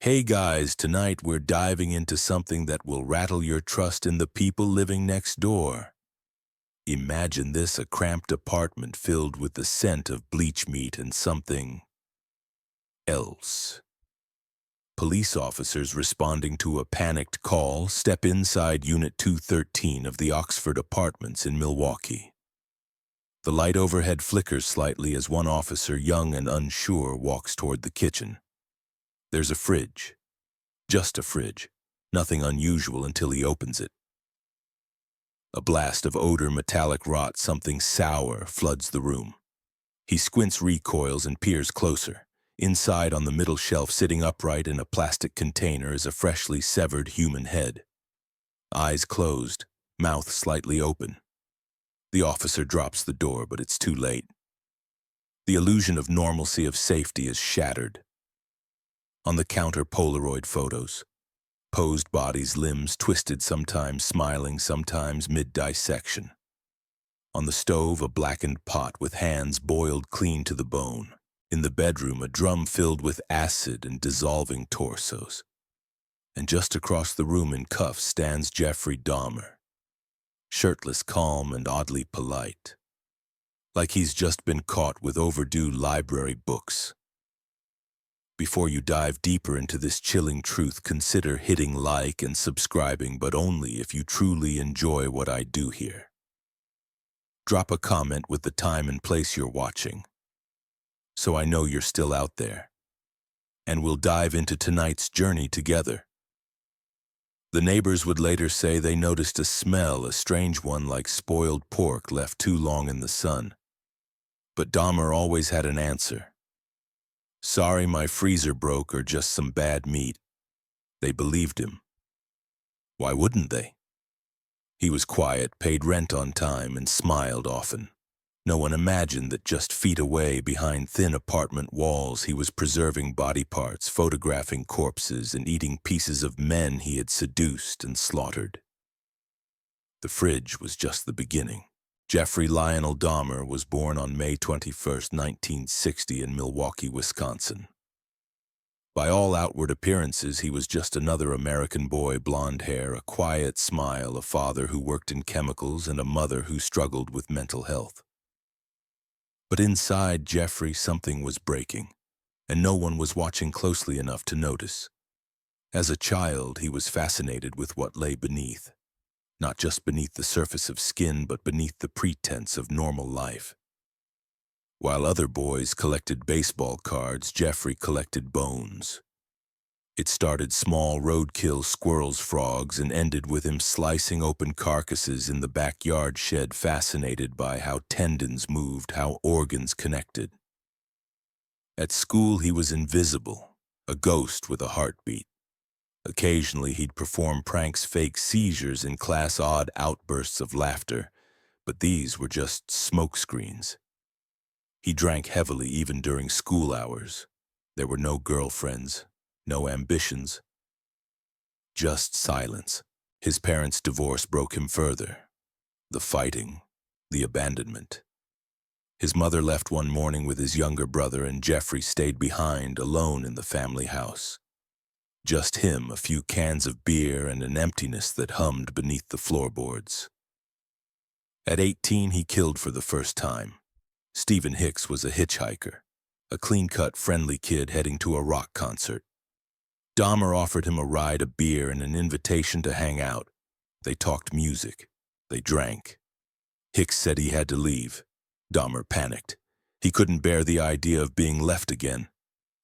Hey guys, tonight we're diving into something that will rattle your trust in the people living next door. Imagine this, a cramped apartment filled with the scent of bleach meat and something else. Police officers responding to a panicked call step inside Unit 213 of the Oxford Apartments in Milwaukee. The light overhead flickers slightly as one officer, young and unsure, walks toward the kitchen. There's a fridge. Just a fridge. Nothing unusual until he opens it. A blast of odor, metallic rot, something sour, floods the room. He squints, recoils, and peers closer. Inside, on the middle shelf, sitting upright in a plastic container, is a freshly severed human head. Eyes closed, mouth slightly open. The officer drops the door, but it's too late. The illusion of normalcy, of safety, is shattered. On the counter, Polaroid photos. Posed bodies, limbs twisted, sometimes smiling, sometimes mid-dissection. On the stove, a blackened pot with hands boiled clean to the bone. In the bedroom, a drum filled with acid and dissolving torsos. And just across the room in cuffs stands Jeffrey Dahmer. Shirtless, calm, and oddly polite. Like he's just been caught with overdue library books. Before you dive deeper into this chilling truth, consider hitting like and subscribing, but only if you truly enjoy what I do here. Drop a comment with the time and place you're watching, so I know you're still out there. And we'll dive into tonight's journey together. The neighbors would later say they noticed a smell, a strange one like spoiled pork left too long in the sun. But Dahmer always had an answer. Sorry, my freezer broke, or just some bad meat. They believed him. Why wouldn't they? He was quiet, paid rent on time, and smiled often. No one imagined that just feet away, behind thin apartment walls, he was preserving body parts, photographing corpses, and eating pieces of men he had seduced and slaughtered. The fridge was just the beginning. Jeffrey Lionel Dahmer was born on May 21, 1960 in Milwaukee, Wisconsin. By all outward appearances, he was just another American boy, blonde hair, a quiet smile, a father who worked in chemicals, and a mother who struggled with mental health. But inside Jeffrey, something was breaking, and no one was watching closely enough to notice. As a child, he was fascinated with what lay beneath. Not just beneath the surface of skin, but beneath the pretense of normal life. While other boys collected baseball cards, Jeffrey collected bones. It started small, roadkill, squirrels, frogs, and ended with him slicing open carcasses in the backyard shed, fascinated by how tendons moved, how organs connected. At school, he was invisible, a ghost with a heartbeat. Occasionally, he'd perform pranks, fake seizures in class, odd outbursts of laughter, but these were just smokescreens. He drank heavily even during school hours. There were no girlfriends, no ambitions, just silence. His parents' divorce broke him further. The fighting, the abandonment. His mother left one morning with his younger brother, and Jeffrey stayed behind, alone in the family house. Just him, a few cans of beer, and an emptiness that hummed beneath the floorboards. At 18, he killed for the first time. Stephen Hicks was a hitchhiker, a clean-cut, friendly kid heading to a rock concert. Dahmer offered him a ride, a beer, and an invitation to hang out. They talked music. They drank. Hicks said he had to leave. Dahmer panicked. He couldn't bear the idea of being left again.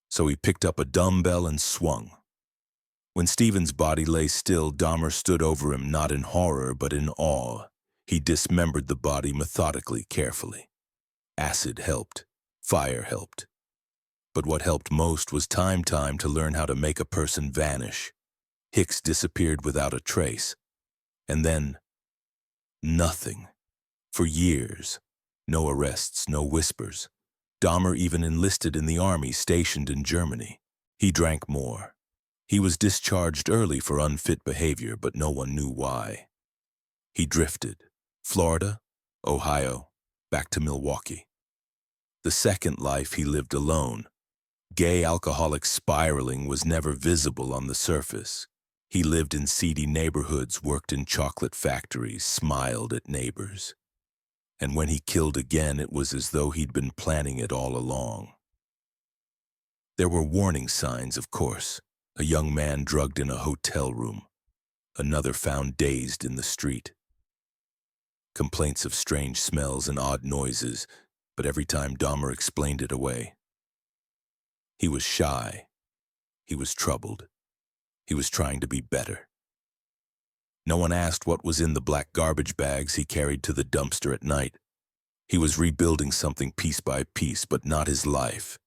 So he picked up a dumbbell and swung. When Stephen's body lay still, Dahmer stood over him, not in horror, but in awe. He dismembered the body methodically, carefully. Acid helped. Fire helped. But what helped most was time to learn how to make a person vanish. Hicks disappeared without a trace. And then, nothing. For years. No arrests, no whispers. Dahmer even enlisted in the army stationed in Germany. He drank more. He was discharged early for unfit behavior, but no one knew why. He drifted. Florida, Ohio, back to Milwaukee. The second life he lived alone. Gay alcoholic spiraling was never visible on the surface. He lived in seedy neighborhoods, worked in chocolate factories, smiled at neighbors. And when he killed again, it was as though he'd been planning it all along. There were warning signs, of course. A young man drugged in a hotel room. Another found dazed in the street. Complaints of strange smells and odd noises, but every time Dahmer explained it away. He was shy. He was troubled. He was trying to be better. No one asked what was in the black garbage bags he carried to the dumpster at night. He was rebuilding something piece by piece, but not his life.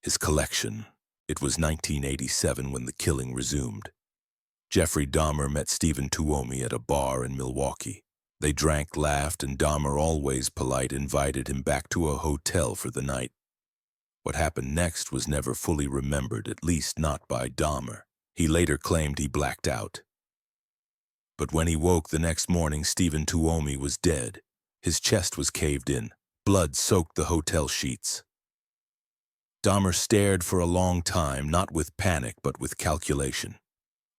His collection. It was 1987 when the killing resumed. Jeffrey Dahmer met Stephen Tuomi at a bar in Milwaukee. They drank, laughed, and Dahmer, always polite, invited him back to a hotel for the night. What happened next was never fully remembered, at least not by Dahmer. He later claimed he blacked out. But when he woke the next morning, Stephen Tuomi was dead. His chest was caved in. Blood soaked the hotel sheets. Dahmer stared for a long time, not with panic, but with calculation.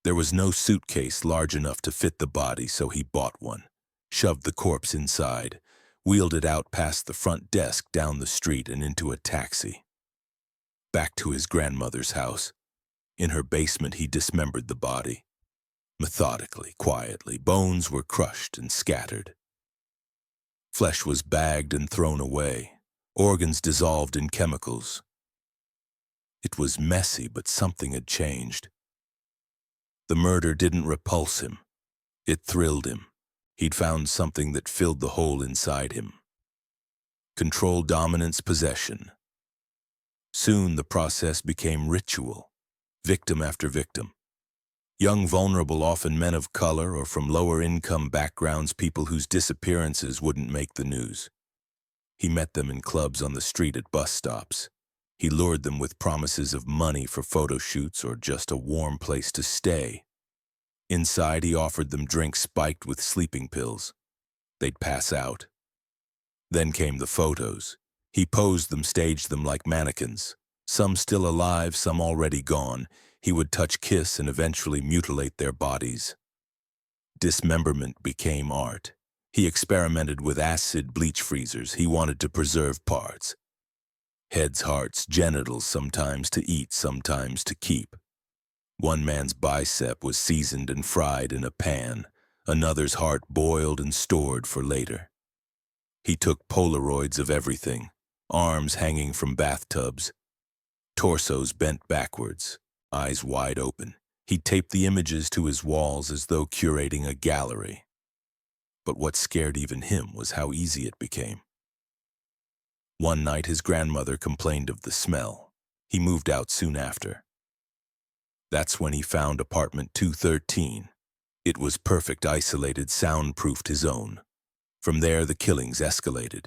There was no suitcase large enough to fit the body, so he bought one, shoved the corpse inside, wheeled it out past the front desk, down the street, and into a taxi. Back to his grandmother's house. In her basement, he dismembered the body. Methodically, quietly, bones were crushed and scattered. Flesh was bagged and thrown away, organs dissolved in chemicals. It was messy, but something had changed. The murder didn't repulse him. It thrilled him. He'd found something that filled the hole inside him. Control, dominance, possession. Soon the process became ritual, victim after victim. Young, vulnerable, often men of color or from lower-income backgrounds, people whose disappearances wouldn't make the news. He met them in clubs, on the street, at bus stops. He lured them with promises of money for photo shoots or just a warm place to stay. Inside, he offered them drinks spiked with sleeping pills. They'd pass out. Then came the photos. He posed them, staged them like mannequins. Some still alive, some already gone. He would touch, kiss, and eventually mutilate their bodies. Dismemberment became art. He experimented with acid bleach freezers. He wanted to preserve parts. Heads, hearts, genitals, sometimes to eat, sometimes to keep. One man's bicep was seasoned and fried in a pan. Another's heart boiled and stored for later. He took Polaroids of everything. Arms hanging from bathtubs. Torsos bent backwards. Eyes wide open. He taped the images to his walls as though curating a gallery. But what scared even him was how easy it became. One night his grandmother complained of the smell. He moved out soon after. That's when he found apartment 213. It was perfect, isolated, soundproofed his own. From there the killings escalated.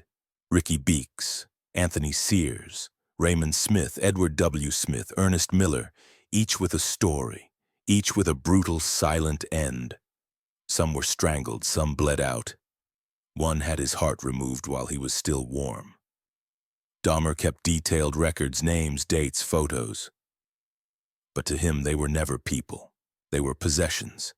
Ricky Beeks, Anthony Sears, Raymond Smith, Edward W. Smith, Ernest Miller, each with a story, each with a brutal, silent end. Some were strangled, some bled out. One had his heart removed while he was still warm. Dahmer kept detailed records, names, dates, photos. But to him, they were never people. They were possessions.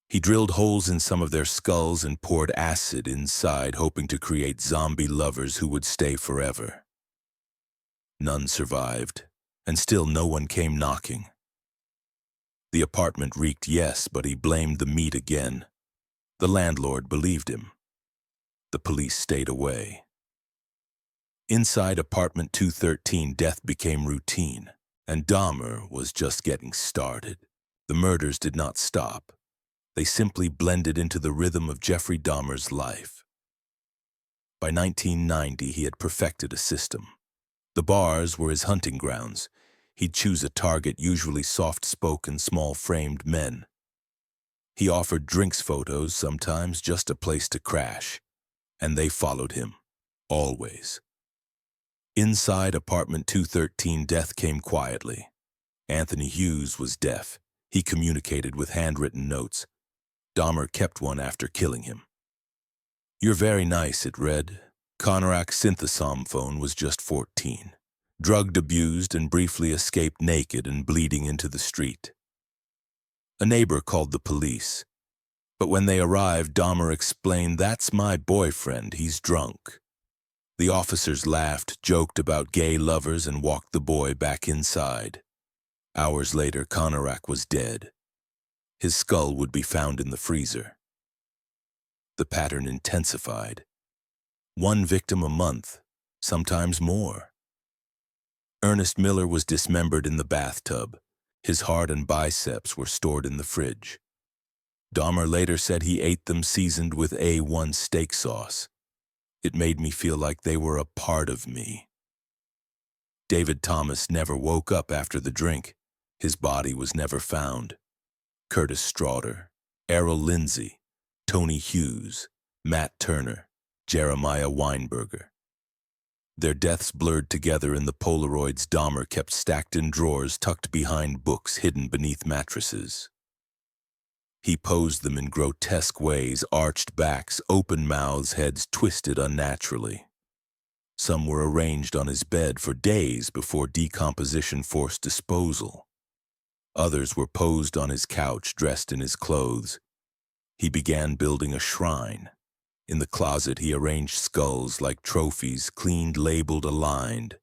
He drilled holes in some of their skulls and poured acid inside, hoping to create zombie lovers who would stay forever. None survived, and still no one came knocking. The apartment reeked, yes, but he blamed the meat again. The landlord believed him. The police stayed away. Inside apartment 213, death became routine, and Dahmer was just getting started. The murders did not stop. They simply blended into the rhythm of Jeffrey Dahmer's life. By 1990, he had perfected a system. The bars were his hunting grounds. He'd choose a target, usually soft-spoken, small-framed men. He offered drinks, photos, sometimes just a place to crash. And they followed him, always. Inside apartment 213, death came quietly. Anthony Hughes was deaf. He communicated with handwritten notes. Dahmer kept one after killing him. "You're very nice," it read. Conrak's synthesom phone was just 14. drugged, abused, and briefly escaped naked and bleeding into the street. A neighbor called the police, but when they arrived, Dahmer explained, "That's my boyfriend, he's drunk." The officers laughed, joked about gay lovers, and walked the boy back inside. Hours later, Konarak was dead. His skull would be found in the freezer. The pattern intensified. One victim a month, sometimes more. Ernest Miller was dismembered in the bathtub. His heart and biceps were stored in the fridge. Dahmer later said he ate them seasoned with A1 steak sauce. "It made me feel like they were a part of me." David Thomas never woke up after the drink. His body was never found. Curtis Straughter, Errol Lindsay, Tony Hughes, Matt Turner, Jeremiah Weinberger. Their deaths blurred together in the Polaroids Dahmer kept stacked in drawers tucked behind books hidden beneath mattresses. He posed them in grotesque ways, arched backs, open mouths, heads twisted unnaturally. Some were arranged on his bed for days before decomposition forced disposal. Others were posed on his couch, dressed in his clothes. He began building a shrine. In the closet, he arranged skulls like trophies, cleaned, labeled, aligned.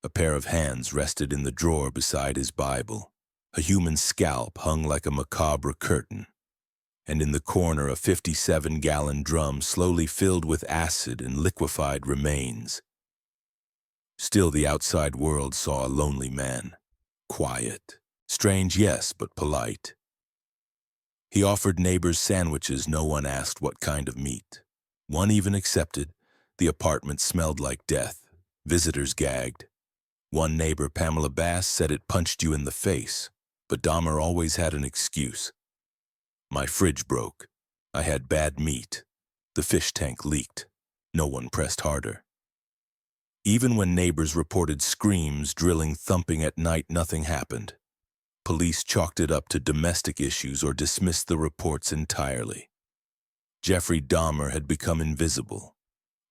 A pair of hands rested in the drawer beside his Bible. A human scalp hung like a macabre curtain. And in the corner, a 57-gallon drum slowly filled with acid and liquefied remains. Still, the outside world saw a lonely man. Quiet. Strange, yes, but polite. He offered neighbors sandwiches. No one asked what kind of meat. One even accepted. The apartment smelled like death. Visitors gagged. One neighbor, Pamela Bass, said it punched you in the face, but Dahmer always had an excuse. "My fridge broke. I had bad meat. The fish tank leaked." No one pressed harder. Even when neighbors reported screams, drilling, thumping at night, nothing happened. Police chalked it up to domestic issues or dismissed the reports entirely. Jeffrey Dahmer had become invisible,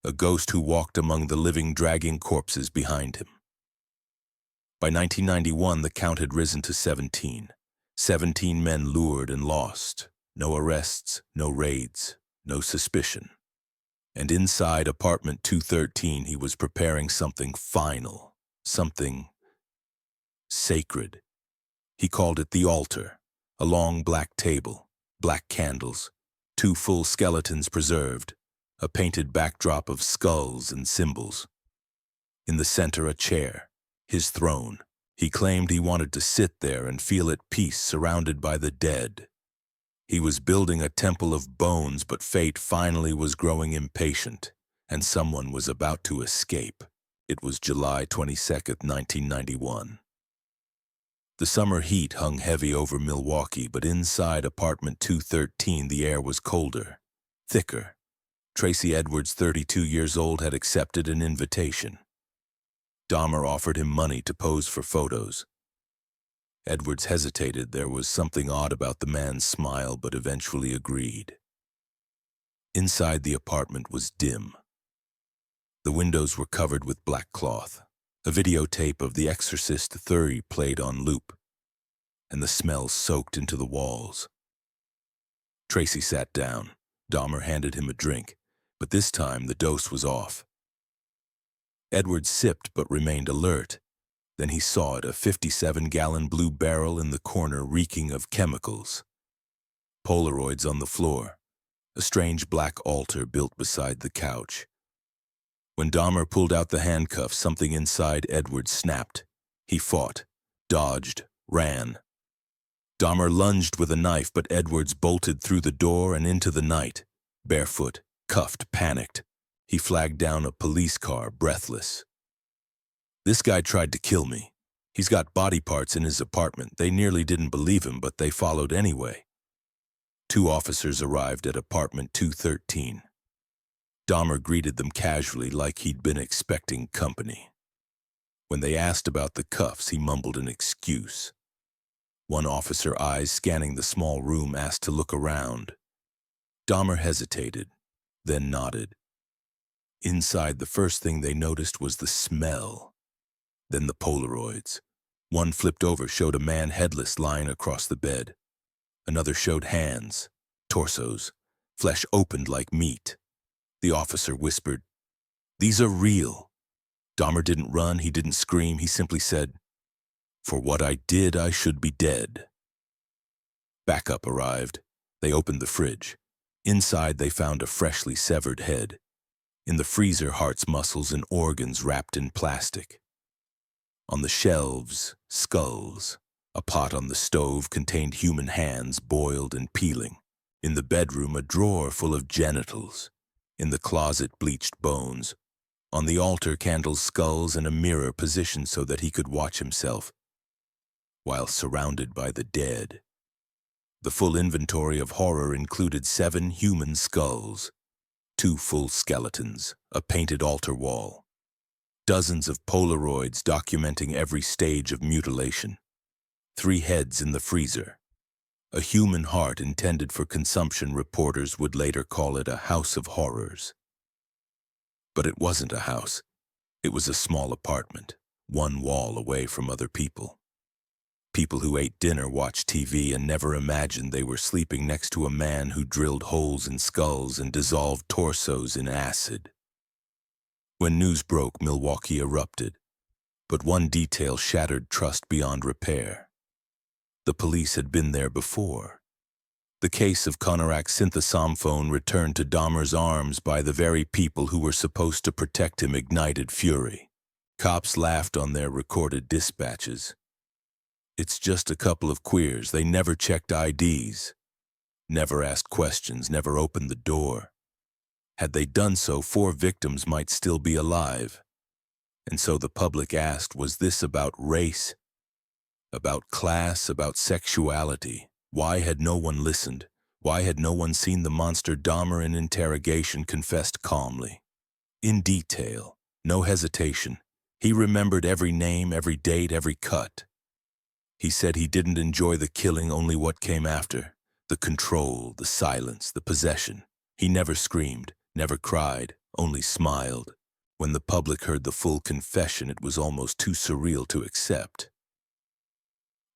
a ghost who walked among the living, dragging corpses behind him. By 1991, the count had risen to 17. 17 men lured and lost. No arrests, no raids, no suspicion. And inside apartment 213, he was preparing something final, something sacred. He called it the altar, a long black table, black candles, 2 full skeletons preserved, a painted backdrop of skulls and symbols. In the center, a chair, his throne. He claimed he wanted to sit there and feel at peace surrounded by the dead. He was building a temple of bones, but fate finally was growing impatient, and someone was about to escape. It was July 22nd, 1991. The summer heat hung heavy over Milwaukee, but inside apartment 213 the air was colder, thicker. Tracy Edwards, 32 years old, had accepted an invitation. Dahmer offered him money to pose for photos. Edwards hesitated. There was something odd about the man's smile, but eventually agreed. Inside the apartment was dim. The windows were covered with black cloth. A videotape of The Exorcist 3 played on loop, and the smell soaked into the walls. Tracy sat down. Dahmer handed him a drink, but this time the dose was off. Edwards sipped but remained alert. Then he saw it, a 57-gallon blue barrel in the corner reeking of chemicals. Polaroids on the floor. A strange black altar built beside the couch. When Dahmer pulled out the handcuffs, something inside Edwards snapped. He fought, dodged, ran. Dahmer lunged with a knife, but Edwards bolted through the door and into the night. Barefoot, cuffed, panicked. He flagged down a police car, breathless. "This guy tried to kill me. He's got body parts in his apartment." They nearly didn't believe him, but they followed anyway. 2 officers arrived at apartment 213. Dahmer greeted them casually, like he'd been expecting company. When they asked about the cuffs, he mumbled an excuse. One officer, eyes scanning the small room, asked to look around. Dahmer hesitated, then nodded. Inside, the first thing they noticed was the smell. Then the Polaroids. One flipped over showed a man headless lying across the bed. Another showed hands, torsos, flesh opened like meat. The officer whispered, "These are real." Dahmer didn't run, he didn't scream, he simply said, "For what I did, I should be dead." Backup arrived. They opened the fridge. Inside, they found a freshly severed head. In the freezer, heart's muscles and organs wrapped in plastic. On the shelves, skulls. A pot on the stove contained human hands boiled and peeling. In the bedroom, a drawer full of genitals. In the closet, bleached bones. On the altar, candles, skulls, and a mirror positioned so that he could watch himself, while surrounded by the dead. The full inventory of horror included 7 human skulls, 2 full skeletons, a painted altar wall, dozens of Polaroids documenting every stage of mutilation, 3 heads in the freezer, a human heart intended for consumption. Reporters would later call it a house of horrors. But it wasn't a house. It was a small apartment, 1 wall away from other people. People who ate dinner, watched TV, and never imagined they were sleeping next to a man who drilled holes in skulls and dissolved torsos in acid. When news broke, Milwaukee erupted. But one detail shattered trust beyond repair. The police had been there before. The case of Konarak synthesomphone returned to Dahmer's arms by the very people who were supposed to protect him ignited fury. Cops laughed on their recorded dispatches. "It's just a couple of queers. They never checked IDs. Never asked questions, never opened the door. Had they done so, 4 victims might still be alive." And so the public asked, was this about race? About class? About sexuality? Why had no one listened? Why had no one seen the monster? Dahmer in interrogation confessed calmly. In detail, no hesitation. He remembered every name, every date, every cut. He said he didn't enjoy the killing, only what came after. The control, the silence, the possession. He never screamed, never cried, only smiled. When the public heard the full confession, it was almost too surreal to accept.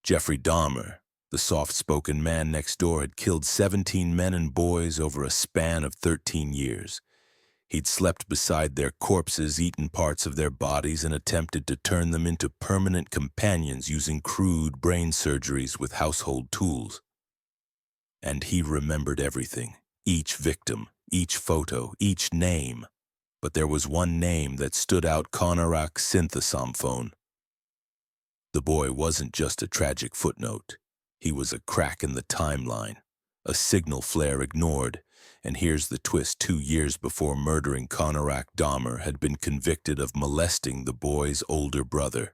Jeffrey Dahmer, the soft-spoken man next door, had killed 17 men and boys over a span of 13 years. He'd slept beside their corpses, eaten parts of their bodies, and attempted to turn them into permanent companions using crude brain surgeries with household tools. And he remembered everything, each victim, each photo, each name. But there was one name that stood out: Konarak synthesomphone. The boy wasn't just a tragic footnote. He was a crack in the timeline, a signal flare ignored. And here's the twist: 2 years before murdering Konarak, Dahmer had been convicted of molesting the boy's older brother.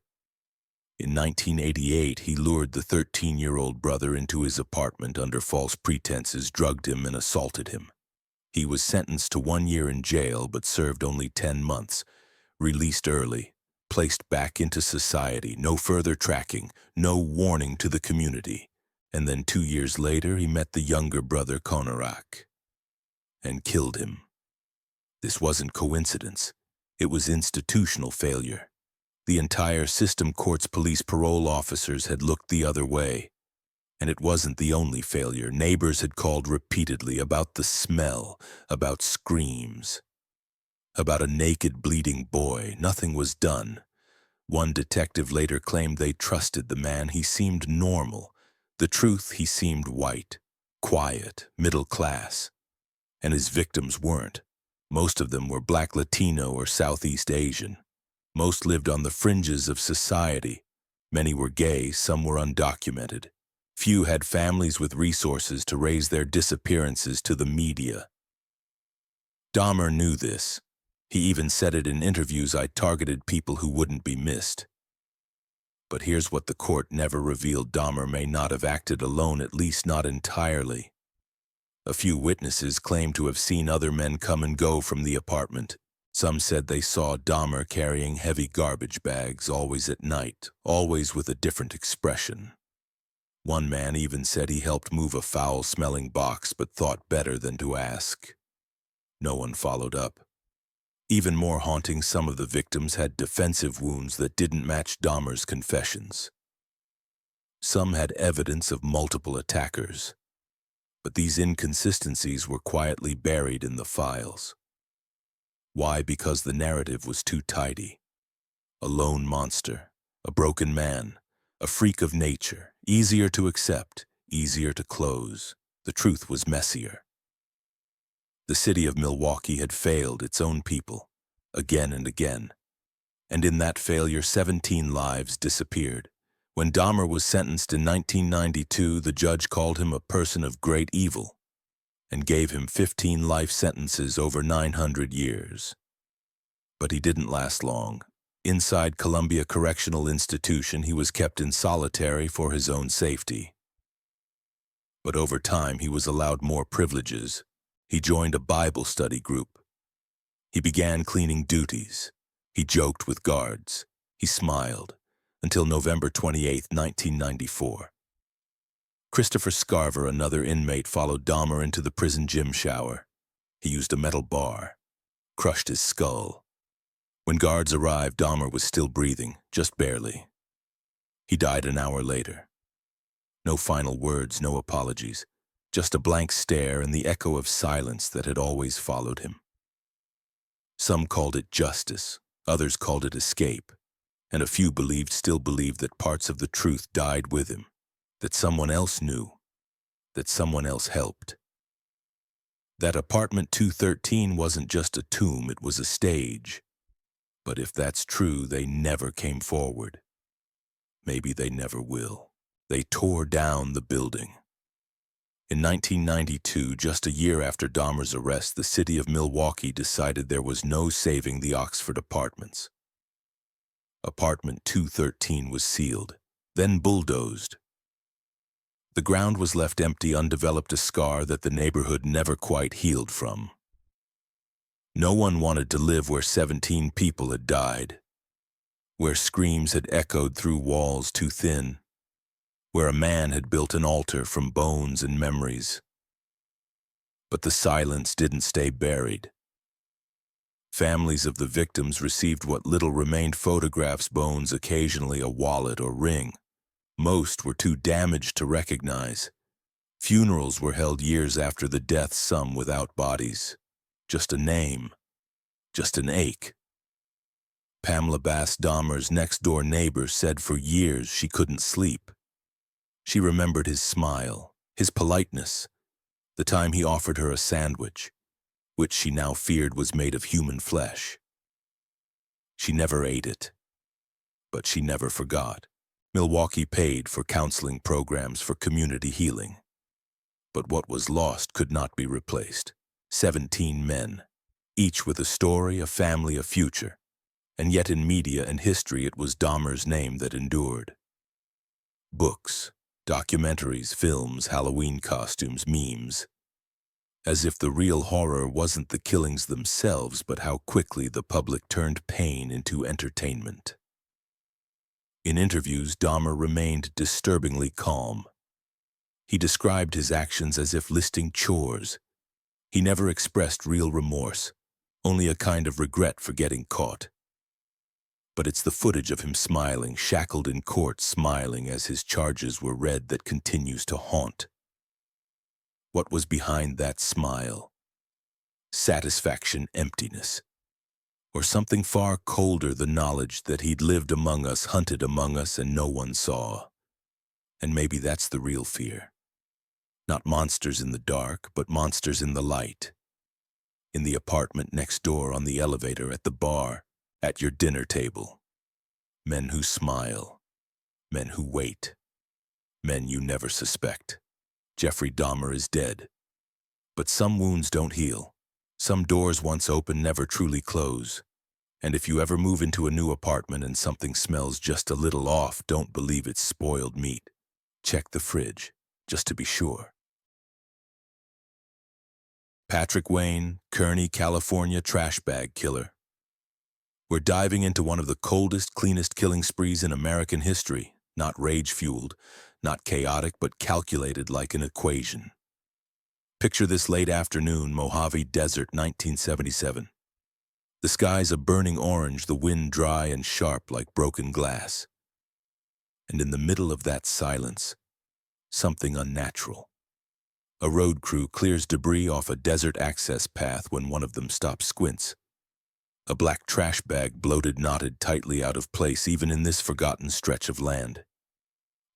In 1988, he lured the 13-year-old brother into his apartment under false pretenses, drugged him, and assaulted him. He was sentenced to 1 year in jail, but served only 10 months, released early, placed back into society, no further tracking, no warning to the community. And then 2 years later, he met the younger brother, Konarak, and killed him. This wasn't coincidence. It was institutional failure. The entire system, courts, police, parole officers had looked the other way. And it wasn't the only failure. Neighbors had called repeatedly about the smell, about screams, about a naked, bleeding boy. Nothing was done. One detective later claimed they trusted the man. He seemed normal. The truth, he seemed white, quiet, middle class. And his victims weren't. Most of them were Black, Latino, or Southeast Asian. Most lived on the fringes of society. Many were gay, some were undocumented. Few had families with resources to raise their disappearances to the media. Dahmer knew this. He even said it in interviews: "I targeted people who wouldn't be missed." But here's what the court never revealed: Dahmer may not have acted alone, at least not entirely. A few witnesses claimed to have seen other men come and go from the apartment. Some said they saw Dahmer carrying heavy garbage bags, always at night, always with a different expression. One man even said he helped move a foul-smelling box, but thought better than to ask. No one followed up. Even more haunting, some of the victims had defensive wounds that didn't match Dahmer's confessions. Some had evidence of multiple attackers, but these inconsistencies were quietly buried in the files. Why? Because the narrative was too tidy. A lone monster, a broken man, a freak of nature, easier to accept, easier to close. The truth was messier. The city of Milwaukee had failed its own people, again and again. And in that failure, 17 lives disappeared. When Dahmer was sentenced in 1992, the judge called him a person of great evil and gave him 15 life sentences over 900 years. But he didn't last long. Inside Columbia Correctional Institution, he was kept in solitary for his own safety. But over time, he was allowed more privileges. He joined a Bible study group. He began cleaning duties. He joked with guards. He smiled. Until November 28, 1994. Christopher Scarver, another inmate, followed Dahmer into the prison gym shower. He used a metal bar, crushed his skull. When guards arrived, Dahmer was still breathing, just barely. He died an hour later. No final words, no apologies, just a blank stare and the echo of silence that had always followed him. Some called it justice, others called it escape, and a few still believed that parts of the truth died with him, that someone else knew, that someone else helped. That apartment 213 wasn't just a tomb, it was a stage. But if that's true, they never came forward. Maybe they never will. They tore down the building. In 1992, just a year after Dahmer's arrest, the city of Milwaukee decided there was no saving the Oxford apartments. Apartment 213 was sealed, then bulldozed. The ground was left empty, undeveloped, a scar that the neighborhood never quite healed from. No one wanted to live where 17 people had died, where screams had echoed through walls too thin, where a man had built an altar from bones and memories. But the silence didn't stay buried. Families of the victims received what little remained: photographs, bones, occasionally a wallet or ring. Most were too damaged to recognize. Funerals were held years after the deaths, some without bodies. Just a name, just an ache. Pamela Bass, Dahmer's next-door neighbor, said for years she couldn't sleep. She remembered his smile, his politeness, the time he offered her a sandwich, which she now feared was made of human flesh. She never ate it, but she never forgot. Milwaukee paid for counseling programs for community healing. But what was lost could not be replaced. 17 men, each with a story, a family, a future. And yet in media and history, it was Dahmer's name that endured. Books, documentaries, films, Halloween costumes, memes. As if the real horror wasn't the killings themselves, but how quickly the public turned pain into entertainment. In interviews, Dahmer remained disturbingly calm. He described his actions as if listing chores. He never expressed real remorse, only a kind of regret for getting caught. But it's the footage of him smiling, shackled in court, smiling as his charges were read, that continues to haunt. What was behind that smile? Satisfaction, emptiness, or something far colder, the knowledge that he'd lived among us, hunted among us, and no one saw. And maybe that's the real fear. Not monsters in the dark, but monsters in the light. In the apartment next door, on the elevator, at the bar, at your dinner table. Men who smile. Men who wait. Men you never suspect. Jeffrey Dahmer is dead. But some wounds don't heal. Some doors once open never truly close. And if you ever move into a new apartment and something smells just a little off, don't believe it's spoiled meat. Check the fridge, just to be sure. Patrick Wayne, Kearney, California trash bag killer. We're diving into one of the coldest, cleanest killing sprees in American history, not rage-fueled, not chaotic, but calculated like an equation. Picture this: late afternoon, Mojave Desert, 1977. The skies a burning orange, the wind dry and sharp like broken glass. And in the middle of that silence, something unnatural. A road crew clears debris off a desert access path when one of them stops squints. A black trash bag bloated knotted tightly out of place even in this forgotten stretch of land.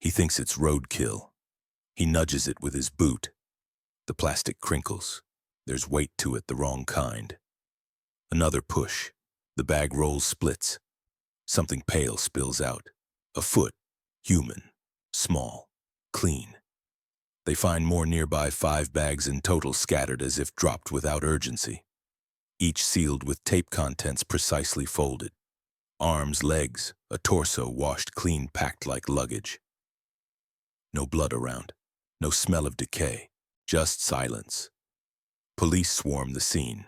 He thinks it's roadkill. He nudges it with his boot. The plastic crinkles. There's weight to it, the wrong kind. Another push. The bag rolls splits. Something pale spills out. A foot. Human. Small. Clean. They find more nearby, 5 bags in total scattered as if dropped without urgency. Each sealed with tape contents precisely folded. Arms, legs, a torso washed clean, packed like luggage. No blood around. No smell of decay. Just silence. Police swarm the scene.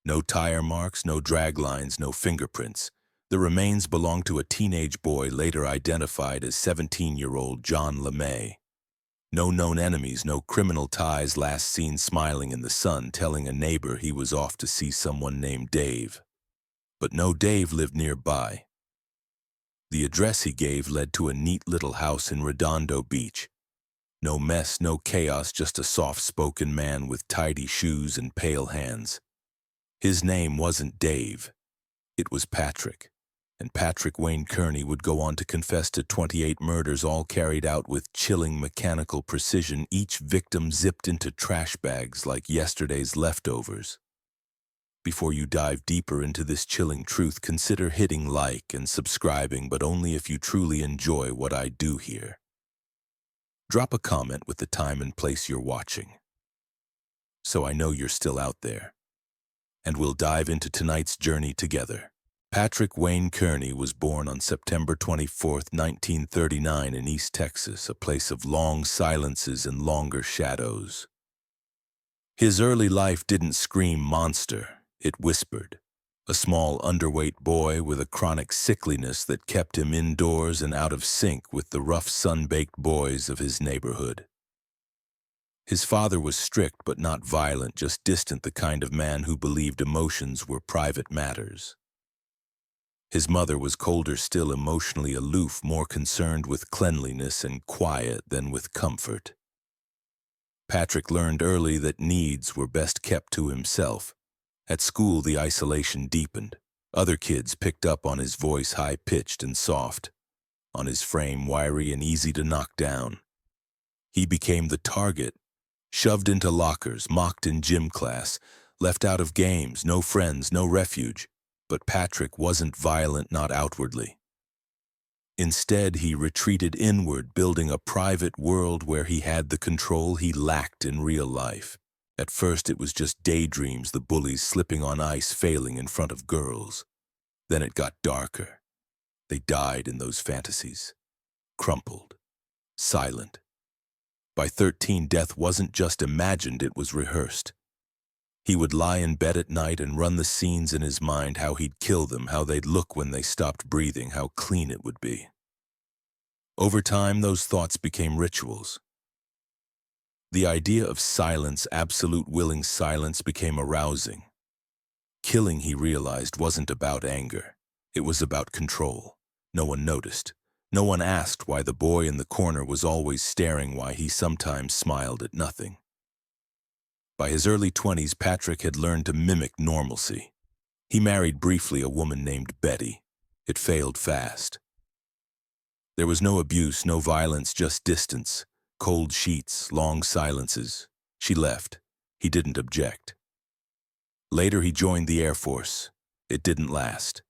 No tire marks, no drag lines, no fingerprints. The remains belong to a teenage boy later identified as 17-year-old John LeMay. No known enemies, no criminal ties, last seen smiling in the sun, telling a neighbor he was off to see someone named Dave. But no Dave lived nearby. The address he gave led to a neat little house in Redondo Beach. No mess, no chaos, just a soft-spoken man with tidy shoes and pale hands. His name wasn't Dave. It was Patrick. And Patrick Wayne Kearney would go on to confess to 28 murders, all carried out with chilling mechanical precision, each victim zipped into trash bags like yesterday's leftovers. Before you dive deeper into this chilling truth, consider hitting like and subscribing, but only if you truly enjoy what I do here. Drop a comment with the time and place you're watching, so I know you're still out there. And we'll dive into tonight's journey together. Patrick Wayne Kearney was born on September 24, 1939 in East Texas, a place of long silences and longer shadows. His early life didn't scream monster, it whispered. A small underweight boy with a chronic sickliness that kept him indoors and out of sync with the rough sun-baked boys of his neighborhood. His father was strict but not violent, just distant, the kind of man who believed emotions were private matters. His mother was colder still, emotionally aloof, more concerned with cleanliness and quiet than with comfort. Patrick learned early that needs were best kept to himself. At school, the isolation deepened. Other kids picked up on his voice, high-pitched and soft, on his frame, wiry and easy to knock down. He became the target, shoved into lockers, mocked in gym class, left out of games, no friends, no refuge. But Patrick wasn't violent, not outwardly. Instead, he retreated inward, building a private world where he had the control he lacked in real life. At first, it was just daydreams, the bullies slipping on ice, failing in front of girls. Then it got darker. They died in those fantasies. Crumpled. Silent. By 13, death wasn't just imagined, it was rehearsed. He would lie in bed at night and run the scenes in his mind, how he'd kill them, how they'd look when they stopped breathing, how clean it would be. Over time, those thoughts became rituals. The idea of silence, absolute willing silence, became arousing. Killing, he realized, wasn't about anger. It was about control. No one noticed. No one asked why the boy in the corner was always staring, why he sometimes smiled at nothing. By his early 20s, Patrick had learned to mimic normalcy. He married briefly a woman named Betty. It failed fast. There was no abuse, no violence, just distance, cold sheets, long silences. She left. He didn't object. Later, he joined the Air Force. It didn't last.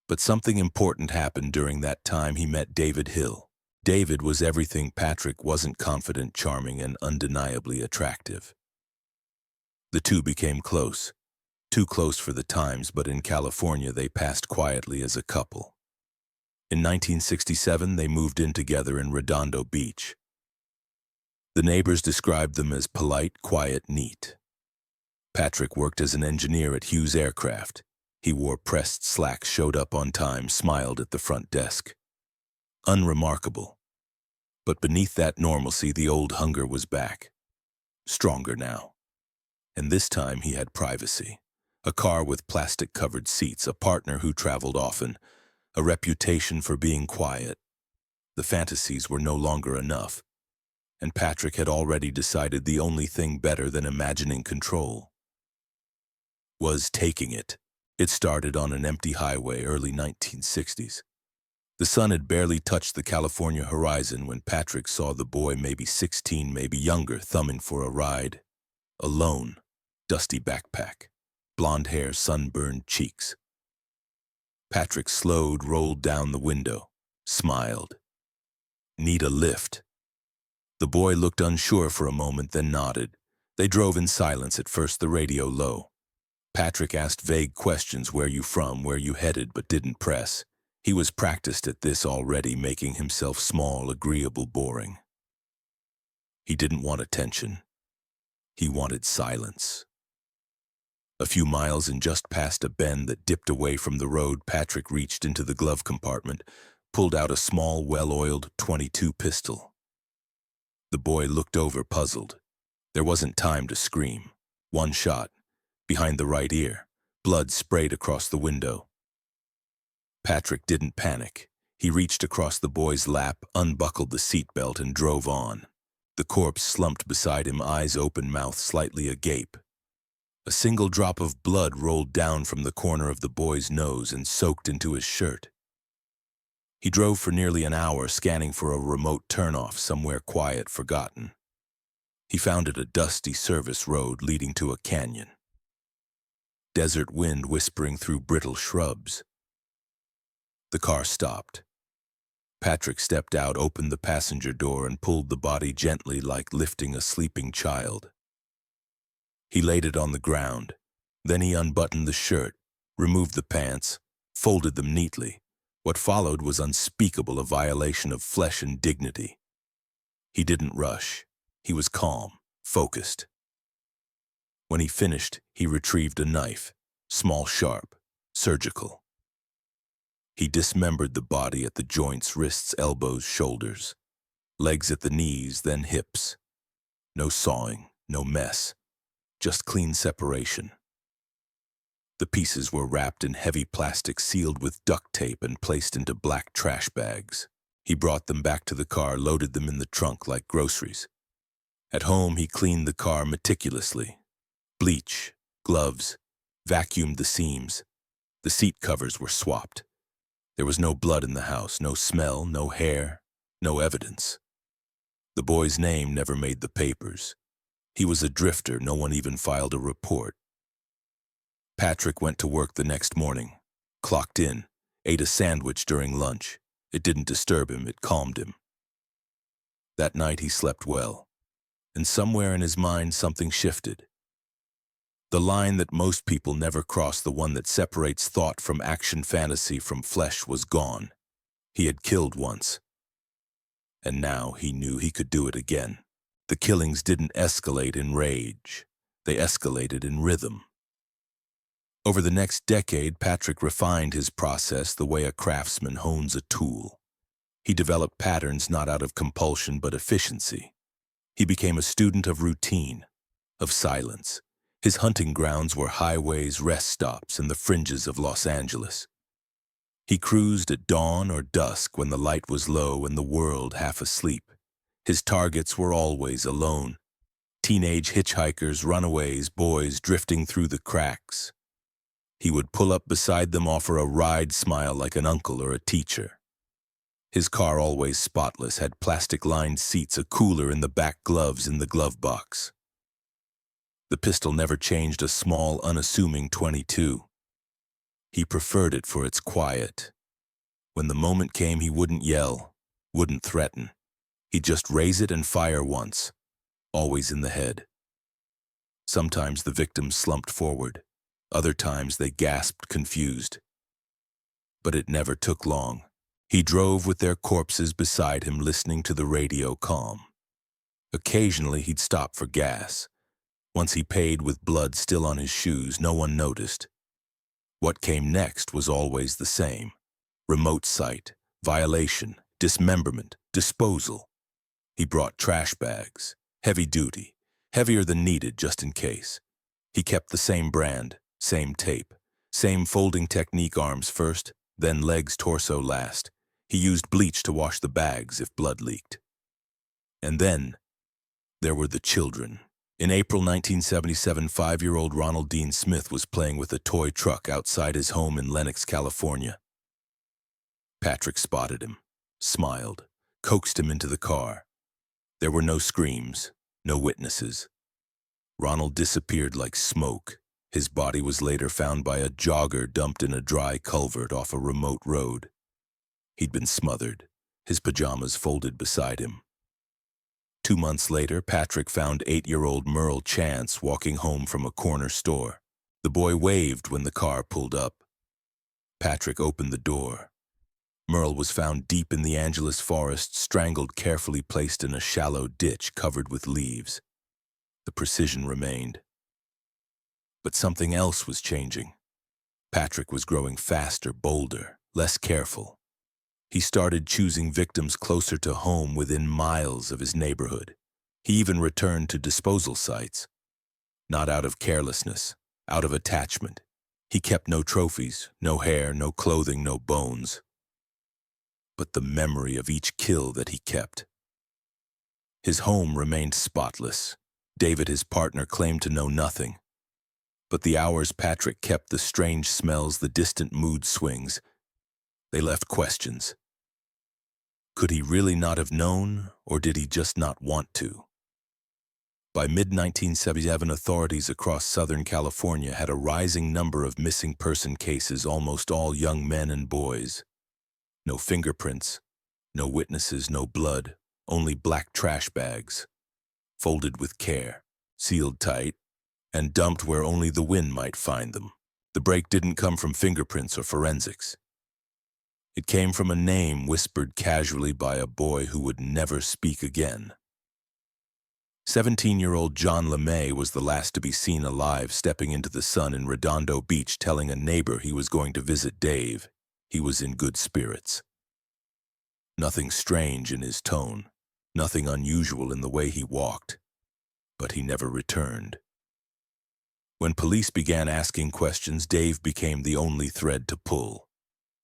But something important happened during that time. He met David Hill. David was everything Patrick wasn't: confident, charming, and undeniably attractive. The two became close. Too close for the times, but in California they passed quietly as a couple. In 1967, they moved in together in Redondo Beach. The neighbors described them as polite, quiet, neat. Patrick worked as an engineer at Hughes Aircraft. He wore pressed slacks, showed up on time, smiled at the front desk. Unremarkable. But beneath that normalcy, the old hunger was back. Stronger now. And this time he had privacy. A car with plastic-covered seats, a partner who traveled often, a reputation for being quiet. The fantasies were no longer enough, and Patrick had already decided the only thing better than imagining control was taking it. It started on an empty highway, early 1960s. The sun had barely touched the California horizon when Patrick saw the boy, maybe 16, maybe younger, thumbing for a ride. Alone, dusty backpack, blonde hair, sunburned cheeks. Patrick slowed, rolled down the window, smiled. Need a lift? The boy looked unsure for a moment, then nodded. They drove in silence, at first the radio low. Patrick asked vague questions, where you from, where you headed, but didn't press. He was practiced at this already, making himself small, agreeable, boring. He didn't want attention. He wanted silence. A few miles and just past a bend that dipped away from the road, Patrick reached into the glove compartment, pulled out a small, well-oiled .22 pistol. The boy looked over, puzzled. There wasn't time to scream. One shot, behind the right ear. Blood sprayed across the window. Patrick didn't panic. He reached across the boy's lap, unbuckled the seatbelt, and drove on. The corpse slumped beside him, eyes open, mouth slightly agape. A single drop of blood rolled down from the corner of the boy's nose and soaked into his shirt. He drove for nearly an hour, scanning for a remote turnoff, somewhere quiet, forgotten. He found it, a dusty service road leading to a canyon. Desert wind whispering through brittle shrubs. The car stopped. Patrick stepped out, opened the passenger door, and pulled the body gently, like lifting a sleeping child. He laid it on the ground. Then he unbuttoned the shirt, removed the pants, folded them neatly. What followed was unspeakable, a violation of flesh and dignity. He didn't rush. He was calm, focused. When he finished, he retrieved a knife, small, sharp, surgical. He dismembered the body at the joints, wrists, elbows, shoulders, legs at the knees, then hips. No sawing, no mess, just clean separation. The pieces were wrapped in heavy plastic, sealed with duct tape, and placed into black trash bags. He brought them back to the car, loaded them in the trunk like groceries. At home, he cleaned the car meticulously. Bleach, gloves, vacuumed the seams. The seat covers were swapped. There was no blood in the house, no smell, no hair, no evidence. The boy's name never made the papers. He was a drifter, no one even filed a report. Patrick went to work the next morning, clocked in, ate a sandwich during lunch. It didn't disturb him, it calmed him. That night he slept well, and somewhere in his mind something shifted. The line that most people never cross, the one that separates thought from action, fantasy from flesh, was gone. He had killed once, and now he knew he could do it again. The killings didn't escalate in rage. They escalated in rhythm. Over the next decade, Patrick refined his process the way a craftsman hones a tool. He developed patterns not out of compulsion but efficiency. He became a student of routine, of silence. His hunting grounds were highways, rest stops, and the fringes of Los Angeles. He cruised at dawn or dusk when the light was low and the world half asleep. His targets were always alone. Teenage hitchhikers, runaways, boys drifting through the cracks. He would pull up beside them, offer a ride, smile like an uncle or a teacher. His car, always spotless, had plastic-lined seats, a cooler in the back, gloves in the glove box. The pistol never changed, a small, unassuming .22. He preferred it for its quiet. When the moment came, he wouldn't yell, wouldn't threaten. He'd just raise it and fire once, always in the head. Sometimes the victims slumped forward. Other times they gasped, confused. But it never took long. He drove with their corpses beside him, listening to the radio, calm. Occasionally he'd stop for gas. Once he paid with blood still on his shoes, no one noticed. What came next was always the same. Remote site, violation, dismemberment, disposal. He brought trash bags, heavy duty, heavier than needed just in case. He kept the same brand, Same tape, same folding technique, arms first, then legs, torso last. He used bleach to wash the bags if blood leaked. And then, there were the children. In April 1977, 5-year-old Ronald Dean Smith was playing with a toy truck outside his home in Lenox, California. Patrick spotted him, smiled, coaxed him into the car. There were no screams, no witnesses. Ronald disappeared like smoke. His body was later found by a jogger dumped in a dry culvert off a remote road. He'd been smothered, his pajamas folded beside him. 2 months later, Patrick found 8-year-old Merle Chance walking home from a corner store. The boy waved when the car pulled up. Patrick opened the door. Merle was found deep in the Angeles forest, strangled, carefully placed in a shallow ditch covered with leaves. The precision remained. But something else was changing. Patrick was growing faster, bolder, less careful. He started choosing victims closer to home, within miles of his neighborhood. He even returned to disposal sites. Not out of carelessness, out of attachment. He kept no trophies, no hair, no clothing, no bones. But the memory of each kill that he kept. His home remained spotless. David, his partner, claimed to know nothing. But the hours Patrick kept, the strange smells, the distant mood swings, they left questions. Could he really not have known, or did he just not want to? By mid-1977, authorities across Southern California had a rising number of missing person cases, almost all young men and boys. No fingerprints, no witnesses, no blood, only black trash bags, folded with care, sealed tight, and dumped where only the wind might find them. The break didn't come from fingerprints or forensics. It came from a name whispered casually by a boy who would never speak again. 17-year-old John LeMay was the last to be seen alive, stepping into the sun in Redondo Beach, telling a neighbor he was going to visit Dave. He was in good spirits. Nothing strange in his tone, nothing unusual in the way he walked, but he never returned. When police began asking questions, Dave became the only thread to pull.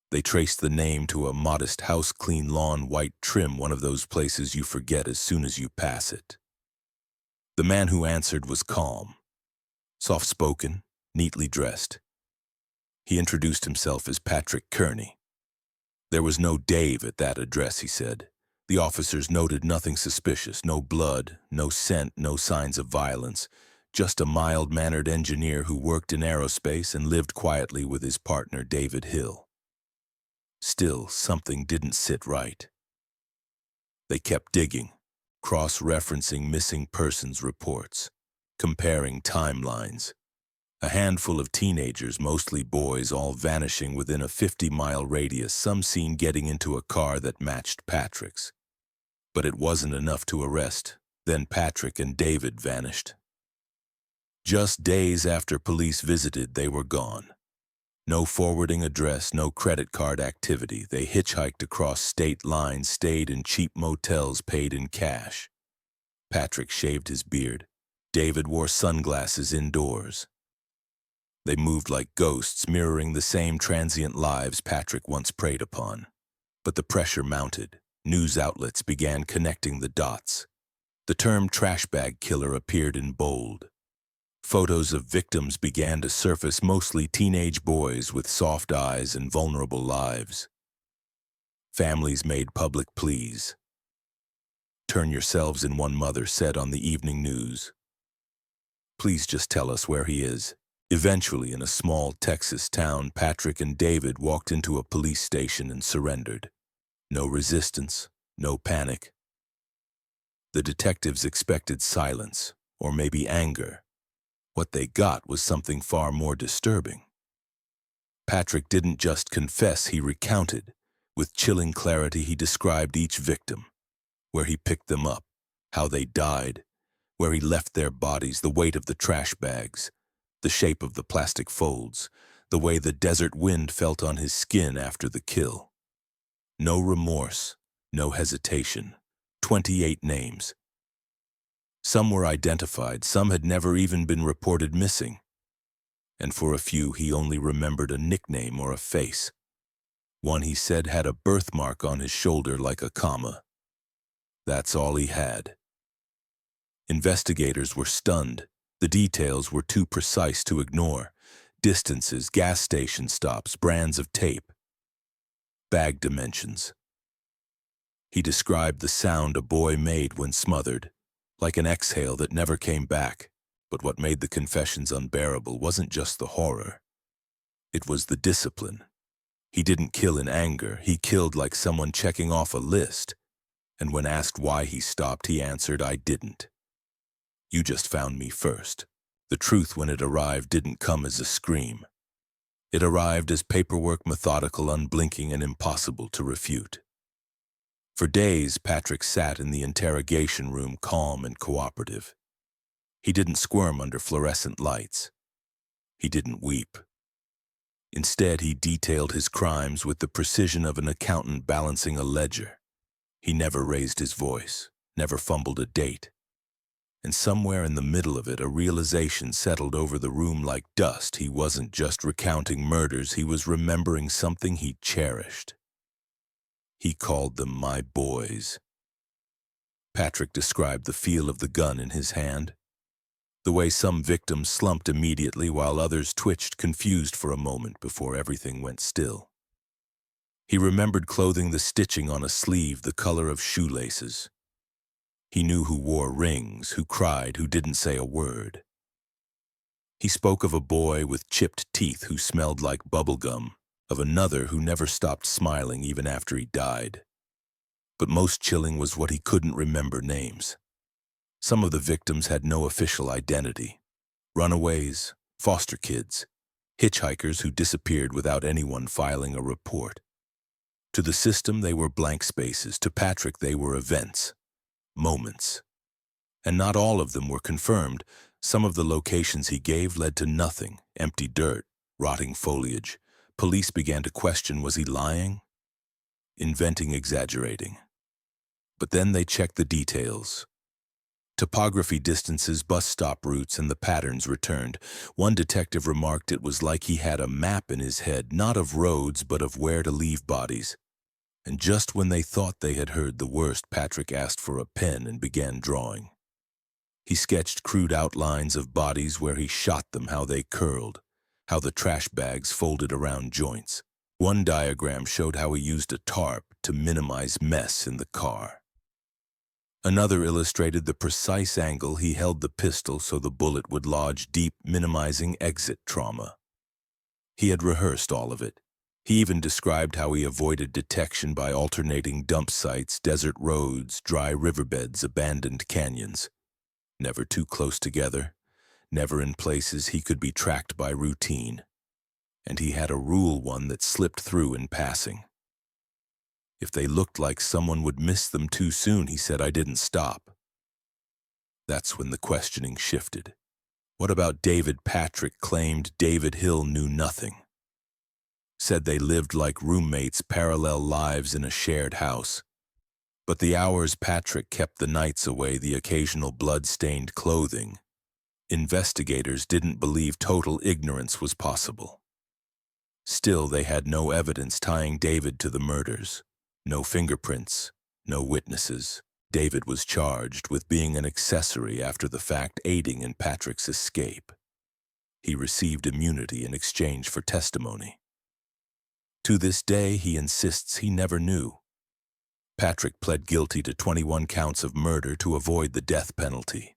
They traced the name to a modest house, clean lawn, white trim, one of those places you forget as soon as you pass it. The man who answered was calm, soft-spoken, neatly dressed. He introduced himself as Patrick Kearney. There was no Dave at that address, he said. The officers noted nothing suspicious, no blood, no scent, no signs of violence, just a mild-mannered engineer who worked in aerospace and lived quietly with his partner, David Hill. Still, something didn't sit right. They kept digging, cross-referencing missing persons reports, comparing timelines. A handful of teenagers, mostly boys, all vanishing within a 50-mile radius, some seen getting into a car that matched Patrick's. But it wasn't enough to arrest. Then Patrick and David vanished. Just days after police visited, they were gone. No forwarding address, no credit card activity. They hitchhiked across state lines, stayed in cheap motels, paid in cash. Patrick shaved his beard. David wore sunglasses indoors. They moved like ghosts, mirroring the same transient lives Patrick once preyed upon. But the pressure mounted. News outlets began connecting the dots. The term trash bag killer appeared in bold. Photos of victims began to surface, mostly teenage boys with soft eyes and vulnerable lives. Families made public pleas. "Turn yourselves in," one mother said on the evening news. "Please just tell us where he is." Eventually, in a small Texas town, Patrick and David walked into a police station and surrendered. No resistance, no panic. The detectives expected silence, or maybe anger. What they got was something far more disturbing. Patrick didn't just confess, he recounted. With chilling clarity, he described each victim, where he picked them up, how they died, where he left their bodies, the weight of the trash bags, the shape of the plastic folds, the way the desert wind felt on his skin after the kill. No remorse, no hesitation. 28 names. Some were identified, some had never even been reported missing. and for a few he only remembered a nickname or a face. One he said had a birthmark on his shoulder like a comma. That's all he had. Investigators were stunned. The details were too precise to ignore. Distances, gas station stops, brands of tape. Bag dimensions. He described the sound a boy made when smothered, like an exhale that never came back. But what made the confessions unbearable wasn't just the horror. It was the discipline. He didn't kill in anger. He killed like someone checking off a list. And when asked why he stopped, he answered, "I didn't. You just found me first." The truth, when it arrived, didn't come as a scream. It arrived as paperwork, methodical, unblinking, and impossible to refute. For days, Patrick sat in the interrogation room, calm and cooperative. He didn't squirm under fluorescent lights. He didn't weep. Instead, he detailed his crimes with the precision of an accountant balancing a ledger. He never raised his voice, never fumbled a date. And somewhere in the middle of it, a realization settled over the room like dust. He wasn't just recounting murders, he was remembering something he cherished. He called them "my boys." Patrick described the feel of the gun in his hand, the way some victims slumped immediately while others twitched confused for a moment before everything went still. He remembered clothing, the stitching on a sleeve, the color of shoelaces. He knew who wore rings, who cried, who didn't say a word. He spoke of a boy with chipped teeth who smelled like bubblegum, of another who never stopped smiling even after he died. But most chilling was what he couldn't remember names. Some of the victims had no official identity. Runaways, foster kids, hitchhikers who disappeared without anyone filing a report. To the system, they were blank spaces. To Patrick, they were events. Moments. And not all of them were confirmed. Some of the locations he gave led to nothing: empty dirt, rotting foliage. Police began to question, was he lying? Inventing, exaggerating. But then they checked the details. Topography, distances, bus stop routes, and the patterns returned. One detective remarked it was like he had a map in his head, not of roads, but of where to leave bodies. And just when they thought they had heard the worst, Patrick asked for a pen and began drawing. He sketched crude outlines of bodies, where he shot them, how they curled, how the trash bags folded around joints. One diagram showed how he used a tarp to minimize mess in the car. Another illustrated the precise angle he held the pistol so the bullet would lodge deep, minimizing exit trauma. He had rehearsed all of it. He even described how he avoided detection by alternating dump sites, desert roads, dry riverbeds, abandoned canyons. Never too close together, never in places he could be tracked by routine. And he had a rule, one that slipped through in passing. If they looked like someone would miss them too soon, he said, "I didn't stop." That's when the questioning shifted. What about David? Patrick claimed David Hill knew nothing. Said they lived like roommates, parallel lives in a shared house. But the hours Patrick kept the nights away, the occasional blood-stained clothing. Investigators didn't believe total ignorance was possible. Still, they had no evidence tying David to the murders. No fingerprints, no witnesses. David was charged with being an accessory after the fact, aiding in Patrick's escape. He received immunity in exchange for testimony. To this day, he insists he never knew. Patrick pled guilty to 21 counts of murder to avoid the death penalty.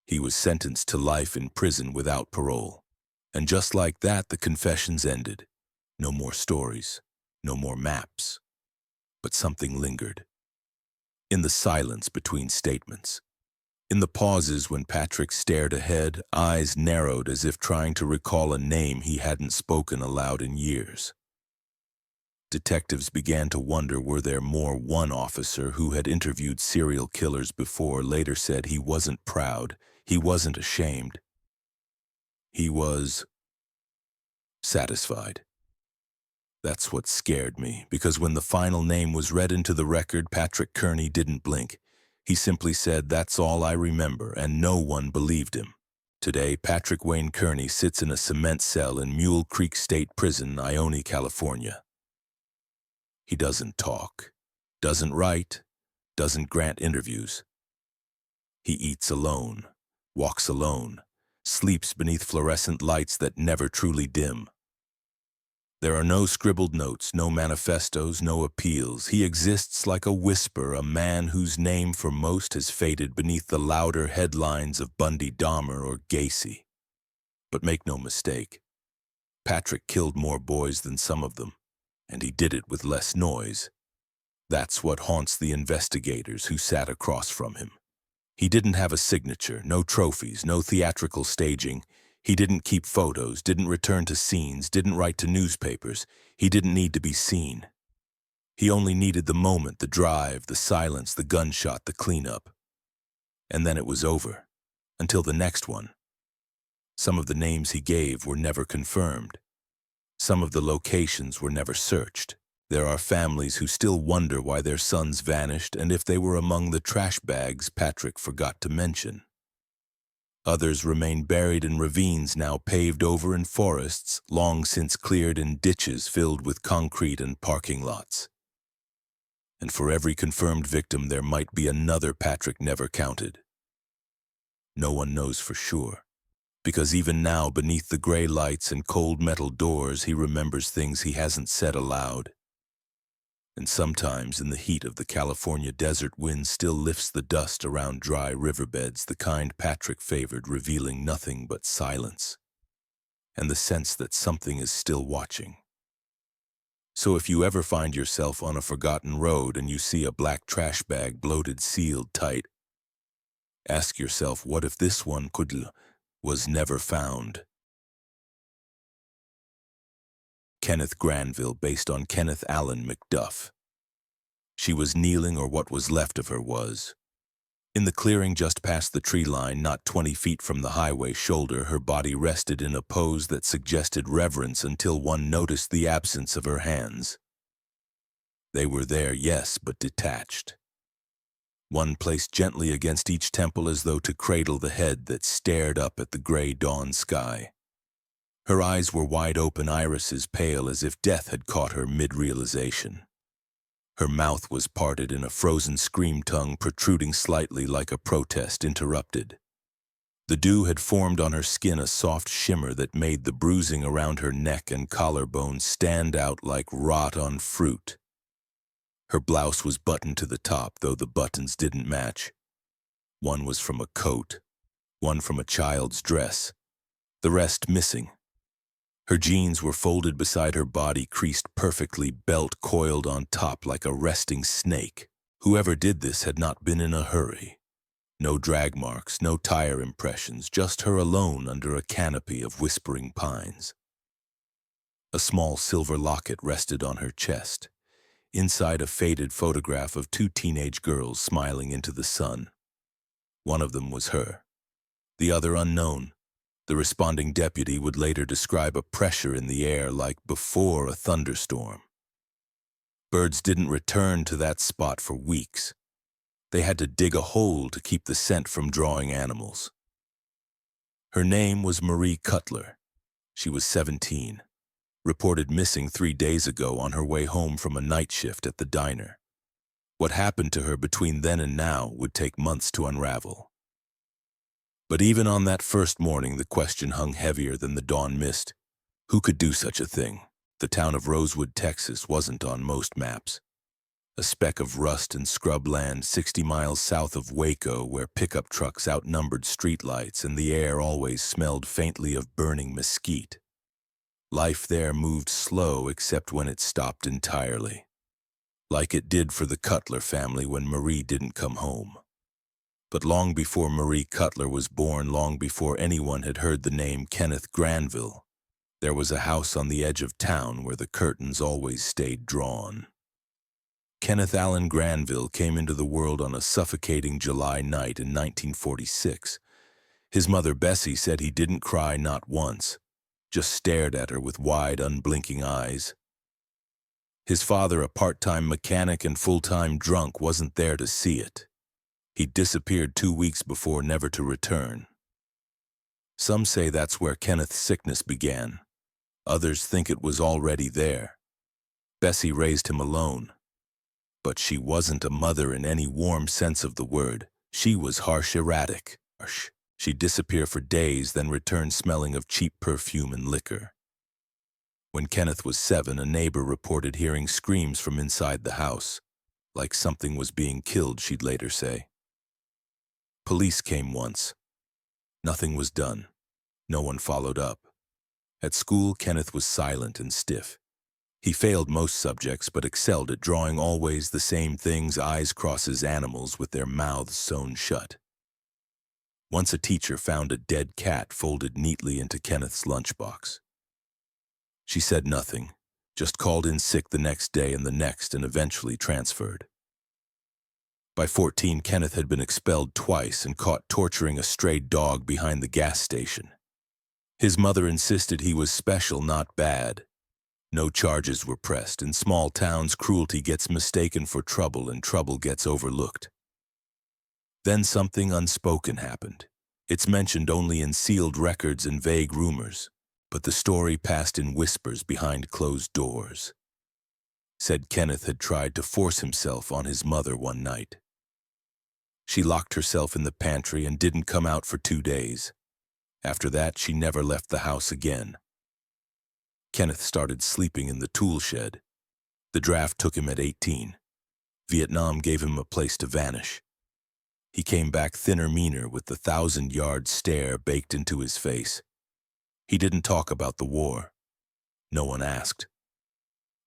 He was sentenced to life in prison without parole. And just like that, the confessions ended. No more stories, no more maps. But something lingered. In the silence between statements. In the pauses when Patrick stared ahead, eyes narrowed as if trying to recall a name he hadn't spoken aloud in years. Detectives began to wonder, were there more? One officer who had interviewed serial killers before later said he wasn't proud, he wasn't ashamed. He was satisfied. That's what scared me, because when the final name was read into the record, Patrick Kearney didn't blink. He simply said, "That's all I remember," and no one believed him. Today, Patrick Wayne Kearney sits in a cement cell in Mule Creek State Prison, Ione, California. He doesn't talk, doesn't write, doesn't grant interviews. He eats alone, walks alone, sleeps beneath fluorescent lights that never truly dim. There are no scribbled notes, no manifestos, no appeals. He exists like a whisper, a man whose name for most has faded beneath the louder headlines of Bundy, Dahmer, or Gacy. But make no mistake, Patrick killed more boys than some of them, and he did it with less noise. That's what haunts the investigators who sat across from him. He didn't have a signature, no trophies, no theatrical staging. He didn't keep photos, didn't return to scenes, didn't write to newspapers. He didn't need to be seen. He only needed the moment, the drive, the silence, the gunshot, the cleanup. And then it was over, until the next one. Some of the names he gave were never confirmed. Some of the locations were never searched. There are families who still wonder why their sons vanished and if they were among the trash bags Patrick forgot to mention. Others remain buried in ravines now paved over in forests, long since cleared in ditches filled with concrete and parking lots. And for every confirmed victim, there might be another Patrick never counted. No one knows for sure, because even now, beneath the gray lights and cold metal doors, he remembers things he hasn't said aloud. And sometimes, in the heat of the California desert, wind still lifts the dust around dry riverbeds, the kind Patrick favored, revealing nothing but silence, and the sense that something is still watching. So if you ever find yourself on a forgotten road and you see a black trash bag bloated, sealed tight, ask yourself, what if this one was never found? Kenneth Granville, based on Kenneth Allen McDuff. She was kneeling, or what was left of her was. In the clearing just past the tree line, not 20 feet from the highway shoulder, her body rested in a pose that suggested reverence until one noticed the absence of her hands. They were there, yes, but detached. One placed gently against each temple as though to cradle the head that stared up at the gray dawn sky. Her eyes were wide open, irises pale as if death had caught her mid-realization. Her mouth was parted in a frozen scream, tongue protruding slightly like a protest interrupted. The dew had formed on her skin, a soft shimmer that made the bruising around her neck and collarbone stand out like rot on fruit. Her blouse was buttoned to the top, though the buttons didn't match. One was from a coat, one from a child's dress, the rest missing. Her jeans were folded beside her body, creased perfectly, belt coiled on top like a resting snake. Whoever did this had not been in a hurry. No drag marks, no tire impressions, just her alone under a canopy of whispering pines. A small silver locket rested on her chest. Inside, a faded photograph of two teenage girls smiling into the sun. One of them was her, the other unknown. The responding deputy would later describe a pressure in the air like before a thunderstorm. Birds didn't return to that spot for weeks. They had to dig a hole to keep the scent from drawing animals. Her name was Marie Cutler. She was 17, reported missing 3 days ago on her way home from a night shift at the diner. What happened to her between then and now would take months to unravel. But even on that first morning, the question hung heavier than the dawn mist. Who could do such a thing? The town of Rosewood, Texas, wasn't on most maps. A speck of rust and scrub land 60 miles south of Waco, where pickup trucks outnumbered streetlights and the air always smelled faintly of burning mesquite. Life there moved slow except when it stopped entirely, like it did for the Cutler family when Marie didn't come home. But long before Marie Cutler was born, long before anyone had heard the name Kenneth Granville, there was a house on the edge of town where the curtains always stayed drawn. Kenneth Allen Granville came into the world on a suffocating July night in 1946. His mother Bessie said he didn't cry, not once, just stared at her with wide, unblinking eyes. His father, a part-time mechanic and full-time drunk, wasn't there to see it. He disappeared 2 weeks before, never to return. Some say that's where Kenneth's sickness began. Others think it was already there. Bessie raised him alone. But she wasn't a mother in any warm sense of the word. She was harsh, erratic. She'd disappear for days, then return smelling of cheap perfume and liquor. When Kenneth was 7, a neighbor reported hearing screams from inside the house, like something was being killed, she'd later say. Police came once. Nothing was done. No one followed up. At school, Kenneth was silent and stiff. He failed most subjects, but excelled at drawing always the same things, eyes crosses animals with their mouths sewn shut. Once a teacher found a dead cat folded neatly into Kenneth's lunchbox. She said nothing, just called in sick the next day and the next, and eventually transferred. By 14, Kenneth had been expelled twice and caught torturing a stray dog behind the gas station. His mother insisted he was special, not bad. No charges were pressed. In small towns, cruelty gets mistaken for trouble and trouble gets overlooked. Then something unspoken happened. It's mentioned only in sealed records and vague rumors, but the story passed in whispers behind closed doors. Said Kenneth had tried to force himself on his mother one night. She locked herself in the pantry and didn't come out for 2 days. After that, she never left the house again. Kenneth started sleeping in the tool shed. The draft took him at 18. Vietnam gave him a place to vanish. He came back thinner, meaner, with the 1,000-yard stare baked into his face. He didn't talk about the war. No one asked.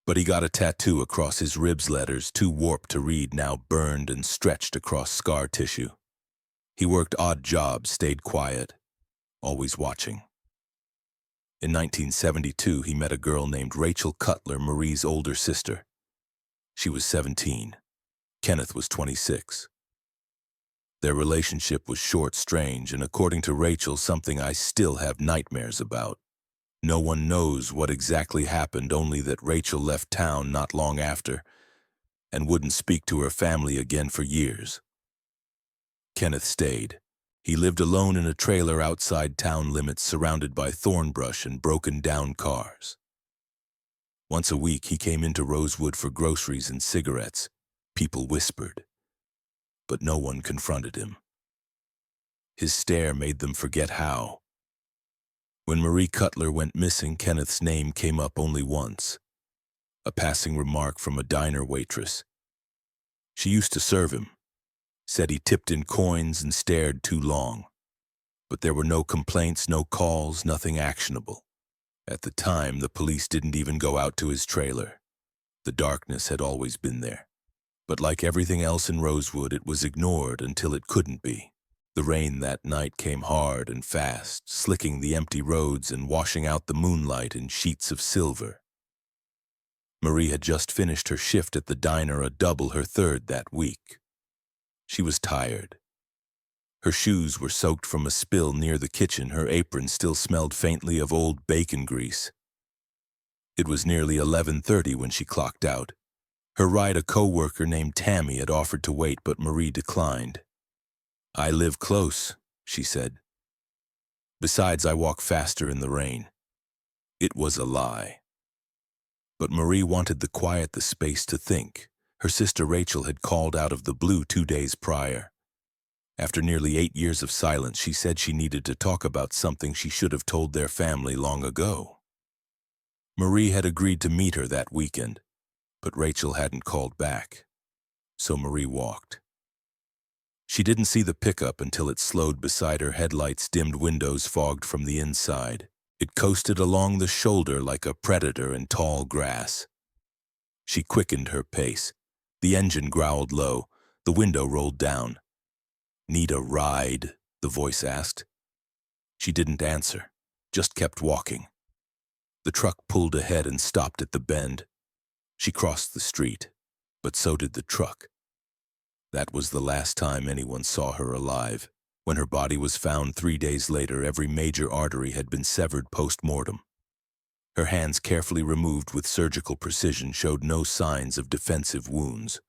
But he got a tattoo across his ribs, letters too warped to read, now burned and stretched across scar tissue. He worked odd jobs, stayed quiet, always watching. In 1972, he met a girl named Rachel Cutler, Marie's older sister. She was 17. Kenneth was 26. Their relationship was short, strange, and according to Rachel, something I still have nightmares about. No one knows what exactly happened, only that Rachel left town not long after and wouldn't speak to her family again for years. Kenneth stayed. He lived alone in a trailer outside town limits, surrounded by thorn brush and broken-down cars. Once a week, he came into Rosewood for groceries and cigarettes. People whispered, but no one confronted him. His stare made them forget how. When Marie Cutler went missing, Kenneth's name came up only once. A passing remark from a diner waitress. She used to serve him. Said he tipped in coins and stared too long. But there were no complaints, no calls, nothing actionable. At the time, the police didn't even go out to his trailer. The darkness had always been there. But like everything else in Rosewood, it was ignored until it couldn't be. The rain that night came hard and fast, slicking the empty roads and washing out the moonlight in sheets of silver. Marie had just finished her shift at the diner, a double, her third that week. She was tired. Her shoes were soaked from a spill near the kitchen. Her apron still smelled faintly of old bacon grease. It was nearly 11:30 when she clocked out. Her ride, a co-worker named Tammy, had offered to wait, but Marie declined. "I live close," she said. "Besides, I walk faster in the rain." It was a lie. But Marie wanted the quiet, the space to think. Her sister Rachel had called out of the blue 2 days prior. After nearly 8 years of silence, she said she needed to talk about something she should have told their family long ago. Marie had agreed to meet her that weekend, but Rachel hadn't called back, so Marie walked. She didn't see the pickup until it slowed beside her, headlights dimmed, windows fogged from the inside. It coasted along the shoulder like a predator in tall grass. She quickened her pace. The engine growled low. The window rolled down. "Need a ride?" the voice asked. She didn't answer, just kept walking. The truck pulled ahead and stopped at the bend. She crossed the street, but so did the truck. That was the last time anyone saw her alive. When her body was found 3 days later, every major artery had been severed post-mortem. Her hands, carefully removed with surgical precision, showed no signs of defensive wounds.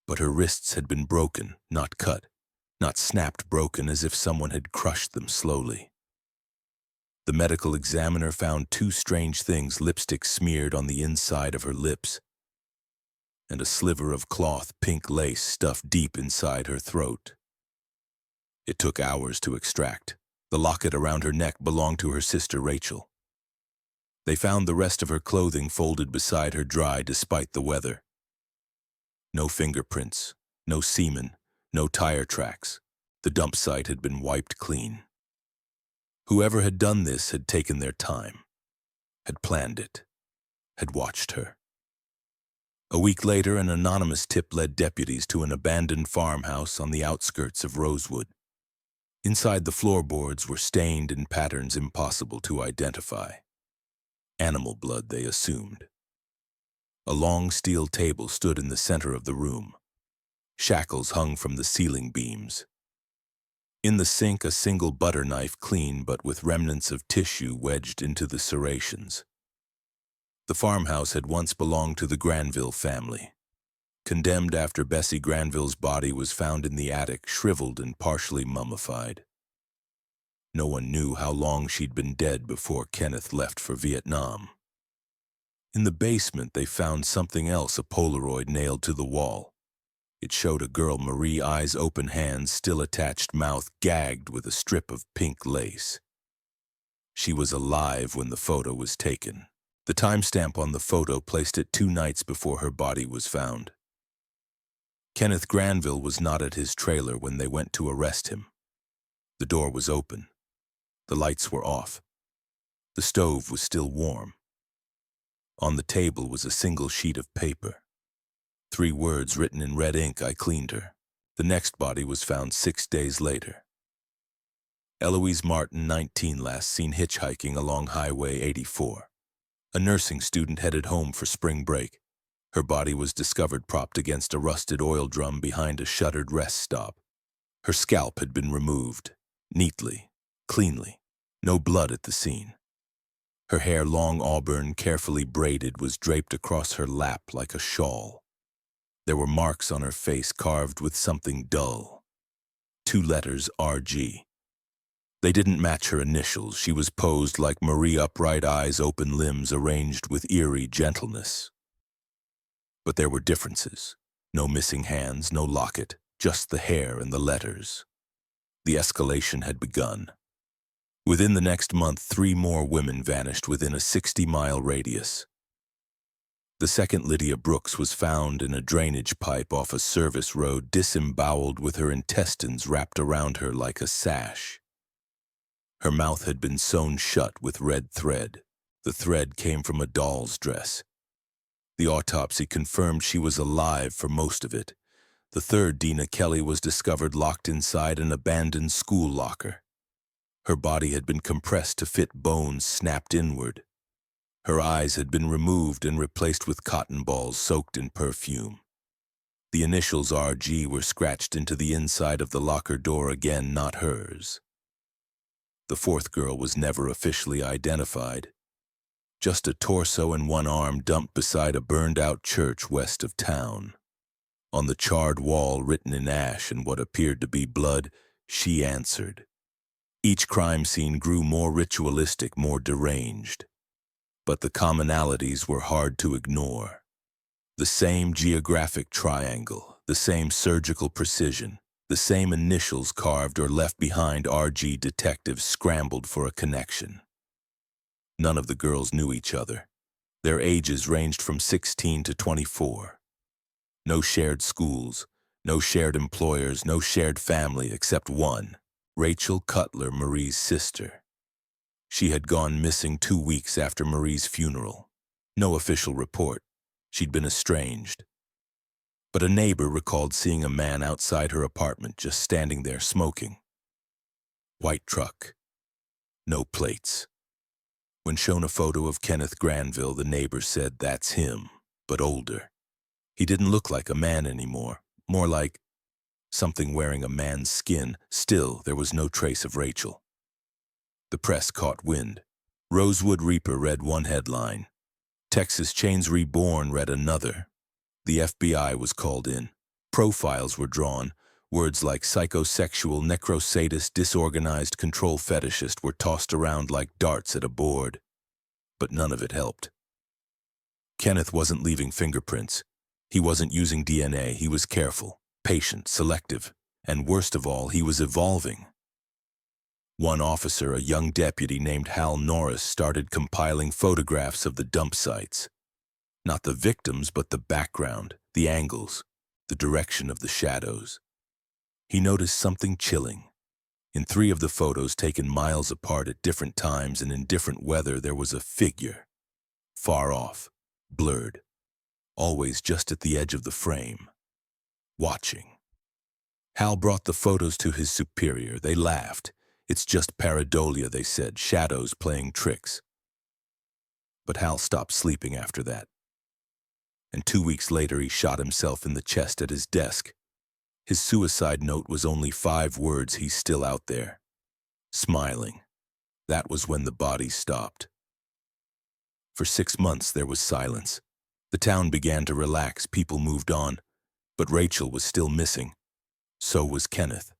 But her wrists had been broken, not cut, not snapped, broken as if someone had crushed them slowly. The medical examiner found two strange things: lipstick smeared on the inside of her lips and a sliver of cloth pink lace stuffed deep inside her throat. It took hours to extract. The locket around her neck belonged to her sister Rachel. They found the rest of her clothing folded beside her, dry despite the weather. No fingerprints, no semen, no tire tracks. The dump site had been wiped clean. Whoever had done this had taken their time, had planned it, had watched her. A week later, an anonymous tip led deputies to an abandoned farmhouse on the outskirts of Rosewood. Inside, the floorboards were stained in patterns impossible to identify. Animal blood, they assumed. A long steel table stood in the center of the room. Shackles hung from the ceiling beams. In the sink, a single butter knife, clean but with remnants of tissue wedged into the serrations. The farmhouse had once belonged to the Granville family. Condemned after Bessie Granville's body was found in the attic, shriveled and partially mummified. No one knew how long she'd been dead before Kenneth left for Vietnam. In the basement, they found something else, a Polaroid nailed to the wall. It showed a girl, Mory, eyes open, hands still attached, mouth gagged with a strip of pink lace. She was alive when the photo was taken. The timestamp on the photo placed it 2 nights before her body was found. Kenneth Granville was not at his trailer when they went to arrest him. The door was open. The lights were off. The stove was still warm. On the table was a single sheet of paper. 3 words written in red ink: "I cleaned her." The next body was found 6 days later. Eloise Martin, 19, last seen hitchhiking along Highway 84. A nursing student headed home for spring break. Her body was discovered propped against a rusted oil drum behind a shuttered rest stop. Her scalp had been removed, neatly, cleanly, no blood at the scene. Her hair, long auburn, carefully braided, was draped across her lap like a shawl. There were marks on her face carved with something dull. 2 letters, RG. They didn't match her initials. She was posed like Marie, upright eyes, open limbs arranged with eerie gentleness. But there were differences. No missing hands, no locket, just the hair and the letters. The escalation had begun. Within the next month, 3 more women vanished within a 60-mile radius. The second, Lydia Brooks, was found in a drainage pipe off a service road, disemboweled with her intestines wrapped around her like a sash. Her mouth had been sewn shut with red thread. The thread came from a doll's dress. The autopsy confirmed she was alive for most of it. The third, Dina Kelly, was discovered locked inside an abandoned school locker. Her body had been compressed to fit bones snapped inward. Her eyes had been removed and replaced with cotton balls soaked in perfume. The initials RG were scratched into the inside of the locker door, again not hers. The fourth girl was never officially identified. Just a torso and 1 arm dumped beside a burned-out church west of town. On the charred wall, written in ash and what appeared to be blood, "She answered." Each crime scene grew more ritualistic, more deranged. But the commonalities were hard to ignore. The same geographic triangle, the same surgical precision, the same initials carved or left behind. RG detectives scrambled for a connection. None of the girls knew each other. Their ages ranged from 16 to 24. No shared schools, no shared employers, no shared family except one, Rachel Cutler, Marie's sister. She had gone missing 2 weeks after Marie's funeral. No official report. She'd been estranged. But a neighbor recalled seeing a man outside her apartment, just standing there smoking. White truck. No plates. When shown a photo of Kenneth Granville, the neighbor said, "That's him, but older." He didn't look like a man anymore, more like something wearing a man's skin. Still, there was no trace of Rachel. The press caught wind. Rosewood Reaper read one headline. Texas Chains Reborn read another. The FBI was called in. Profiles were drawn. Words like psychosexual, necrosadist, disorganized control fetishist were tossed around like darts at a board, but none of it helped. Kenneth wasn't leaving fingerprints. He wasn't using DNA. He was careful, patient, selective, and worst of all, he was evolving. One officer, a young deputy named Hal Norris, started compiling photographs of the dump sites. Not the victims, but the background, the angles, the direction of the shadows. He noticed something chilling. In 3 of the photos taken miles apart at different times and in different weather, there was a figure, far off, blurred, always just at the edge of the frame, watching. Hal brought the photos to his superior. They laughed. "It's just pareidolia," they said, "shadows playing tricks." But Hal stopped sleeping after that. And 2 weeks later, he shot himself in the chest at his desk. His suicide note was only 5 words. "He's still out there, smiling." That was when the body stopped. For 6 months, there was silence. The town began to relax. People moved on. But Rachel was still missing. So was Kenneth.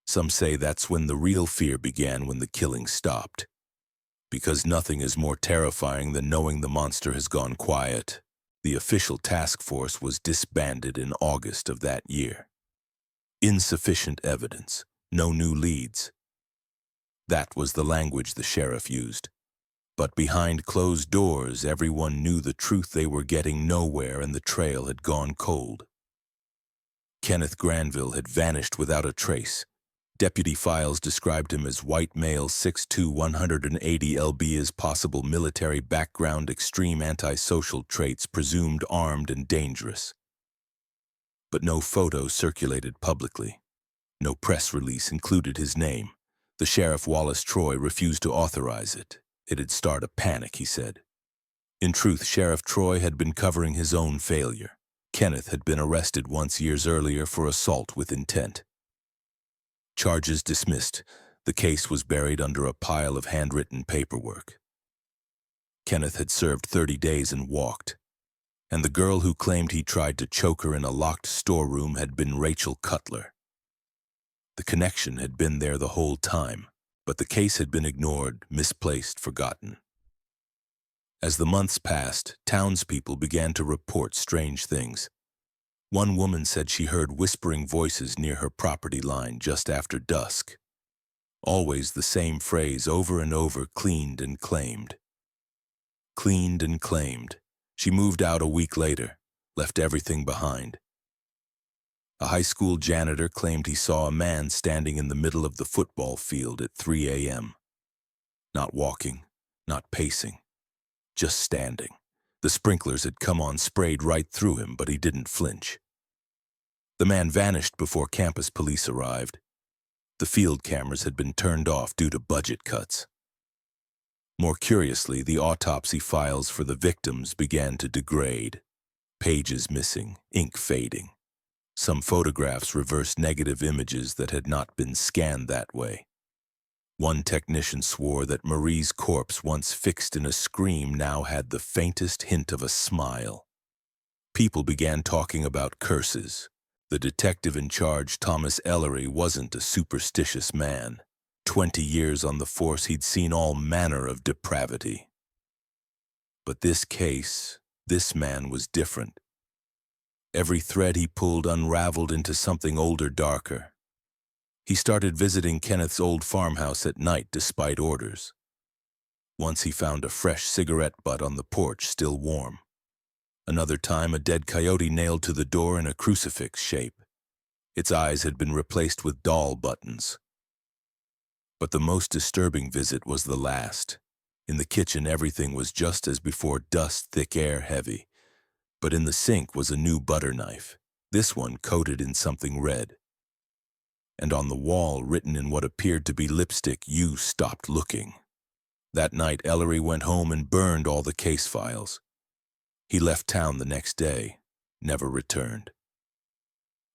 Some say that's when the real fear began, when the killing stopped. Because nothing is more terrifying than knowing the monster has gone quiet. The official task force was disbanded in August of that year. Insufficient evidence, no new leads. That was the language the sheriff used. But behind closed doors, everyone knew the truth. They were getting nowhere and the trail had gone cold. Kenneth Granville had vanished without a trace. Deputy files described him as white male, 6'2", 180 lb, as possible military background, extreme antisocial traits, presumed armed and dangerous. But no photo circulated publicly. No press release included his name. The sheriff, Wallace Troy, refused to authorize it. It'd start a panic, he said. In truth, Sheriff Troy had been covering his own failure. Kenneth had been arrested once years earlier for assault with intent. Charges dismissed. The case was buried under a pile of handwritten paperwork. Kenneth had served 30 days and walked. And the girl who claimed he tried to choke her in a locked storeroom had been Rachel Cutler. The connection had been there the whole time, but the case had been ignored, misplaced, forgotten. As the months passed, townspeople began to report strange things. One woman said she heard whispering voices near her property line just after dusk. Always the same phrase over and over: cleaned and claimed. Cleaned and claimed. She moved out a week later, left everything behind. A high school janitor claimed he saw a man standing in the middle of the football field at 3 a.m. Not walking, not pacing, just standing. The sprinklers had come on, sprayed right through him, but he didn't flinch. The man vanished before campus police arrived. The field cameras had been turned off due to budget cuts. More curiously, the autopsy files for the victims began to degrade. Pages missing, ink fading. Some photographs reversed negative images that had not been scanned that way. One technician swore that Marie's corpse, once fixed in a scream, now had the faintest hint of a smile. People began talking about curses. The detective in charge, Thomas Ellery, wasn't a superstitious man. 20 years on the force, he'd seen all manner of depravity. But this case, this man was different. Every thread he pulled unraveled into something older, darker. He started visiting Kenneth's old farmhouse at night despite orders. Once he found a fresh cigarette butt on the porch, still warm. Another time, a dead coyote nailed to the door in a crucifix shape. Its eyes had been replaced with doll buttons. But the most disturbing visit was the last. In the kitchen, everything was just as before: dust, thick air, heavy. But in the sink was a new butter knife, this one coated in something red. And on the wall, written in what appeared to be lipstick, "You stopped looking." That night, Ellery went home and burned all the case files. He left town the next day, never returned.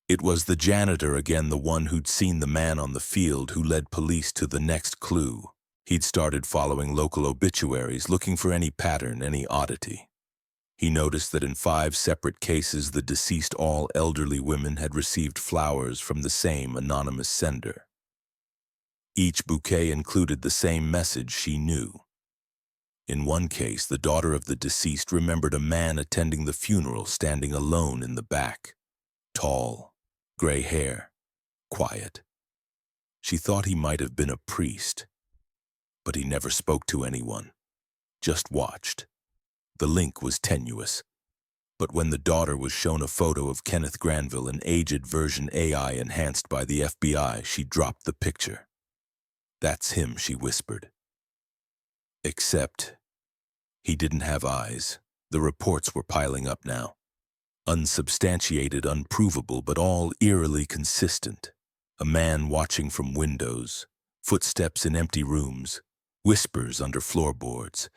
It was the janitor again, the one who'd seen the man on the field, who led police to the next clue. He'd started following local obituaries, looking for any pattern, any oddity. He noticed that in 5 separate cases the deceased, all elderly women, had received flowers from the same anonymous sender. Each bouquet included the same message she knew. In one case, the daughter of the deceased remembered a man attending the funeral standing alone in the back. Tall, gray hair, quiet. She thought he might have been a priest, but he never spoke to anyone, just watched. The link was tenuous, but when the daughter was shown a photo of Kenneth Granville, an aged version AI enhanced by the FBI, she dropped the picture. "That's him," she whispered. Except he didn't have eyes. The reports were piling up now. Unsubstantiated, unprovable, but all eerily consistent. A man watching from windows, footsteps in empty rooms, whispers under floorboards,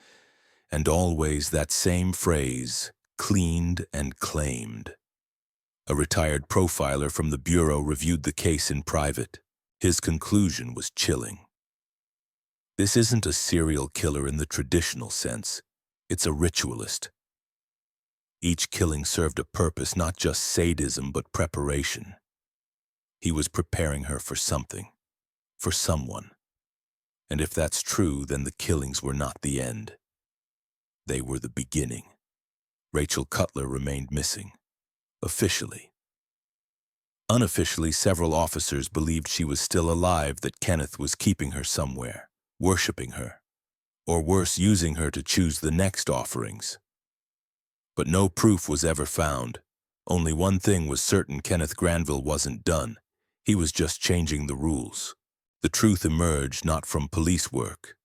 and always that same phrase, cleaned and claimed. A retired profiler from the Bureau reviewed the case in private. His conclusion was chilling. This isn't a serial killer in the traditional sense. It's a ritualist. Each killing served a purpose, not just sadism, but preparation. He was preparing her for something, for someone. And if that's true, then the killings were not the end. They were the beginning. Rachel Cutler remained missing, officially. Unofficially, several officers believed she was still alive, that Kenneth was keeping her somewhere, worshiping her, or worse, using her to choose the next offerings. But no proof was ever found. Only one thing was certain: Kenneth Granville wasn't done. He was just changing the rules. The truth emerged not from police work,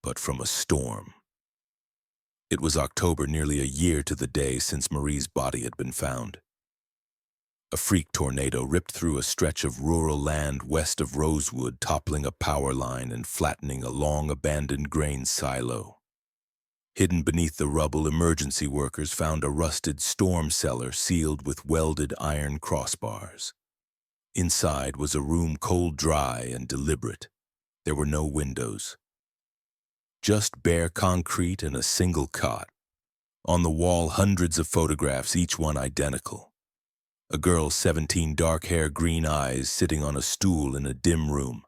but from a storm. It was October, nearly a year to the day since Marie's body had been found. A freak tornado ripped through a stretch of rural land west of Rosewood, toppling a power line and flattening a long-abandoned grain silo. Hidden beneath the rubble, emergency workers found a rusted storm cellar sealed with welded iron crossbars. Inside was a room cold, dry, and deliberate. There were no windows. Just bare concrete and a single cot. On the wall, hundreds of photographs, each one identical. A girl, 17, dark hair, green eyes, sitting on a stool in a dim room.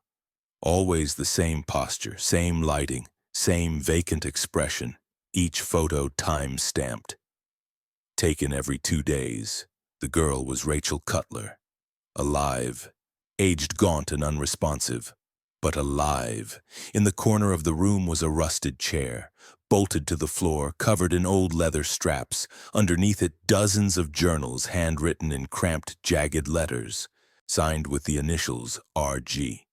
Always the same posture, same lighting, same vacant expression, each photo time-stamped. Taken every 2 days, the girl was Rachel Cutler. Alive, aged, gaunt, and unresponsive, but alive. In the corner of the room was a rusted chair, bolted to the floor, covered in old leather straps. Underneath it, dozens of journals, handwritten in cramped, jagged letters, signed with the initials RG.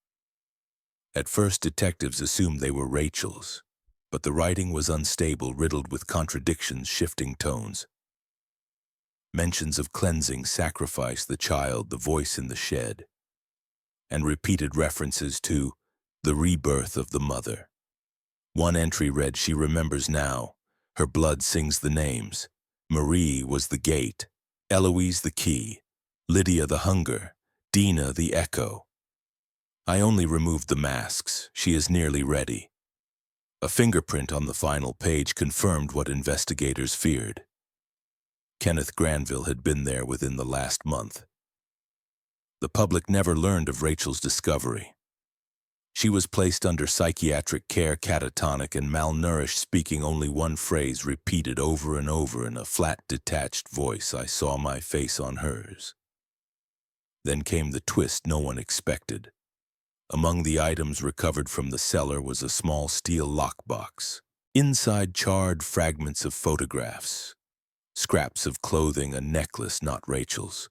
At first, detectives assumed they were Rachel's, but the writing was unstable, riddled with contradictions, shifting tones. Mentions of cleansing, sacrifice, the child, the voice in the shed, and repeated references to the rebirth of the mother. One entry read, "She remembers now. Her blood sings the names. Marie was the gate, Eloise the key, Lydia the hunger, Dina the echo. I only removed the masks. She is nearly ready." A fingerprint on the final page confirmed what investigators feared. Kenneth Granville had been there within the last month. The public never learned of Rachel's discovery. She was placed under psychiatric care, catatonic and malnourished, speaking only one phrase repeated over and over in a flat, detached voice: "I saw my face on hers." Then came the twist no one expected. Among the items recovered from the cellar was a small steel lockbox. Inside, charred fragments of photographs, scraps of clothing, a necklace not Rachel's,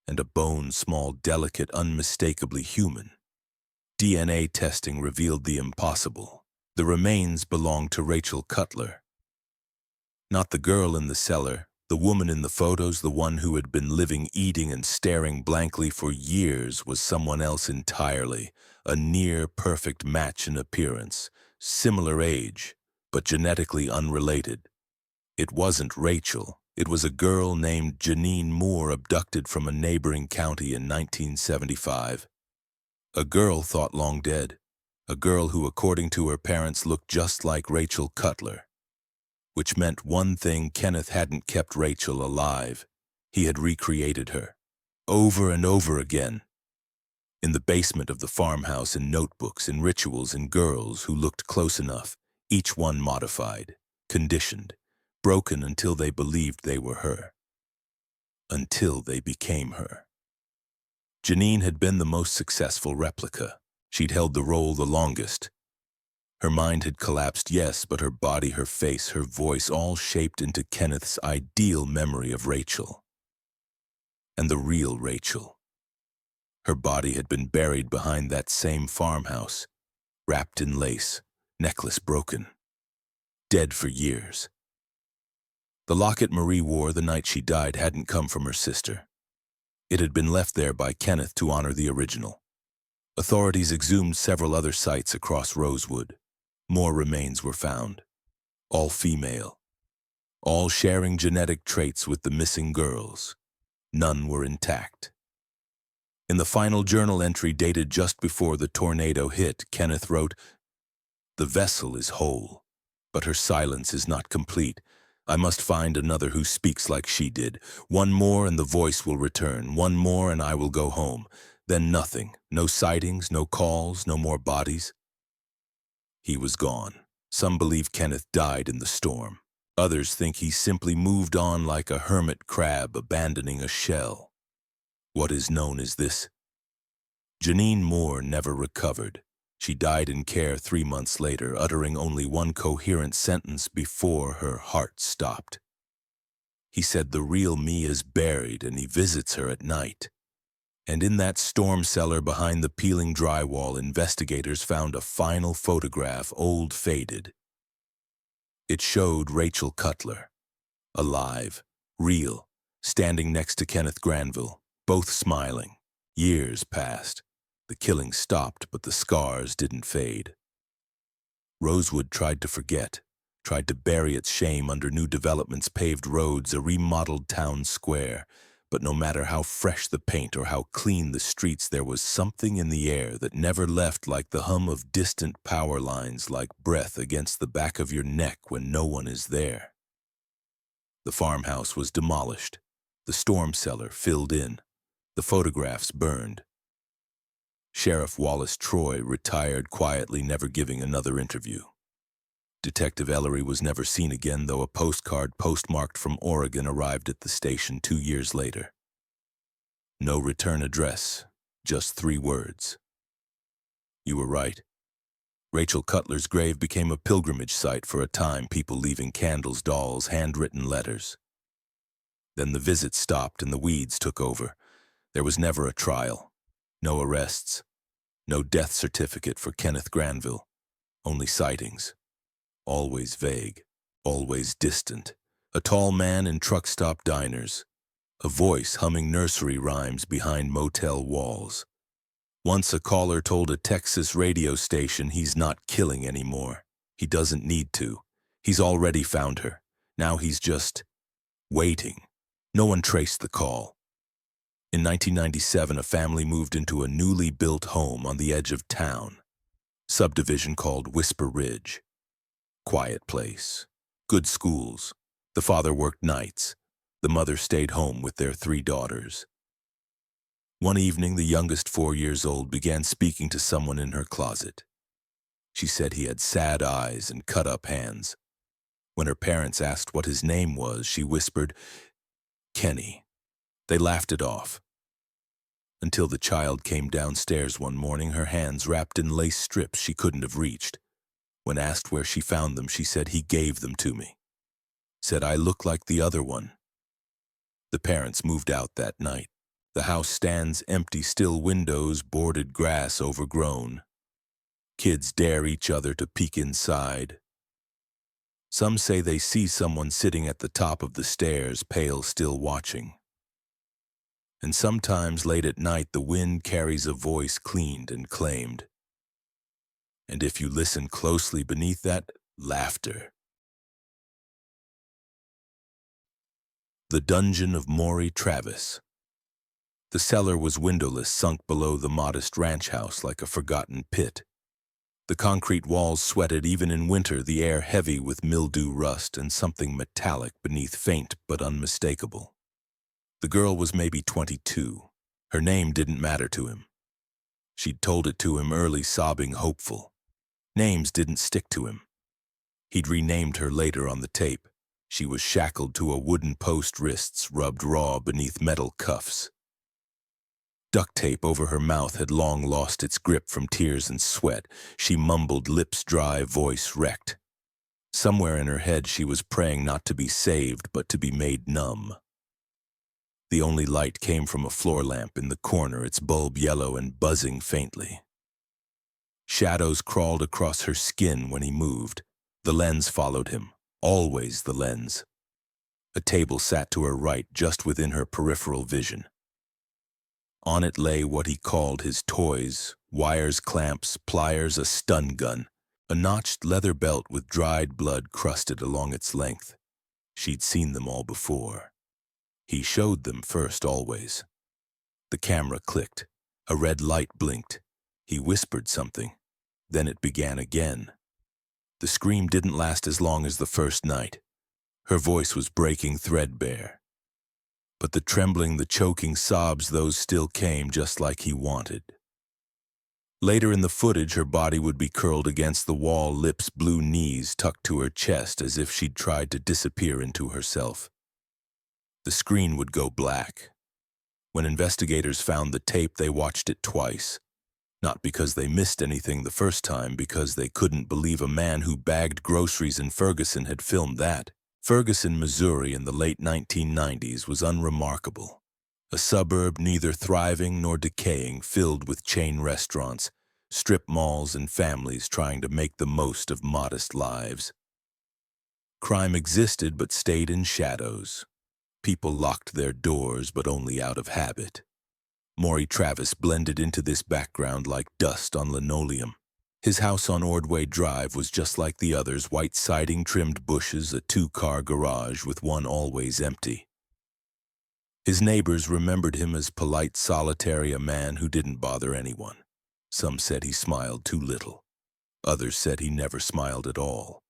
and a bone, small, delicate, unmistakably human. DNA testing revealed the impossible. The remains belonged to Rachel Cutler. Not the girl in the cellar, the woman in the photos, the one who had been living, eating, and staring blankly for years, was someone else entirely, a near-perfect match in appearance, similar age, but genetically unrelated. It wasn't Rachel. It was a girl named Janine Moore, abducted from a neighboring county in 1975. A girl thought long dead. A girl who, according to her parents, looked just like Rachel Cutler. which meant one thing: Kenneth hadn't kept Rachel alive. He had recreated her, over and over again. In the basement of the farmhouse, in notebooks, in rituals, in girls who looked close enough, each one modified, conditioned, broken until they believed they were her. Until they became her. Janine had been the most successful replica. She'd held the role the longest. Her mind had collapsed, yes, but her body, her face, her voice, all shaped into Kenneth's ideal memory of Rachel. And the real Rachel. Her body had been buried behind that same farmhouse, wrapped in lace, necklace broken, dead for years. The locket Marie wore the night she died hadn't come from her sister. It had been left there by Kenneth to honor the original. Authorities exhumed several other sites across Rosewood. More remains were found, all female, all sharing genetic traits with the missing girls. None were intact. In the final journal entry dated just before the tornado hit, Kenneth wrote, "The vessel is whole, but her silence is not complete. I must find another who speaks like she did. One more and the voice will return. One more and I will go home. Then nothing. No sightings, no calls, no more bodies." He was gone. Some believe Kenneth died in the storm. Others think he simply moved on like a hermit crab abandoning a shell. What is known is this: Janine Moore never recovered. She died in care 3 months later, uttering only one coherent sentence before her heart stopped. He said the real me is buried and he visits her at night. And in that storm cellar behind the peeling drywall, investigators found a final photograph, old, faded. It showed Rachel Cutler, alive, real, standing next to Kenneth Granville, both smiling. Years passed. The killing stopped, but the scars didn't fade. Rosewood tried to forget, tried to bury its shame under new developments, paved roads, a remodeled town square. But no matter how fresh the paint or how clean the streets, there was something in the air that never left, like the hum of distant power lines, like breath against the back of your neck when no one is there. The farmhouse was demolished, the storm cellar filled in, the photographs burned. Sheriff Wallace Troy retired quietly, never giving another interview. Detective Ellery was never seen again, though a postcard postmarked from Oregon arrived at the station 2 years later. No return address, just 3 words. You were right. Rachel Cutler's grave became a pilgrimage site for a time, people leaving candles, dolls, handwritten letters. Then the visits stopped and the weeds took over. There was never a trial, no arrests, no death certificate for Kenneth Granville, only sightings. Always vague, always distant. A tall man in truck stop diners. A voice humming nursery rhymes behind motel walls. Once a caller told a Texas radio station he's not killing anymore. He doesn't need to. He's already found her. Now he's just waiting. No one traced the call. In 1997, a family moved into a newly built home on the edge of town. Subdivision called Whisper Ridge. Quiet place, good schools. The father worked nights. The mother stayed home with their 3 daughters. One evening, the youngest, 4 years old, began speaking to someone in her closet. She said he had sad eyes and cut-up hands. When her parents asked what his name was, she whispered, "Kenny." They laughed it off. Until the child came downstairs one morning, her hands wrapped in lace strips she couldn't have reached. When asked where she found them, she said, "He gave them to me." Said, "I look like the other one." The parents moved out that night. The house stands empty, still windows, boarded grass overgrown. Kids dare each other to peek inside. Some say they see someone sitting at the top of the stairs, pale, still watching. And sometimes late at night, the wind carries a voice cleaned and claimed. And if you listen closely beneath that, laughter. The dungeon of Mory Travis. The cellar was windowless, sunk below the modest ranch house like a forgotten pit. The concrete walls sweated even in winter, the air heavy with mildew, rust, and something metallic beneath, faint but unmistakable. The girl was maybe 22. Her name didn't matter to him. She'd told it to him early, sobbing, hopeful. Names didn't stick to him. He'd renamed her later on the tape. She was shackled to a wooden post, wrists rubbed raw beneath metal cuffs. Duct tape over her mouth had long lost its grip from tears and sweat. She mumbled, lips dry, voice wrecked. Somewhere in her head she was praying not to be saved, but to be made numb. The only light came from a floor lamp in the corner, its bulb yellow and buzzing faintly. Shadows crawled across her skin when he moved. The lens followed him, always the lens. A table sat to her right, just within her peripheral vision. On it lay what he called his toys: wires, clamps, pliers, a stun gun, a notched leather belt with dried blood crusted along its length. She'd seen them all before. He showed them first, always. The camera clicked. A red light blinked. He whispered something. Then it began again. The scream didn't last as long as the first night. Her voice was breaking threadbare. But the trembling, the choking sobs, those still came, just like he wanted. Later in the footage, her body would be curled against the wall, lips blue, knees tucked to her chest, as if she'd tried to disappear into herself. The screen would go black. When investigators found the tape, they watched it twice. Not because they missed anything the first time, because they couldn't believe a man who bagged groceries in Ferguson had filmed that. Ferguson, Missouri in the late 1990s was unremarkable. A suburb neither thriving nor decaying, filled with chain restaurants, strip malls, and families trying to make the most of modest lives. Crime existed but stayed in shadows. People locked their doors, but only out of habit. Mory Travis blended into this background like dust on linoleum. His house on Ordway Drive was just like the others: white siding, trimmed bushes, a two-car garage with one always empty. His neighbors remembered him as polite, solitary, a man who didn't bother anyone. Some said he smiled too little. Others said he never smiled at all.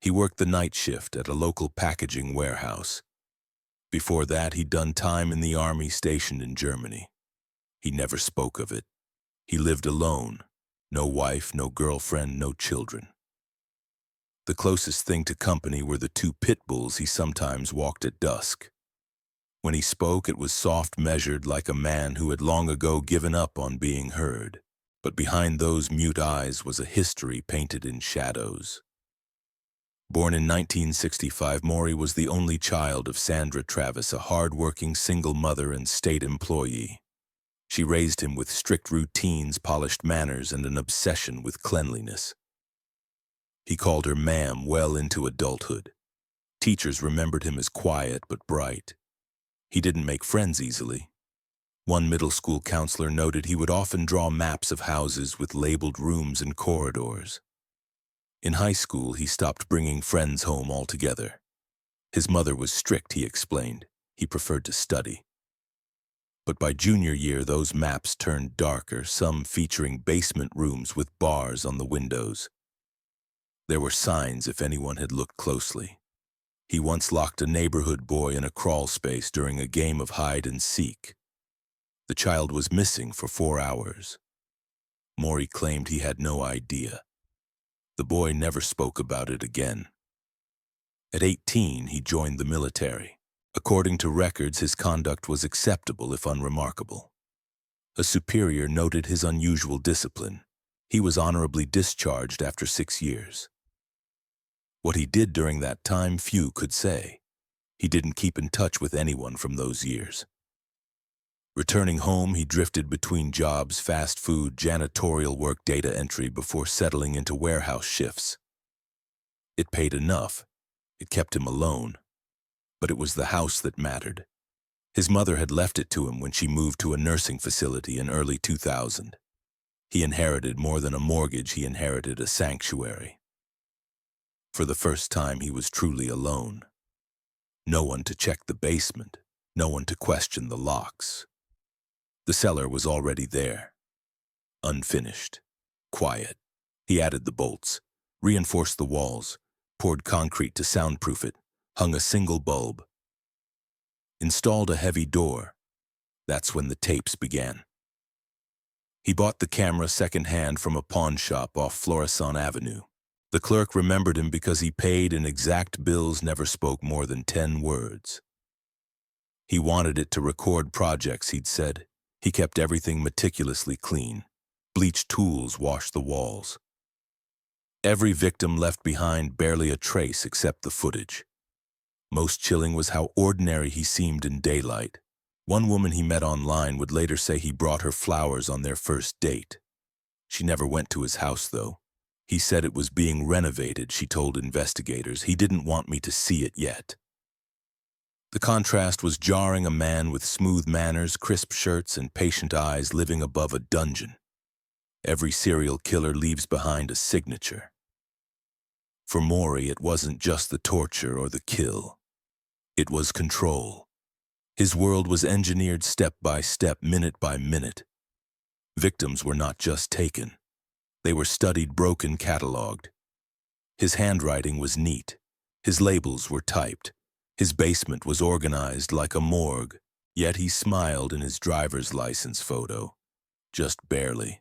He worked the night shift at a local packaging warehouse. Before that, he'd done time in the army stationed in Germany. He never spoke of it. He lived alone. No wife, no girlfriend, no children. The closest thing to company were the two pit bulls he sometimes walked at dusk. When he spoke, it was soft, measured, like a man who had long ago given up on being heard. But behind those mute eyes was a history painted in shadows. Born in 1965, Mory was the only child of Sandra Travis, a hard-working single mother and state employee. She raised him with strict routines, polished manners, and an obsession with cleanliness. He called her ma'am well into adulthood. Teachers remembered him as quiet but bright. He didn't make friends easily. One middle school counselor noted he would often draw maps of houses with labeled rooms and corridors. In high school, he stopped bringing friends home altogether. His mother was strict, he explained. He preferred to study. But by junior year, those maps turned darker, some featuring basement rooms with bars on the windows. There were signs if anyone had looked closely. He once locked a neighborhood boy in a crawl space during a game of hide and seek. The child was missing for 4 hours. Mory claimed he had no idea. The boy never spoke about it again. At 18, he joined the military. According to records, his conduct was acceptable if unremarkable. A superior noted his unusual discipline. He was honorably discharged after 6 years. What he did during that time, few could say. He didn't keep in touch with anyone from those years. Returning home, he drifted between jobs: fast food, janitorial work, data entry, before settling into warehouse shifts. It paid enough. It kept him alone. But it was the house that mattered. His mother had left it to him when she moved to a nursing facility in early 2000. He inherited more than a mortgage, he inherited a sanctuary. For the first time, he was truly alone. No one to check the basement, no one to question the locks. The cellar was already there. Unfinished. Quiet. He added the bolts, reinforced the walls, poured concrete to soundproof it, hung a single bulb, installed a heavy door. That's when the tapes began. He bought the camera secondhand from a pawn shop off Florissant Avenue. The clerk remembered him because he paid in exact bills, never spoke more than 10 words. He wanted it to record projects, he'd said. He kept everything meticulously clean. Bleached tools washed the walls. Every victim left behind barely a trace except the footage. Most chilling was how ordinary he seemed in daylight. One woman he met online would later say he brought her flowers on their first date. She never went to his house, though. He said it was being renovated, she told investigators. He didn't want me to see it yet. The contrast was jarring, a man with smooth manners, crisp shirts, and patient eyes living above a dungeon. Every serial killer leaves behind a signature. For Mory, it wasn't just the torture or the kill. It was control. His world was engineered step by step, minute by minute. Victims were not just taken. They were studied, broken, catalogued. His handwriting was neat. His labels were typed. His basement was organized like a morgue, yet he smiled in his driver's license photo. Just barely.